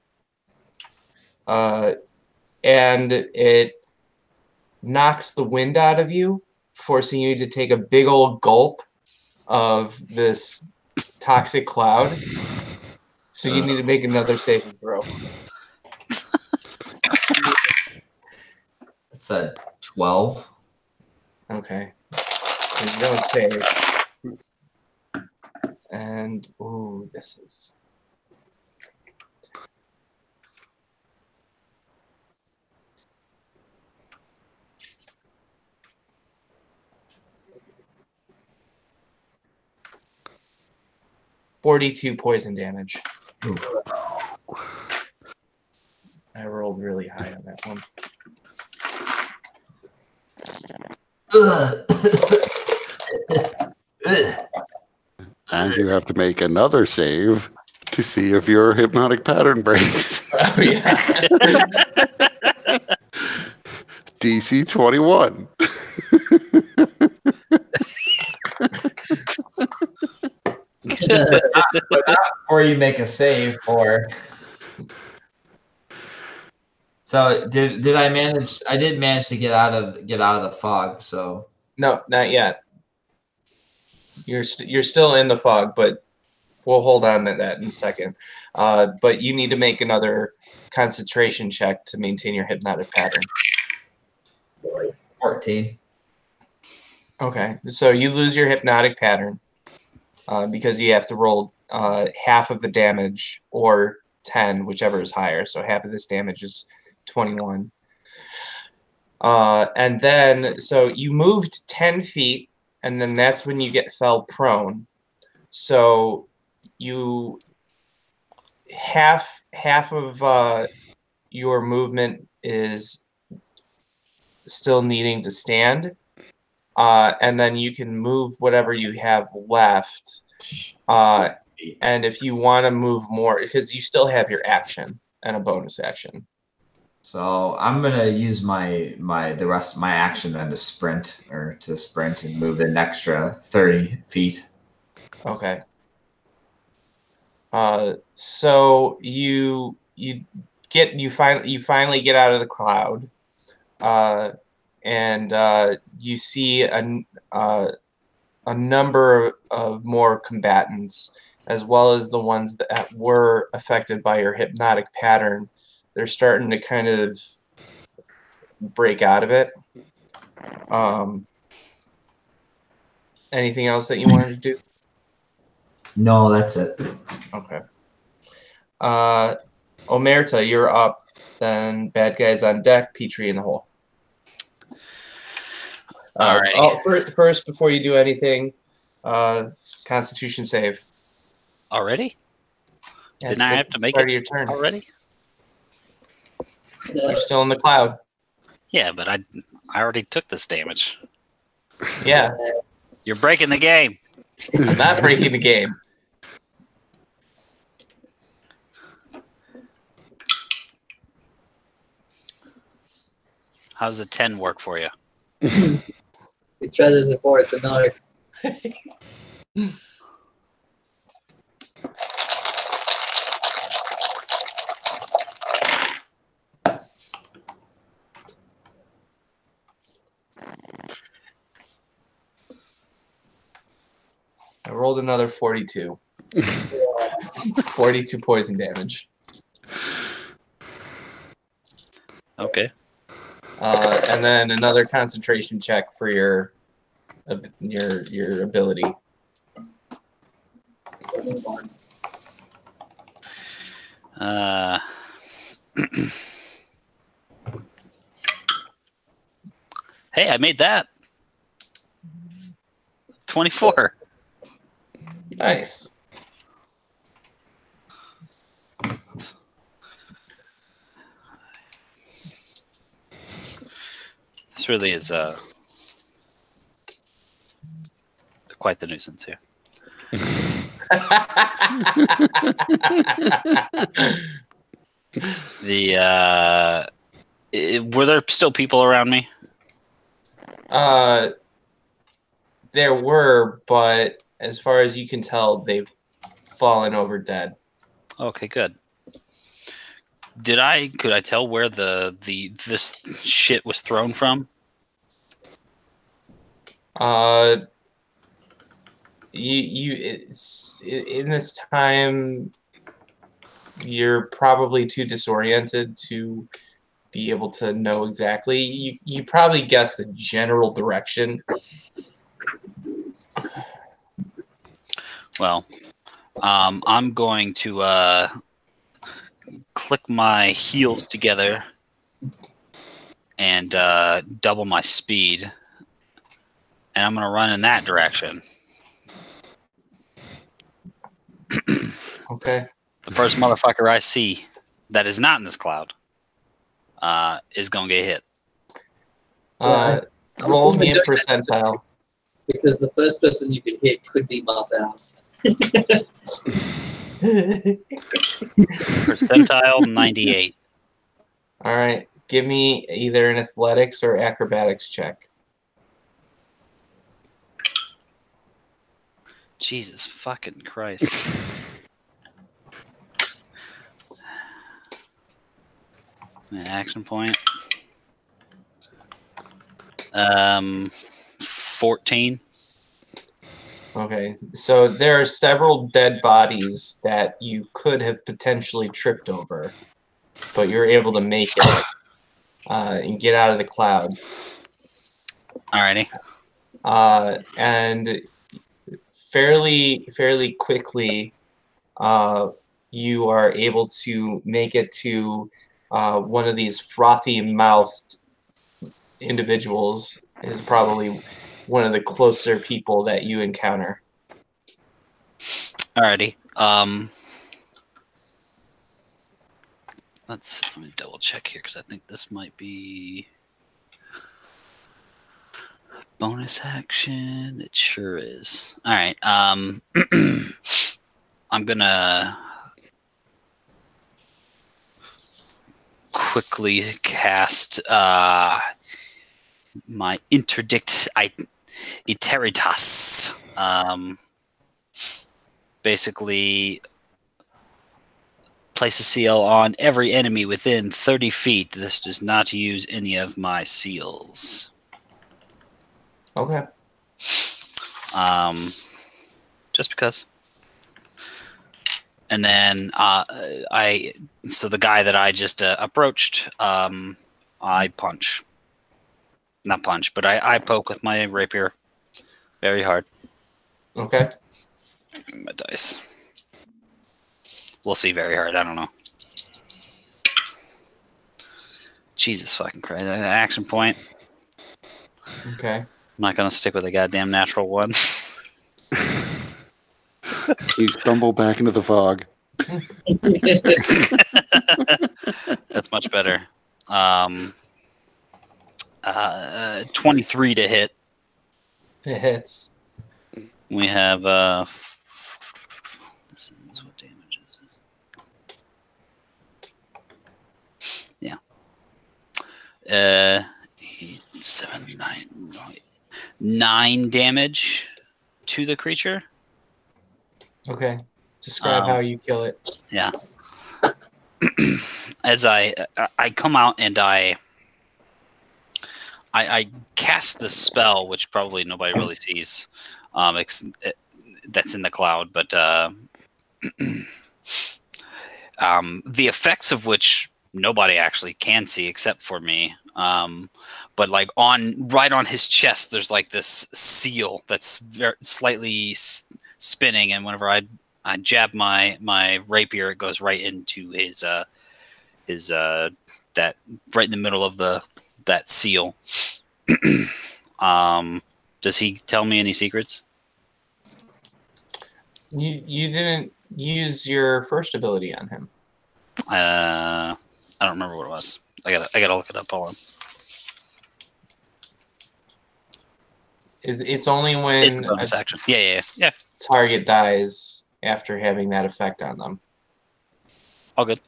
and it knocks the wind out of you, forcing you to take a big old gulp of this toxic cloud. So you need to make another saving throw. It's a 12. Okay. So you don't save. And, ooh, this is... $42 poison damage. Ooh. I rolled really high on that one. And you have to make another save to see if your hypnotic pattern breaks. Oh, yeah. DC 21. But not before you make a save, or so did I manage? I did manage to get out of the fog. So No, not yet. You're still in the fog, but we'll hold on to that in a second. But you need to make another concentration check to maintain your hypnotic pattern. 14. Okay, so you lose your hypnotic pattern because you have to roll half of the damage or 10, whichever is higher. So half of this damage is 21. And then, so you moved 10 feet, and then that's when you fell prone. So you half of your movement is still needing to stand, and then you can move whatever you have left. And if you want to move more, because you still have your action and a bonus action. So I'm gonna use the rest of my action then to sprint and move an extra 30 feet. Okay. So you finally get out of the cloud, and you see a number of more combatants, as well as the ones that were affected by your hypnotic pattern. They're starting to kind of break out of it. Anything else that you wanted to do? No, that's it. Okay. Omerta, you're up. Then bad guys on deck, Petrie in the hole. All right. Oh, first, before you do anything, Constitution save. Already? Yeah, Didn't I have to make start it of your turn. already? You're still in the cloud. Yeah, but I already took this damage. Yeah, You're breaking the game. I'm not breaking the game. How's a 10 work for you? We tried this before, it's a no. I rolled another 42. 42 poison damage. Okay. And then another concentration check for your ability. Hey, I made that. 24. Nice. This really is quite the nuisance here. Were there still people around me? There were, but as far as you can tell, they've fallen over dead. Okay, good. Could I tell where this shit was thrown from? In this time, you're probably too disoriented to be able to know exactly. You probably guess the general direction. Well, I'm going to click my heels together and double my speed, and I'm going to run in that direction. Okay. The first motherfucker I see that is not in this cloud is going to get hit. Roll me a percentile. Because the first person you could hit could be Marvel. Percentile 98. All right. Give me either an athletics or acrobatics check. Jesus fucking Christ. An action point. 14. Okay, so there are several dead bodies that you could have potentially tripped over, but you're able to make it and get out of the cloud. Alrighty. And fairly quickly, you are able to make it to one of these frothy-mouthed individuals. Is probably one of the closer people that you encounter. Alrighty. Let me double check here because I think this might be bonus action. It sure is. All right. I'm gonna quickly cast my interdict iteritas. Basically, place a seal on every enemy within 30 feet. This does not use any of my seals. Okay. Just because. And then so the guy that I just approached, I punch. Not punch, but I poke with my rapier very hard. Okay. My dice. We'll see very hard. I don't know. Jesus fucking Christ. Action point. Okay. I'm not going to stick with a goddamn natural one. You stumble back into the fog. That's much better. 23 to hit. It hits. We have this is what damage is this? Yeah. 8, 7, 9, 9 damage to the creature. Okay. Describe how you kill it. Yeah. As I come out and I cast the spell, which probably nobody really sees. That's in the cloud, but The effects of which nobody actually can see except for me. But like right on his chest, there's like this seal that's slightly spinning, and whenever I jab my rapier, it goes right into his that right in the middle of that seal. Does he tell me any secrets? You didn't use your first ability on him. I don't remember what it was. I gotta look it up. Hold on. It's only when It's a bonus action. Yeah. target dies after having that effect on them. All good.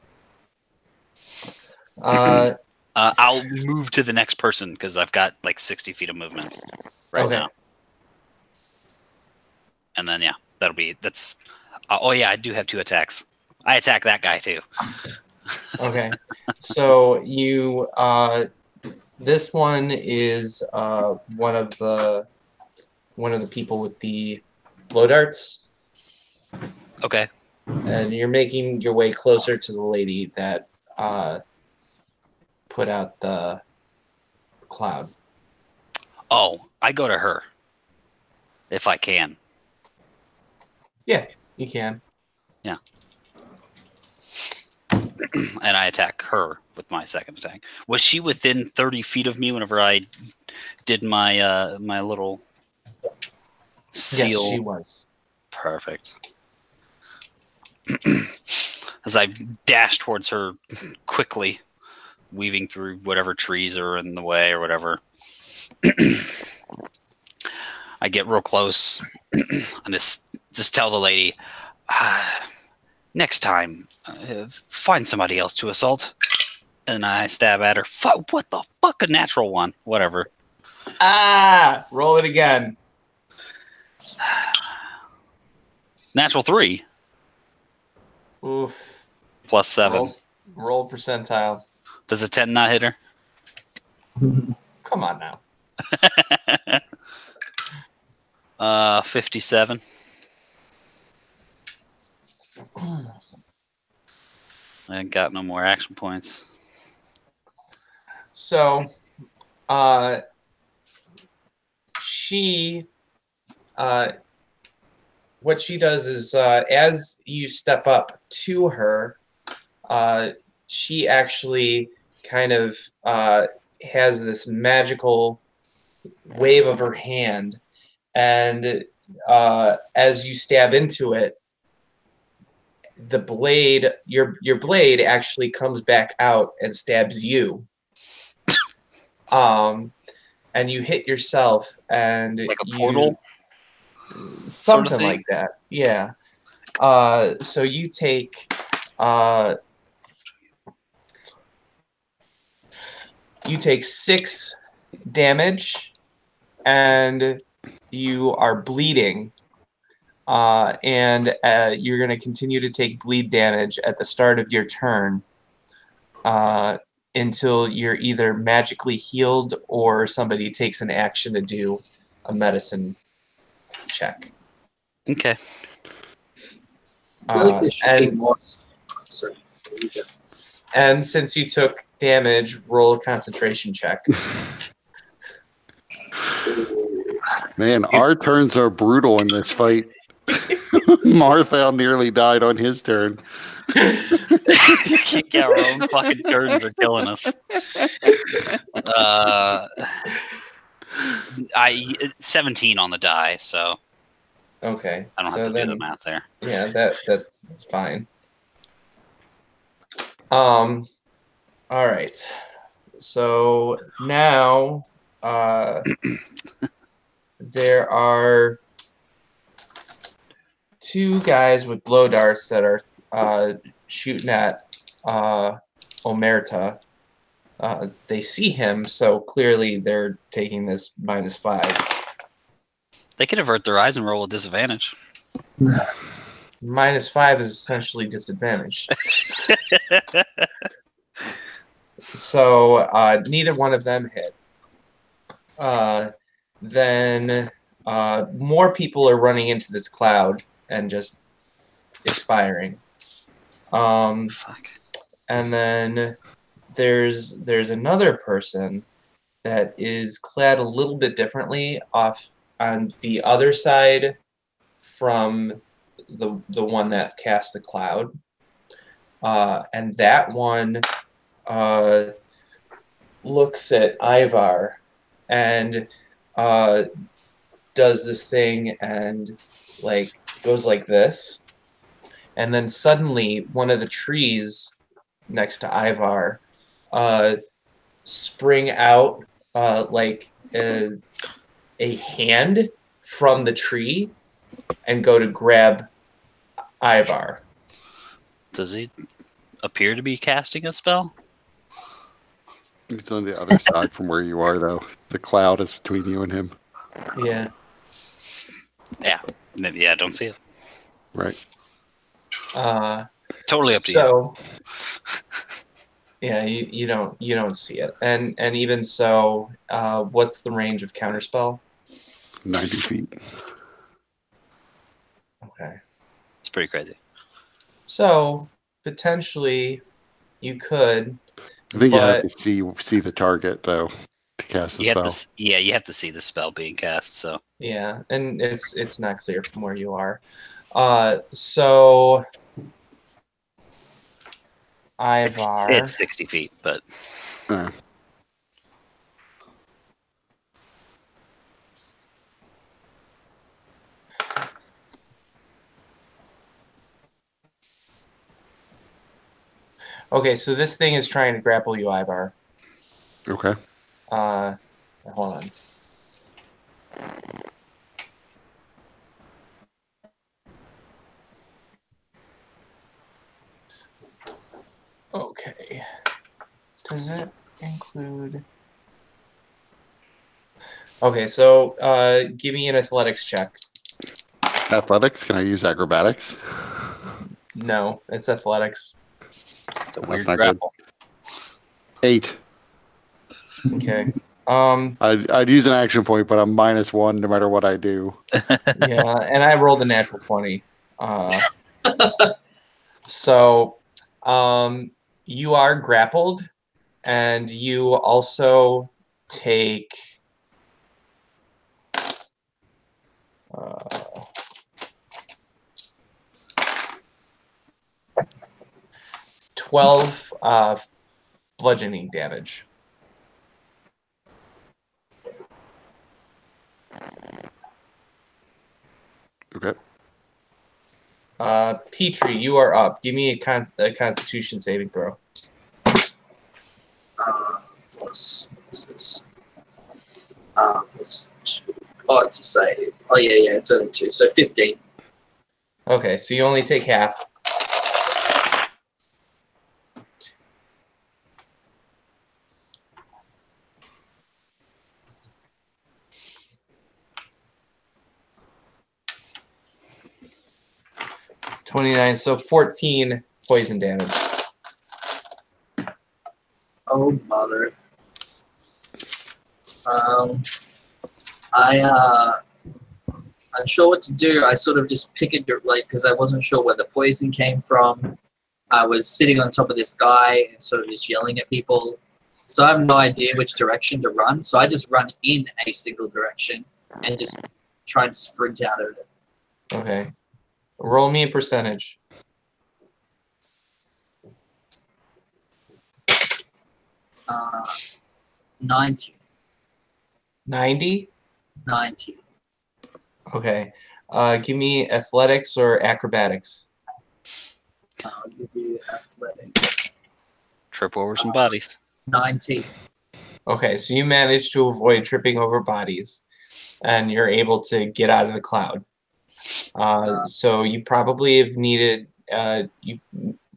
I'll move to the next person because I've got like 60 feet of movement right now. And then that's. Oh yeah, I do have 2 attacks. I attack that guy too. Okay, so you this one is one of the people with the blow darts. Okay. And you're making your way closer to the lady that put out the cloud. Oh, I go to her if I can. Yeah, you can. Yeah. And I attack her with my second attack. Was she within 30 feet of me whenever I did my my little seal? Yes, she was. Perfect. As I dash towards her quickly, weaving through whatever trees are in the way or whatever. I get real close and just tell the lady, next time, find somebody else to assault. And I stab at her. What the fuck? A natural one. Whatever. Roll it again. Natural 3. Oof. Plus 7. Roll percentile. Does a 10 not hit her? Come on now. 57. I ain't got no more action points. So, what she does is, as you step up to her, she actually kind of has this magical wave of her hand, and as you stab into it, the blade, your blade actually comes back out and stabs you. And you hit yourself, and like a portal, something sort of like that. Yeah. So you take 6 damage, and you are bleeding. And you're going to continue to take bleed damage at the start of your turn until you're either magically healed or somebody takes an action to do a medicine check. Okay. I feel like there should be more. Sorry. And since you took damage, roll a concentration check. Man, our turns are brutal in this fight. Marthal nearly died on his turn. Yeah, our own fucking turns are killing us. I 17 on the die, so Okay. I don't have to do the math there. Yeah, that's fine. All right. So now there are 2 guys with blow darts that are shooting at Omerta. They see him, so clearly they're taking this -5. They can avert their eyes and roll a disadvantage. -5 is essentially disadvantage. So neither one of them hit. Then more people are running into this cloud and just expiring. Fuck. And then there's another person that is clad a little bit differently off on the other side from the one that cast the cloud. And that one looks at Ivar and does this thing and like goes like this. And then suddenly one of the trees next to Ivar spring out like a hand from the tree and go to grab Ivar. Does he appear to be casting a spell? It's on the other side from where you are, though. The cloud is between you and him. Yeah. Yeah. Maybe I don't see it. Right. Totally up to you. So, yeah, you don't see it, and even so, what's the range of counterspell? 90 feet. Okay. It's pretty crazy. So potentially, you could. I think you have but- to see the target, though, to cast the You spell. have to, yeah, you have to see the spell being cast. So Yeah, and it's not clear from where you are. So Ivar. it's 60 feet, but Okay, so this thing is trying to grapple you, Ivar. Okay. Hold on. Okay. Does it include... Okay, so give me an athletics check. Athletics? Can I use acrobatics? No, it's athletics. it's a That's weird not grapple. 8. Okay. I'd use an action point, but I'm -1 no matter what I do. Yeah, and I rolled a natural 20. So you are grappled, and you also take 12 bludgeoning damage. Okay. Petrie, you are up. Give me a Constitution saving throw. What's this? What's 2? Oh, it's a save. Oh, yeah, it's only 2. So 15. Okay, so you only take half. $29, so 14 poison damage. Oh, mother. Unsure what to do. I sort of just pick it, like, because I wasn't sure where the poison came from. I was sitting on top of this guy and sort of just yelling at people. So I have no idea which direction to run. So I just run in a single direction and just try and sprint out of it. Okay. Roll me a percentage. 90. 90? 90. Okay. Give me athletics or acrobatics. I'll give you athletics. Trip over some bodies. 19. Okay, so you managed to avoid tripping over bodies, and you're able to get out of the cloud. So you probably have needed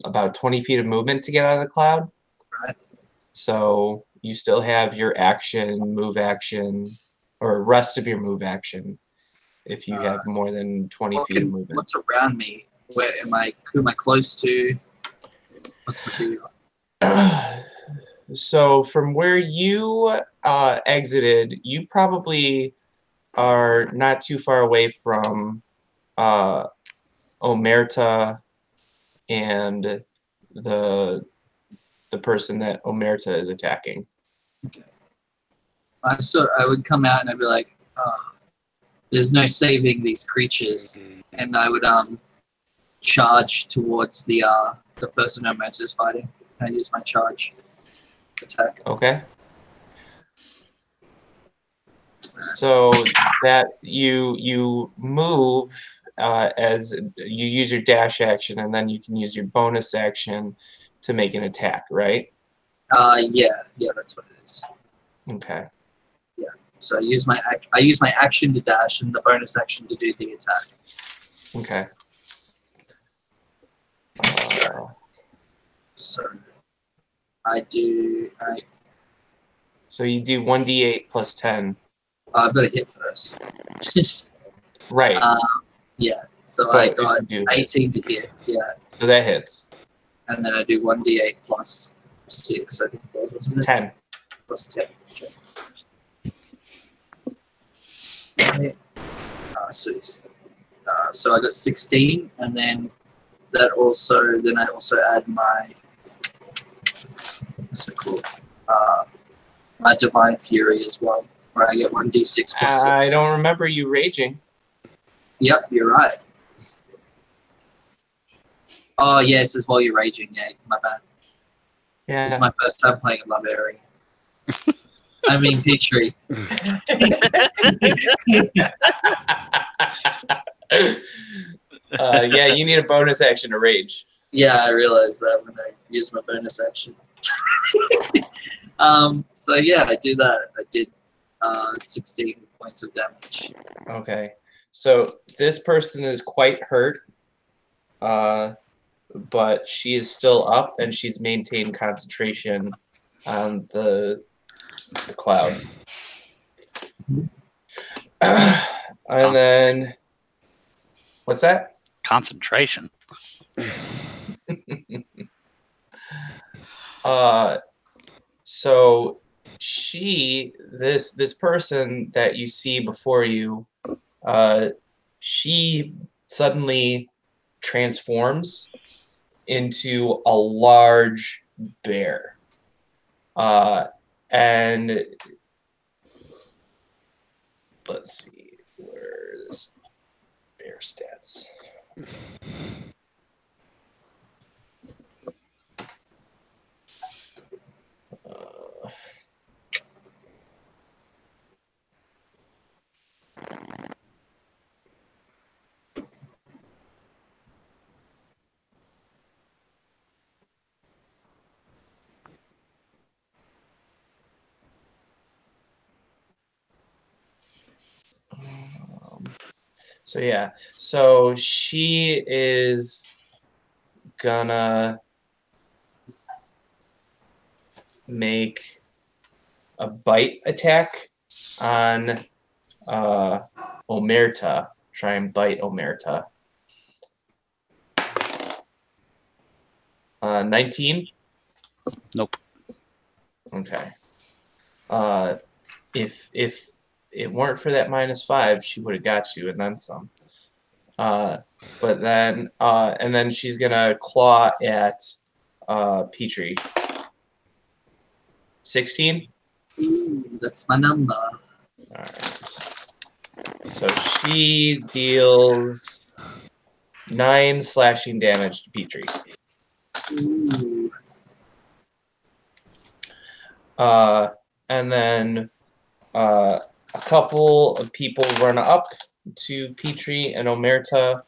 about 20 feet of movement to get out of the cloud. Right. So you still have your action, move action, or rest of your move action if you have more than 20 feet of movement. What's around me? Where am I? Who am I close to? What's the view? So from where you exited, you probably are not too far away from Omerta and the person that Omerta is attacking. I would come out and I'd be like, there's no saving these creatures, and I would charge towards the person Omerta is fighting. I use my charge attack. Okay. So that you move as you use your dash action, and then you can use your bonus action to make an attack, right? Yeah, that's what it is. Okay. Yeah. So I use my action to dash and the bonus action to do the attack. Okay. So I do. So you do 1d8 plus 10. I've got to hit first. Right. Yeah. So But I if got you do 18 to hit. Yeah. So that hits. And then I do 1d8 plus 6. I think that was it. 10. Plus 10. Okay. So I got 16, and then I also add my what's it called? My Divine Fury as well, where I get 1d6 plus 6. I don't remember you raging. Yep, you're right. Oh yes, as while you're raging. Yeah, my bad. Yeah. This is my first time playing a barbarian. I mean, Petrie. Yeah, you need a bonus action to rage. Yeah, I realized that when I used my bonus action. So yeah, I do that. I did 16 points of damage. Okay. So this person is quite hurt, but she is still up, and she's maintained concentration on the cloud. And then, what's that? Concentration. So this person that you see before you, she suddenly transforms into a large bear. And let's see, where's bear stats? So yeah, so she is gonna make a bite attack on Omerta. Try and bite Omerta. 19? Nope. Okay. If it weren't for that -5, she would have got you and then some. But then and then she's gonna claw at Petrie. 16? Ooh, that's my number. Alright. So she deals 9 slashing damage to Petrie. Ooh. And then a couple of people run up to Petrie and Omerta.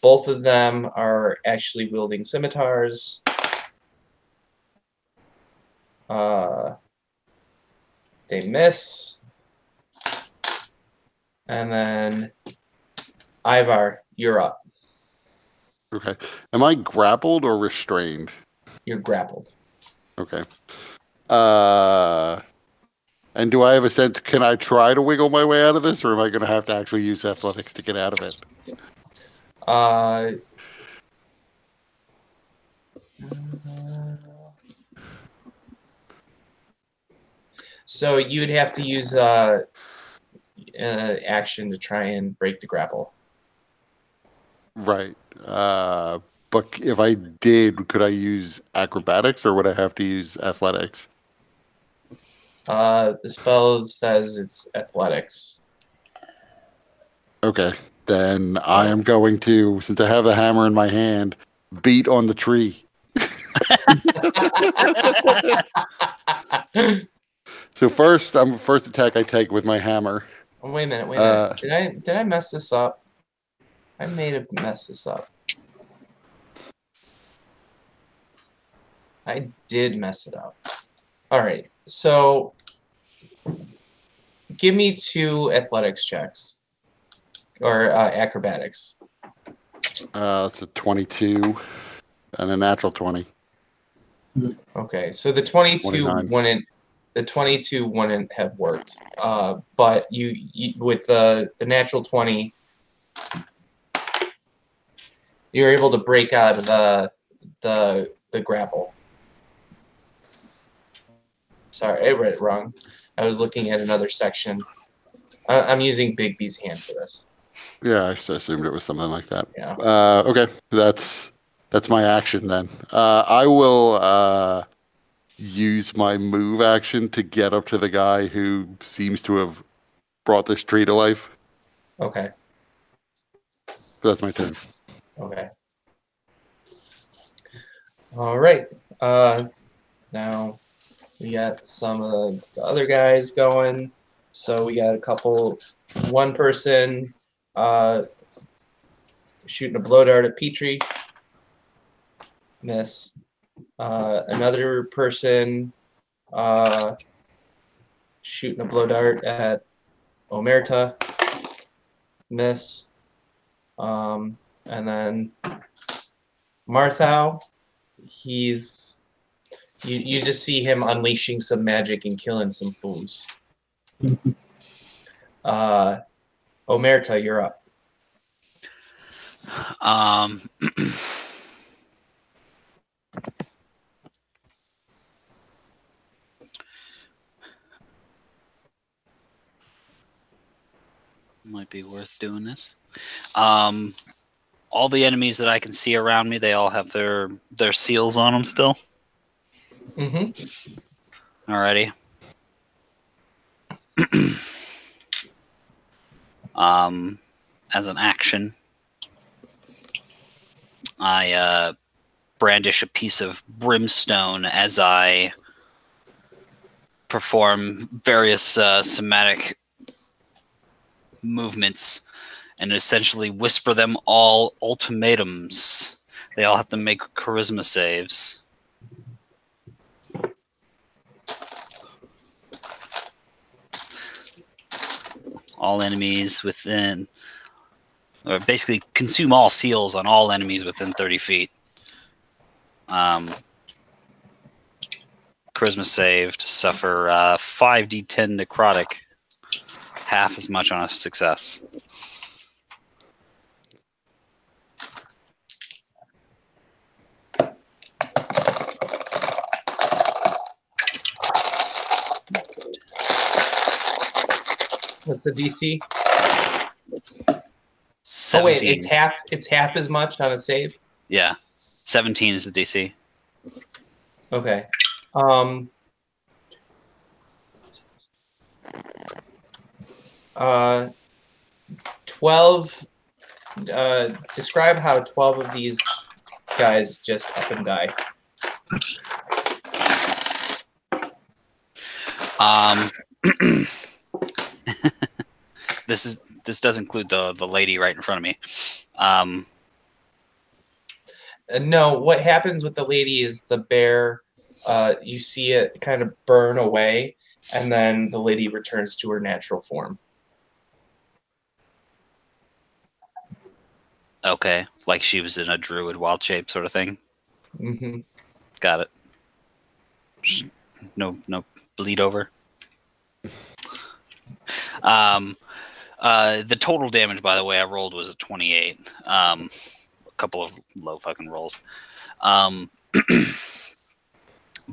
Both of them are actually wielding scimitars. They miss. And then Ivar, you're up. Okay. Am I grappled or restrained? You're grappled. Okay. And do I have a sense, can I try to wiggle my way out of this, or am I going to have to actually use athletics to get out of it? So you'd have to use action to try and break the grapple. Right. But if I did, could I use acrobatics or would I have to use athletics? The spell says it's athletics. Okay. Then I am going to, since I have the hammer in my hand, beat on the tree. So first attack I take with my hammer. Oh, wait a minute. Did I mess this up? I may have messed this up. I did mess it up. All right. So give me 2 athletics checks or acrobatics. It's a 22 and a natural 20. Okay, so the 22 29. wouldn't have worked. But you with the natural 20, you were able to break out of the grapple. Sorry, I read it wrong. I was looking at another section. I'm using Big B's hand for this. Yeah, I just assumed it was something like that. Yeah. Okay, that's my action then. I will use my move action to get up to the guy who seems to have brought this tree to life. Okay. So that's my turn. Okay. All right. Now we got some of the other guys going. So we got one person shooting a blow dart at Petrie. Miss. Another person shooting a blow dart at Omerta. Miss. And then Marthau, you just see him unleashing some magic and killing some fools. Omerta, you're up. Might be worth doing this. All the enemies that I can see around me, they all have their seals on them still. Mm-hmm. Alrighty. As an action, I brandish a piece of brimstone as I perform various somatic movements and essentially whisper them all ultimatums. They all have to make charisma saves. All enemies within, or basically consume all seals on all enemies within 30 feet. Charisma saved, suffer 5d10 necrotic, half as much on a success. What's the DC? 17. Oh wait, it's half as much on a save? Yeah. 17 is the DC. Okay. 12. Describe how 12 of these guys just up and die. This does include the lady right in front of me. No, what happens with the lady is the bear, you see it kind of burn away, and then the lady returns to her natural form. Okay, like she was in a druid wild shape sort of thing. Mm-hmm. Got it. Just no bleed over. The total damage, by the way, I rolled was a 28. A couple of low fucking rolls.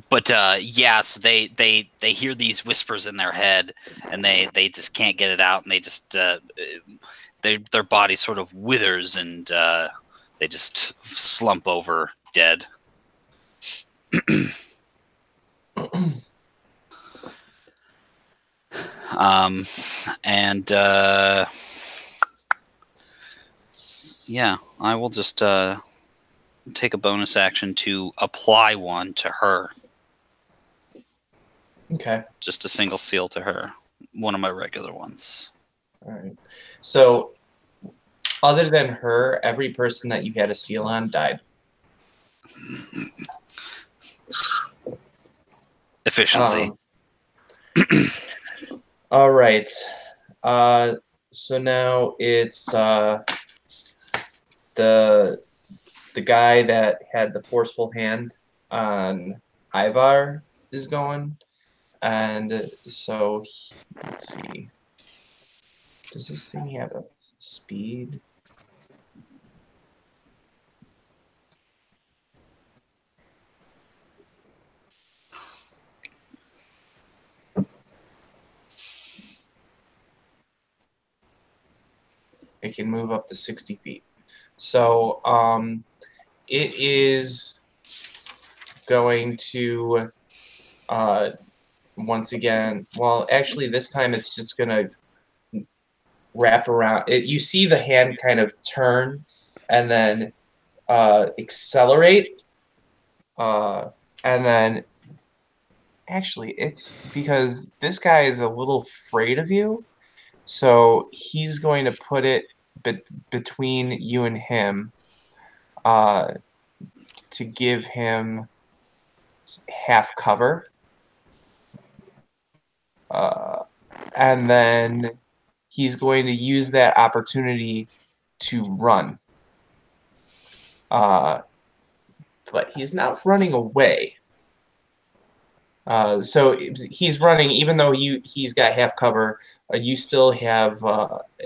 But yeah, so they hear these whispers in their head, and they just can't get it out, and they just their body sort of withers, and they just slump over dead. And yeah, I will just take a bonus action to apply one to her. Okay. Just a single seal to her. One of my regular ones. All right. So, other than her, every person that you had a seal on died. Efficiency. All right. So now it's the guy that had the forceful hand on Ivar is going, and so let's see. Does this thing have a speed? It can move up to 60 feet. So it is going to once again, well, actually this time it's just going to wrap around. You see the hand kind of turn and then accelerate. And then actually it's because this guy is a little afraid of you. So he's going to put it between you and him to give him half cover. And then he's going to use that opportunity to run. But he's not running away. So he's running, even though he's got half cover, you still have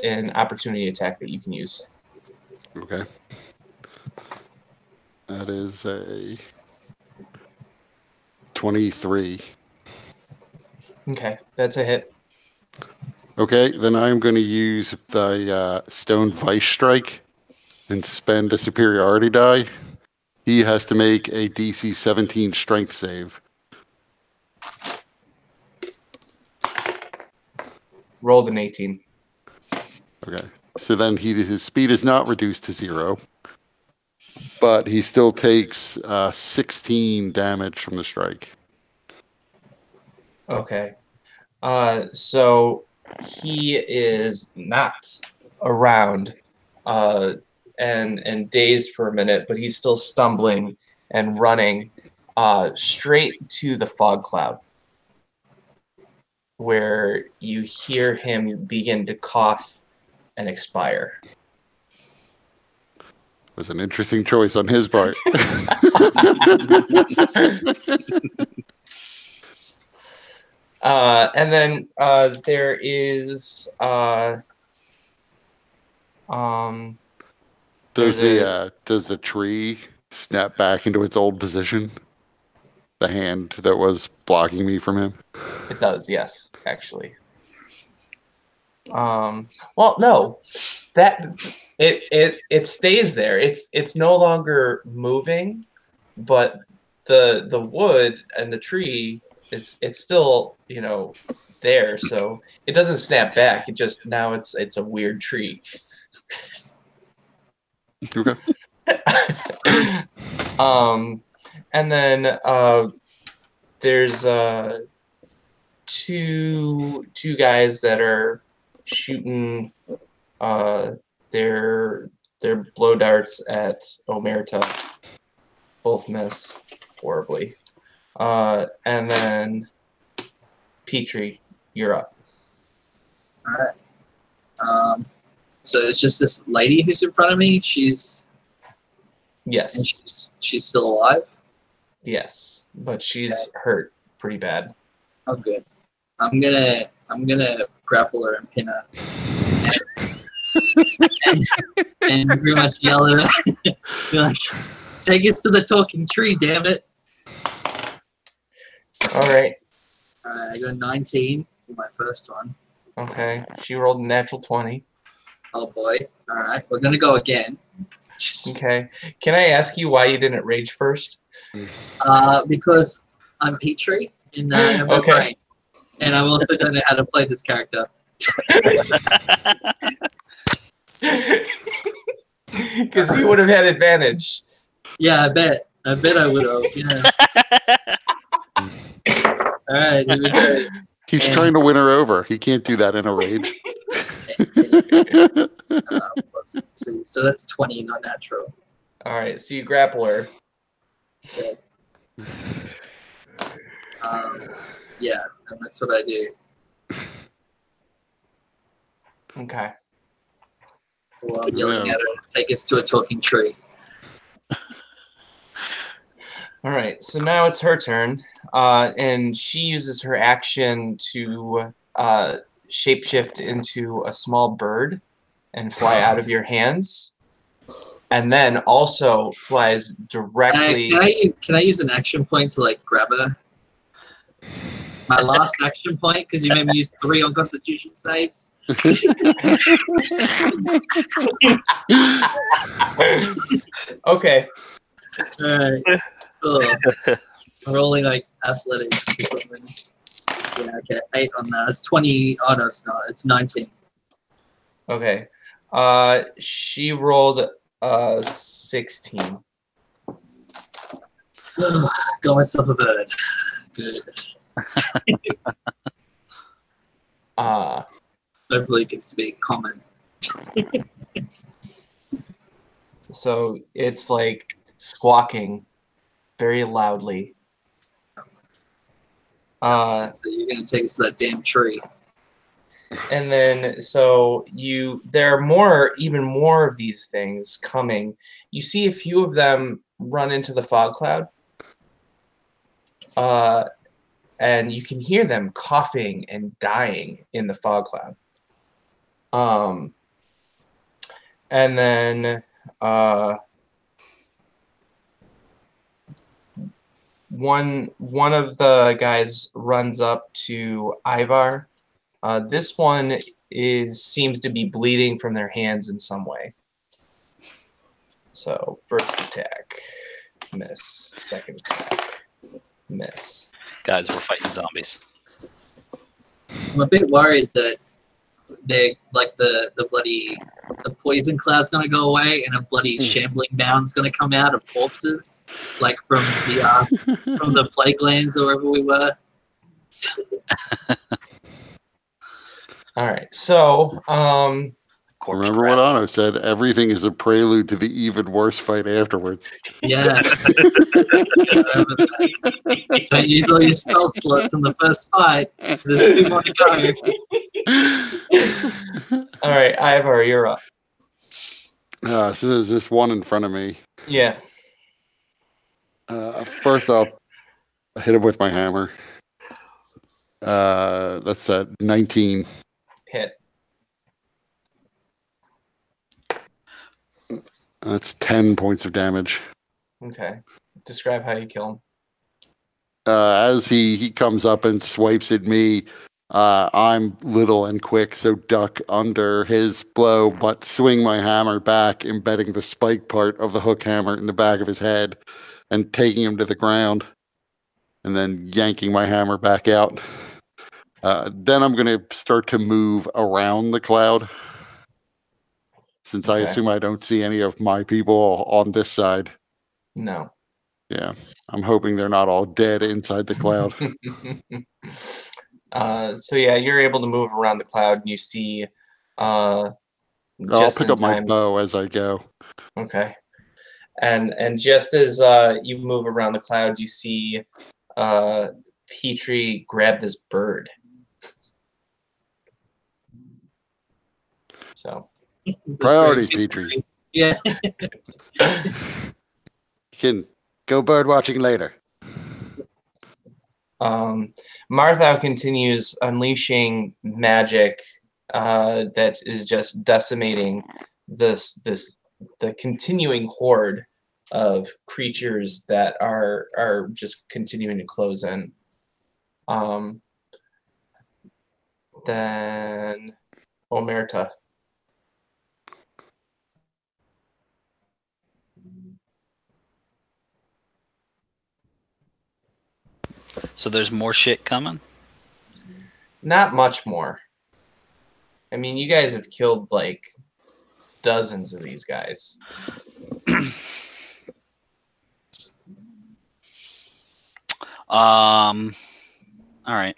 an opportunity attack that you can use. Okay. That is a 23. Okay, that's a hit. Okay, then I'm going to use the Stone Vice Strike and spend a superiority die. He has to make a DC 17 strength save. Rolled an 18. Okay, so then his speed is not reduced to 0, but he still takes 16 damage from the strike. Okay. So he is not around and dazed for a minute, but he's still stumbling and running straight to the fog cloud, where you hear him begin to cough and expire. It was an interesting choice on his part. And then there is does the tree snap back into its old position? The hand that was blocking me from him? It does, yes, actually. Well, no, that it stays there. It's no longer moving, but the wood and the tree it's still there. So it doesn't snap back. It just now it's a weird tree. Okay. And then there's two guys that are shooting their blow darts at Omerta. Both miss horribly. And then Petrie, you're up. All right. So it's just this lady who's in front of me. Yes. She's still alive. Yes, but she's hurt pretty bad. Oh, good. I'm gonna grapple her and pin her, and pretty much yell at her, be like, "Take us to the talking tree, damn it!" All right. Alright, I got 19 for my first one. Okay. She rolled a natural 20. Oh boy. Alright, we're gonna go again. Okay. Can I ask you why you didn't rage first? Because I'm Petrie and I have no Okay. brain. And I also don't know how to play this character. Because you would have had advantage. Yeah, I bet. I bet I would have. Yeah. Alright, here we go. He's And- trying to win her over. He can't do that in a rage. Plus 2. So that's 20, not natural. All right. So you grapple her. Okay. Yeah, and that's what I do. Okay. While yelling Yeah. at her, take us to a talking tree. All right. So now it's her turn, and she uses her action to shapeshift into a small bird and fly out of your hands, and then also flies directly. Can I use an action point to like grab her? My last action point, because you made me use 3 on Constitution saves. Okay. Alright. I'm rolling like athletics or something. Yeah, okay. 8 on that. It's 20. Oh, no, it's not. It's 19. Okay. She rolled 16. Got myself a bird. Good. Hopefully, it can speak common. So it's like squawking very loudly. So you're gonna take us to that damn tree. And then so there are even more of these things coming. You see a few of them run into the fog cloud. And you can hear them coughing and dying in the fog cloud. And then one of the guys runs up to Ivar. This one seems to be bleeding from their hands in some way. So first attack, miss. Second attack, miss. Guys, we're fighting zombies. I'm a bit worried that they're like the poison cloud's gonna go away and a bloody shambling mound's gonna come out of corpses, like from the plague lands or wherever we were. All right, so Corpse Remember what Anno said? Everything is a prelude to the even worse fight afterwards. Yeah. Don't use all your spell slots in the first fight. There's 2 more to go. all right, Ivar, you're up. So there's this one in front of me. Yeah. First up, I hit him with my hammer. That's 19. Hit. That's 10 points of damage. Okay. Describe how you kill him. As he comes up and swipes at me, I'm little and quick, so duck under his blow, but swing my hammer back, embedding the spike part of the hook hammer in the back of his head and taking him to the ground, and then yanking my hammer back out. Then I'm going to start to move around the cloud, since I assume I don't see any of my people on this side. No. Yeah, I'm hoping they're not all dead inside the cloud. So yeah, you're able to move around the cloud, and you see. I'll pick up my bow as I go. Okay, and just as you move around the cloud, you see Petrie grab this bird. So priorities, Petrie. Yeah. You can go bird watching later. Martha continues unleashing magic that is just decimating the continuing horde of creatures that are just continuing to close in. Then Omerta. So there's more shit coming? Not much more. I mean, you guys have killed like dozens of these guys. All right.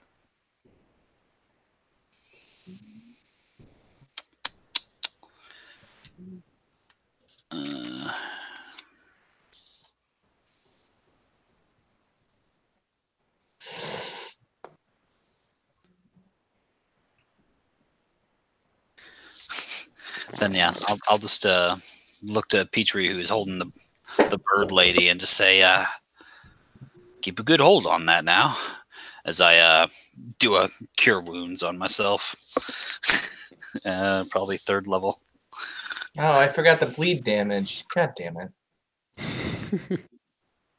Then yeah, I'll just look to Petrie, who's holding the bird lady, and just say, keep a good hold on that now, as I do a cure wounds on myself. Probably 3rd level. Oh, I forgot the bleed damage. God damn it.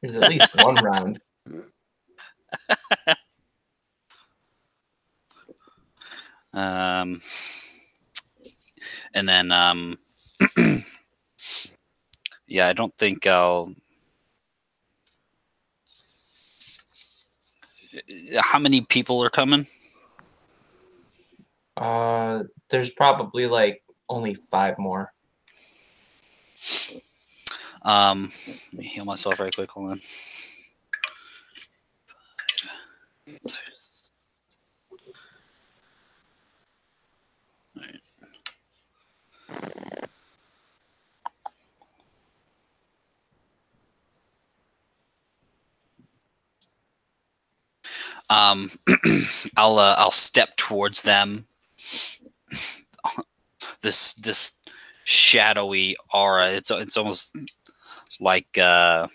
There's at least one round. And then yeah, I don't think I'll. How many people are coming? There's probably like only 5 more. Let me heal myself right quick. Hold on. I'll step towards them. This shadowy aura. It's almost like a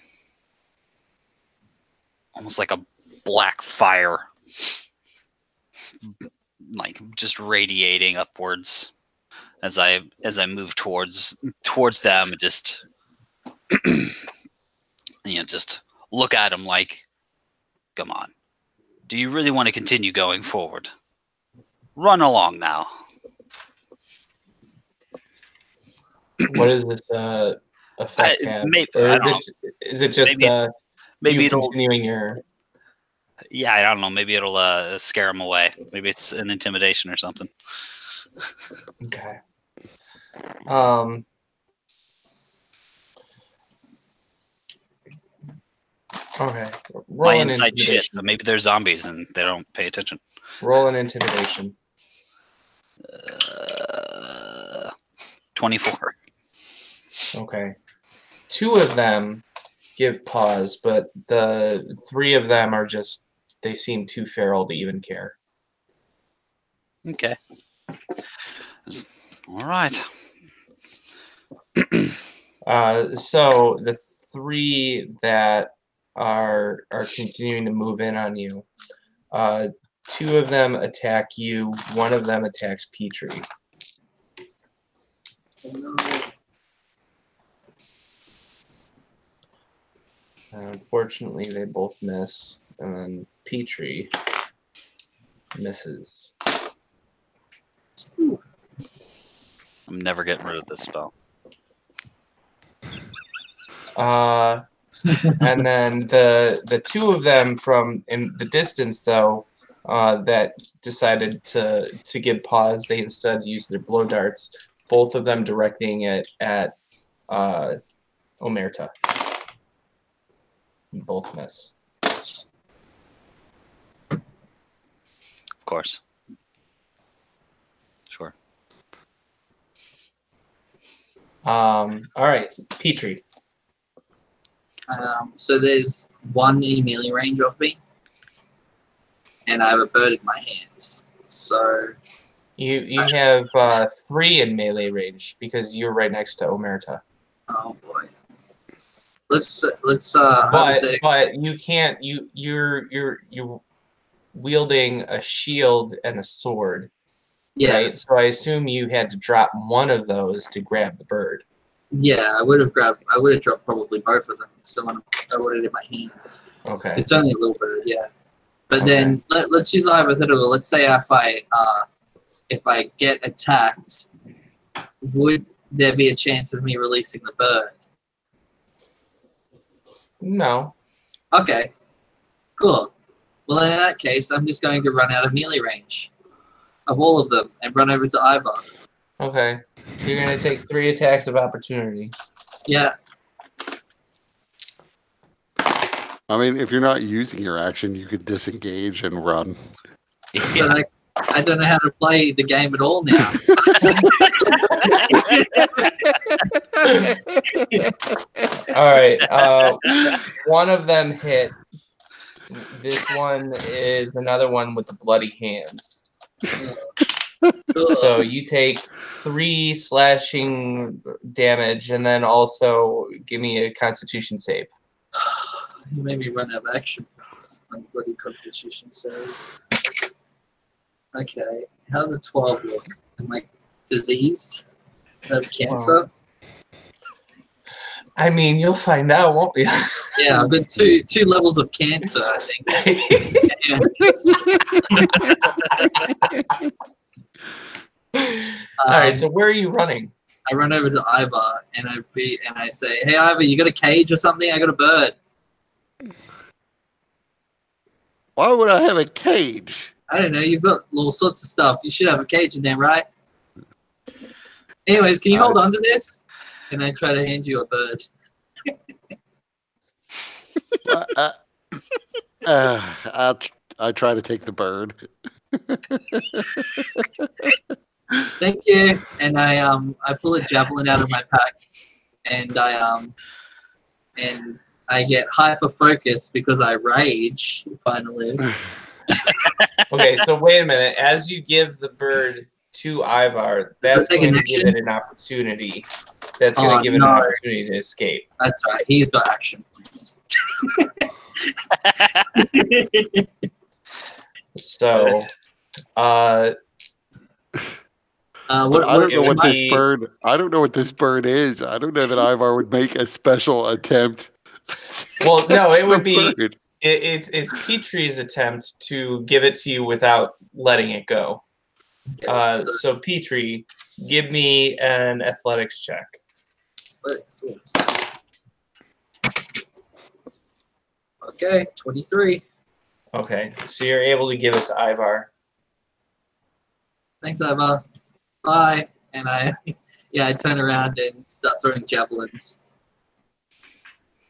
black fire, like just radiating upwards as I move towards them. Just just look at them like, come on. Do you really want to continue going forward? Run along now. What does this effect have? Is it just maybe you it'll continuing your... Yeah, I don't know. Maybe it'll scare them away. Maybe it's an intimidation or something. Okay. Okay. My inside shit. So maybe they're zombies and they don't pay attention. Roll an intimidation. 24. Okay. 2 of them give pause, but the 3 of them are just, they seem too feral to even care. Okay. All right. So the 3 that are continuing to move in on you, 2 of them attack you, 1 of them attacks Petrie. Unfortunately, they both miss, and then Petrie misses. I'm never getting rid of this spell. And then the 2 of them from in the distance, though, that decided to give pause, they instead used their blow darts, both of them directing it at Omerta. Both miss. Of course. Sure. All right, Petrie. So there's 1 in melee range of me, and I have a bird in my hands. So You have 3 in melee range because you're right next to Omerta. oh boy. Let's But you can't. You're wielding a shield and a sword. yeah. Right? So I assume you had to drop one of those to grab the bird. Yeah, I would have dropped probably both of them. So I would have in my hands. Okay. It's only a little bird, yeah. But then let's use a hypothetical. Let's say if I get attacked, would there be a chance of me releasing the bird? No. Okay, cool. Well, in that case, I'm just going to run out of melee range of all of them and run over to Ivar. Okay. You're going to take 3 attacks of opportunity. Yeah. I mean, if you're not using your action, you could disengage and run. But I don't know how to play the game at all now. All right. One of them hit. This one is another one with the bloody hands. So you take 3 slashing damage, and then also give me a Constitution save. You made me run out of action points on bloody Constitution saves. Okay, how's a 12 look? Am I diseased? Have cancer? I mean, you'll find out, won't you? Yeah, I've got two levels of cancer, I think. All right, so where are you running? I run over to Ivar and I say, "Hey, Ivar, you got a cage or something? I got a bird." Why would I have a cage? I don't know. You've got all sorts of stuff. You should have a cage in there, right? Anyways, can you hold on to this? And I try to hand you a bird. I try to take the bird. Thank you. And I pull a javelin out of my pack, and I get hyper focused because I rage finally. Okay, so wait a minute. As you give the bird to Ivar, that's going to give it an opportunity. That's going to give it an opportunity to escape. That's right. He's got action points. So, I don't know what this bird. I don't know what this bird is. I don't know that Ivar would make a special attempt. Well, no, it would be. It's Petrie's attempt to give it to you without letting it go. So Petrie, give me an athletics check. Okay, 23. Okay, so you're able to give it to Ivar. Thanks, Ivar. Bye. And I turn around and start throwing javelins.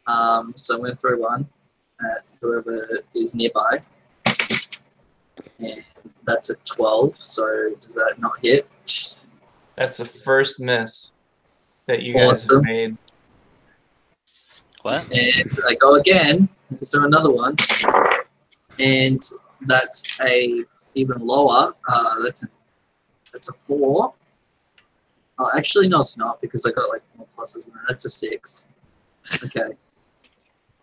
So I'm going to throw one at whoever is nearby. And that's a 12, so does that not hit? That's the first miss that you guys have made. What? And I go again, throw another one. And that's a even lower. That's a 4. Oh, actually, no, it's not, because I got like more pluses than that. That's a 6. Okay.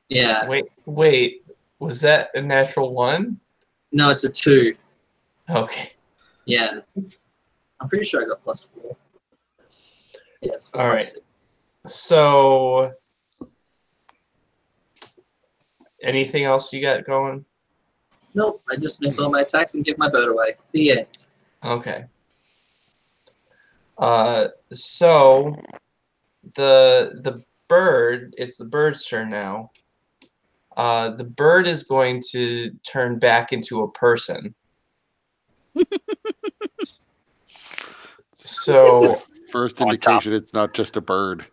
Yeah. Wait. Was that a natural 1? No, it's a 2. Okay. Yeah. I'm pretty sure I got +4. Yes. All right. 6. So, anything else you got going? Nope. I just miss all my attacks and give my bird away. The end. Okay. So the bird, it's the bird's turn now. The bird is going to turn back into a person. So first indication it's not just a bird.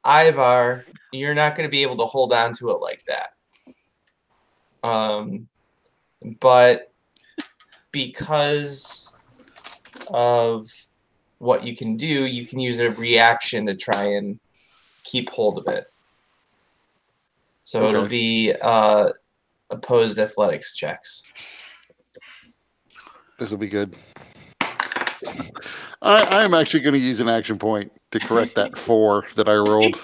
Ivar, you're not going to be able to hold on to it like that. But because of what you can do, you can use a reaction to try and keep hold of it. So it'll be opposed athletics checks. This will be good. I am actually going to use an action point to correct that 4 that I rolled.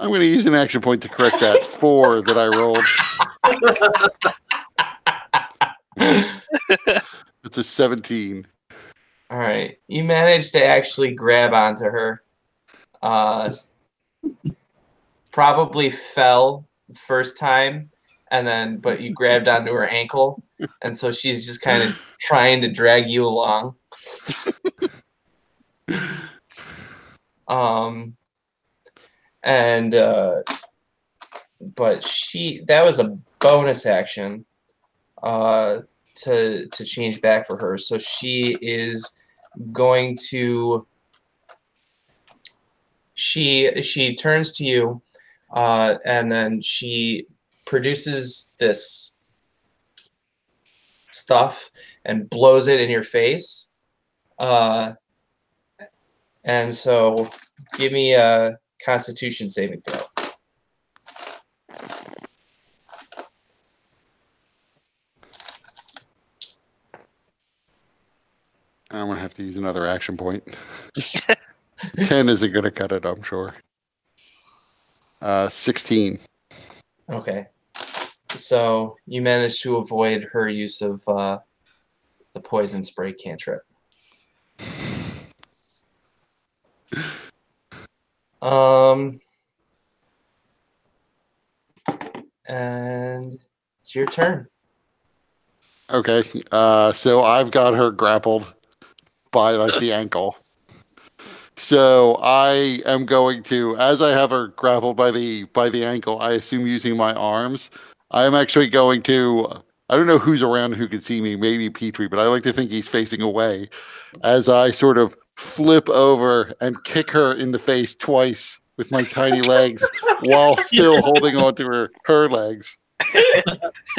I'm going to use an action point to correct that 4 that I rolled. It's a 17. All right. You managed to actually grab onto her. Probably fell the first time, but you grabbed onto her ankle, and so she's just kind of trying to drag you along. But that was a bonus action to change back for her. So she is going to she turns to you, and then she produces this stuff and blows it in your face. And so give me a Constitution saving throw. I'm going to have to use another action point. 10 isn't going to cut it, I'm sure. 16. Okay. So you managed to avoid her use of the poison spray cantrip. And it's your turn. Okay. So I've got her grappled by like the ankle. So I am going to, as I have her grappled by the ankle, I assume using my arms, I am actually going to, I don't know who's around who can see me, maybe Petrie, but I like to think he's facing away, as I sort of flip over and kick her in the face twice with my tiny legs while still holding on to her legs.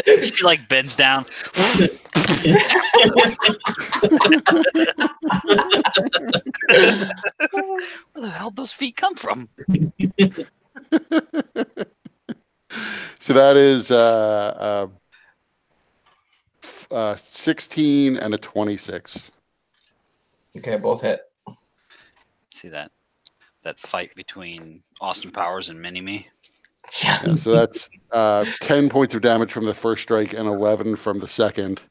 She like bends down. Where the hell did those feet come from? So that is 16 and a 26. Okay, both hit. See that fight between Austin Powers and Mini-Me? Yeah, so that's 10 points of damage from the first strike and 11 from the second.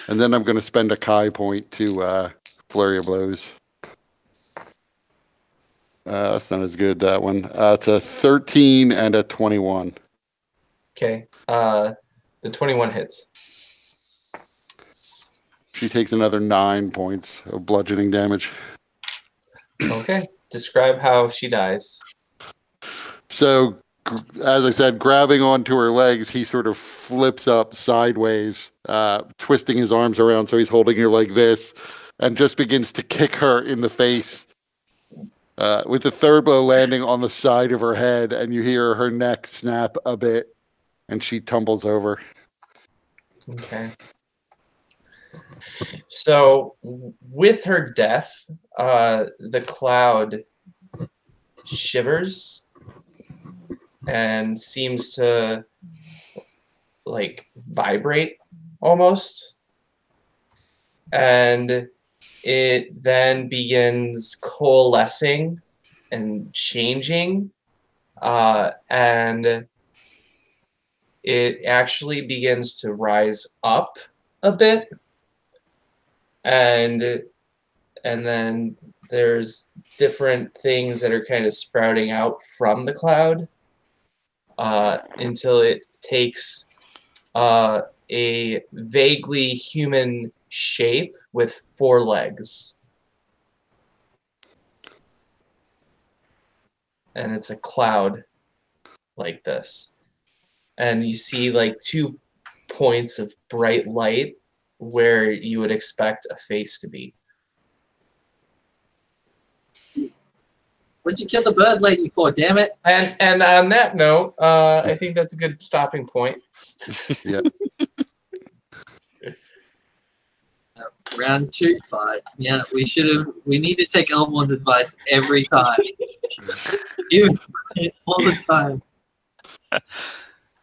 And then I'm going to spend a Kai point to Flurry of Blows. That's not as good, that one. It's a 13 and a 21. Okay. The 21 hits. She takes another 9 points of bludgeoning damage. Okay. Describe how she dies. So, as I said, grabbing onto her legs, he sort of flips up sideways, twisting his arms around so he's holding her like this, and just begins to kick her in the face, with the third blow landing on the side of her head, and you hear her neck snap a bit, and she tumbles over. Okay. So, with her death, the cloud shivers and seems to like vibrate almost, and it then begins coalescing and changing, and it actually begins to rise up a bit, and then there's different things that are kind of sprouting out from the cloud, until it takes a vaguely human shape with 4 legs. And it's a cloud like this. And you see like 2 points of bright light where you would expect a face to be. What'd you kill the bird lady for, damn it? And on that note, I think that's a good stopping point. Yeah. Round 2 fight. Yeah, we need to take Elmore's advice every time. Even all the time.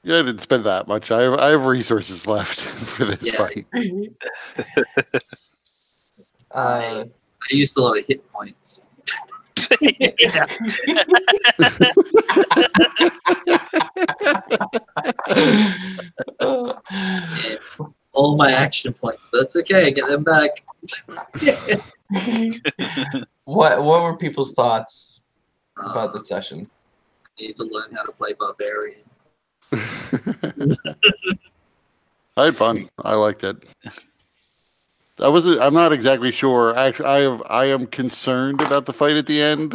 Yeah, I didn't spend that much. I have resources left for this fight. I used a lot of hit points. Yeah, all my action points, but that's okay. I get them back. What were people's thoughts about the session? Need to learn how to play barbarian. I had fun. I liked it. I'm not exactly sure. Actually, I am concerned about the fight at the end,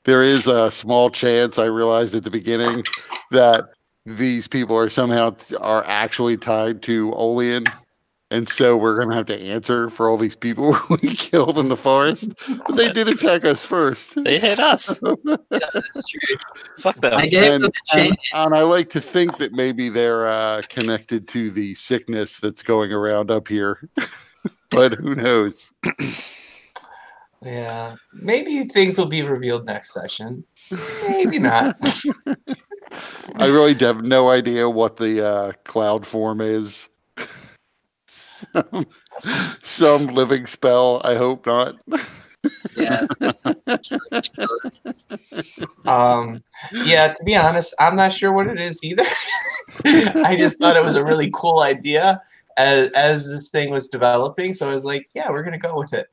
there is a small chance, I realized at the beginning, that these people are actually tied to Olean, and so we're gonna have to answer for all these people we killed in the forest. But they did attack us first. They hit us. Yeah, that's true. Fuck them. I gave them a chance. And I like to think that maybe they're connected to the sickness that's going around up here. But who knows? Yeah, maybe things will be revealed next session. Maybe not. I really have no idea what the cloud form is. Some living spell. I hope not. Yeah. That's ridiculous. Yeah, to be honest, I'm not sure what it is either. I just thought it was a really cool idea as this thing was developing, so I was like, yeah, we're gonna go with it.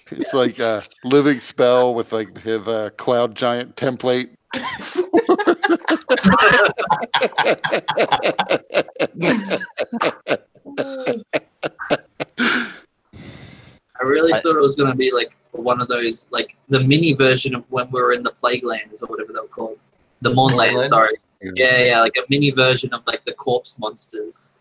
It's like a living spell with like his cloud giant template. I really thought it was going to be like one of those, like the mini version of when we were in the Plague Lands or whatever they're called. The Mournlands, Mournland? sorry. Yeah, like a mini version of like the corpse monsters.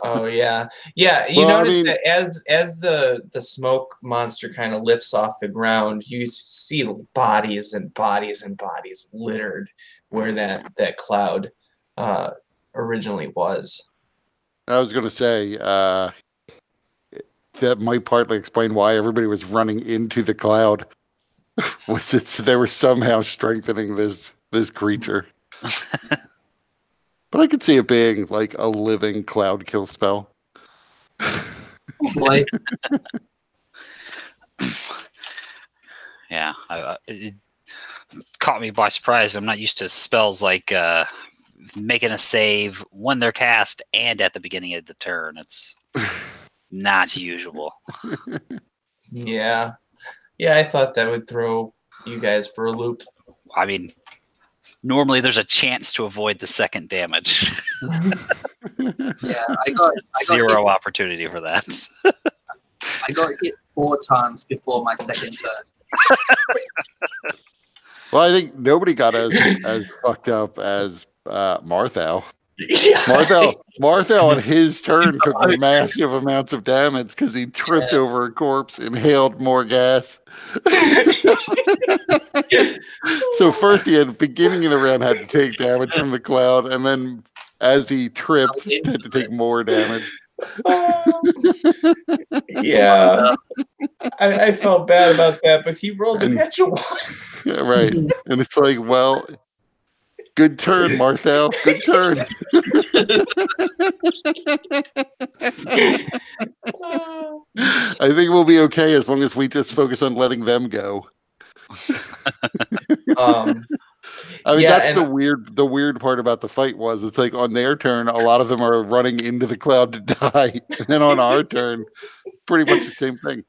Oh yeah, yeah. You Well, I notice mean- that as the smoke monster kind of lifts off the ground, you see bodies and bodies and bodies littered where that cloud originally was. I was going to say that might partly explain why everybody was running into the cloud. They were somehow strengthening this creature. But I could see it being like a living cloud kill spell. Boy, Yeah, it caught me by surprise. I'm not used to spells like making a save when they're cast and at the beginning of the turn. It's not usual. Yeah, I thought that would throw you guys for a loop. I mean, normally there's a chance to avoid the second damage. yeah, I got Zero opportunity for that. I got hit 4 times before my second turn. Well, I think nobody got as fucked up as Marthal. Yeah. Marthal on his turn took massive amounts of damage because he tripped over a corpse, inhaled more gas. So first he had beginning of the round had to take damage from the cloud, and then as he tripped, had to take more damage. Yeah, I felt bad about that, but he rolled a natural one. Yeah, right. And it's like, well, good turn, Marthal. Good turn. I think we'll be okay as long as we just focus on letting them go. I mean, Yeah, that's the weird part about the fight was it's like on their turn, a lot of them are running into the cloud to die, and then on our turn, pretty much the same thing.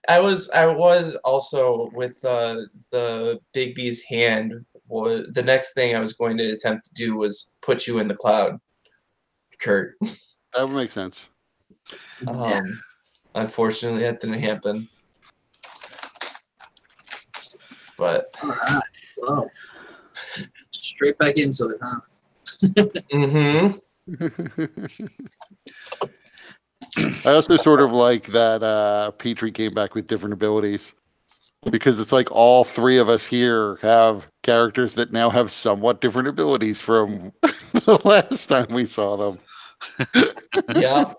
I was also with the Big B's hand. The next thing I was going to attempt to do was put you in the cloud, Kurt. That would make sense. Unfortunately, that didn't happen. But Alright, wow. Straight back into it, huh? I also sort of like that Petrie came back with different abilities because it's like all 3 of us here have characters that now have somewhat different abilities from the last time we saw them. yeah,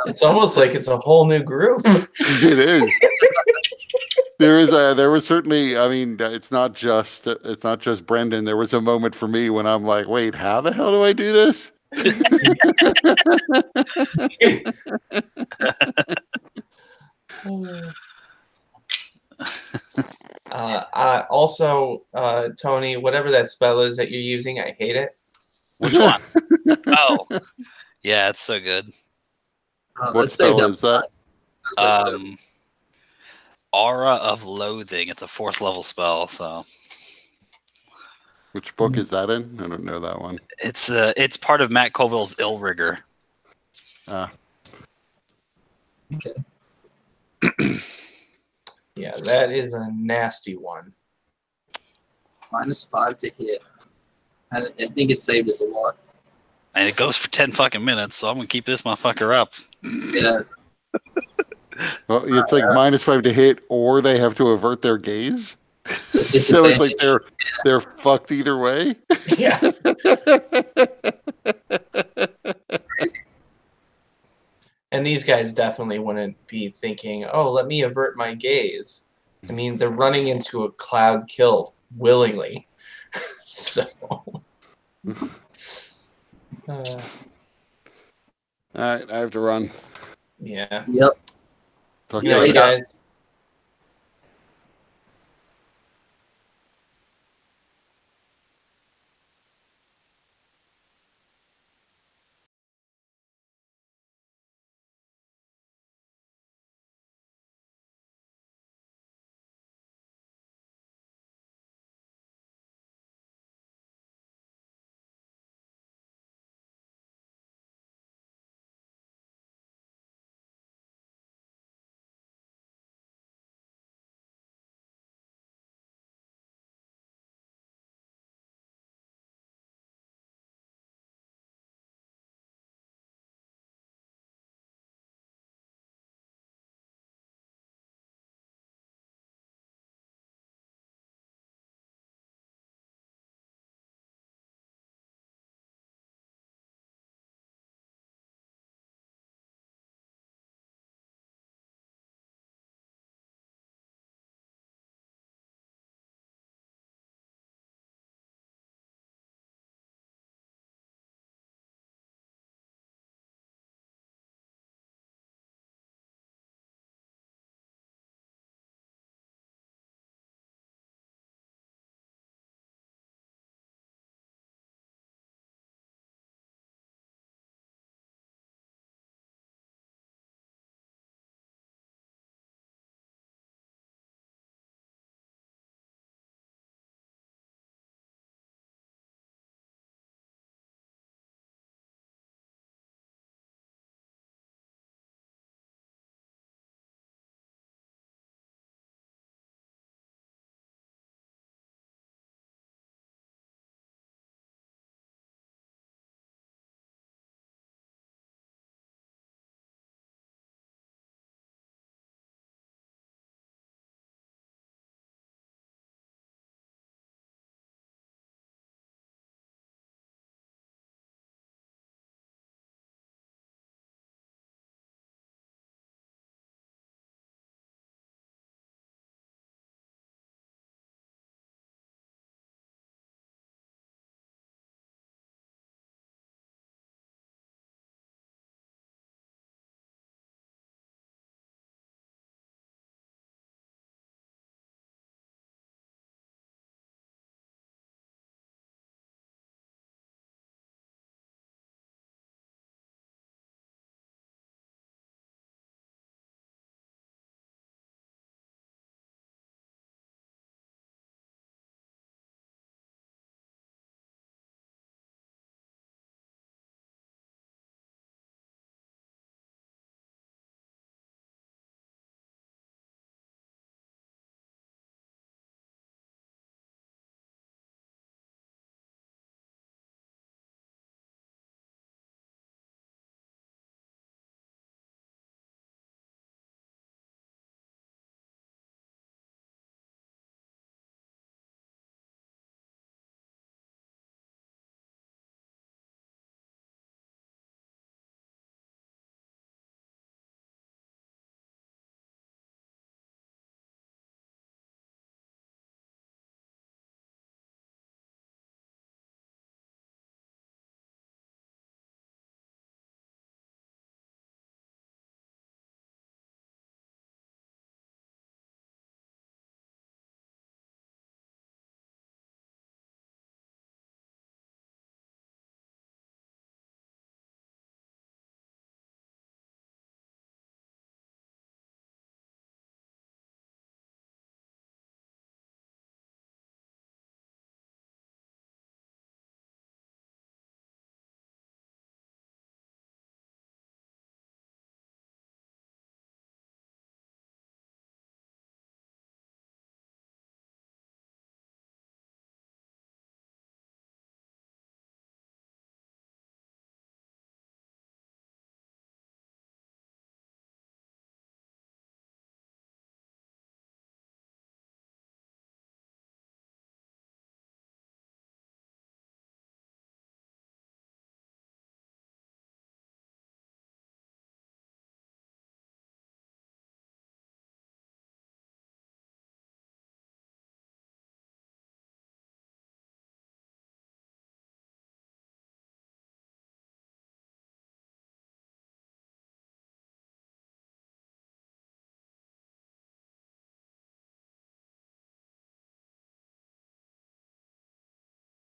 it's almost like it's a whole new group. It is. There was certainly, I mean, it's not just Brendan. There was a moment for me when I'm like, wait, how the hell do I do this? Also, Tony, whatever that spell is that you're using, I hate it. Which one? Oh, yeah, it's so good. What let's save spell that is that? Aura of Loathing. It's a 4th level spell, so Which book is that in? I don't know that one. it's part of Matt Colville's Ill Rigor. Okay. Yeah, that is a nasty one. -5 to hit. I think it saved us a lot. And it goes for 10 fucking minutes, so I'm gonna keep this motherfucker up. Yeah. Well, it's like -5 to hit, or they have to avert their gaze. So So it's like they're fucked either way. Yeah. And these guys definitely wouldn't be thinking, oh, let me avert my gaze. I mean, they're running into a cloud kill willingly. So. All right, I have to run. Yeah. Yep. Talk See to you you later, later. guys.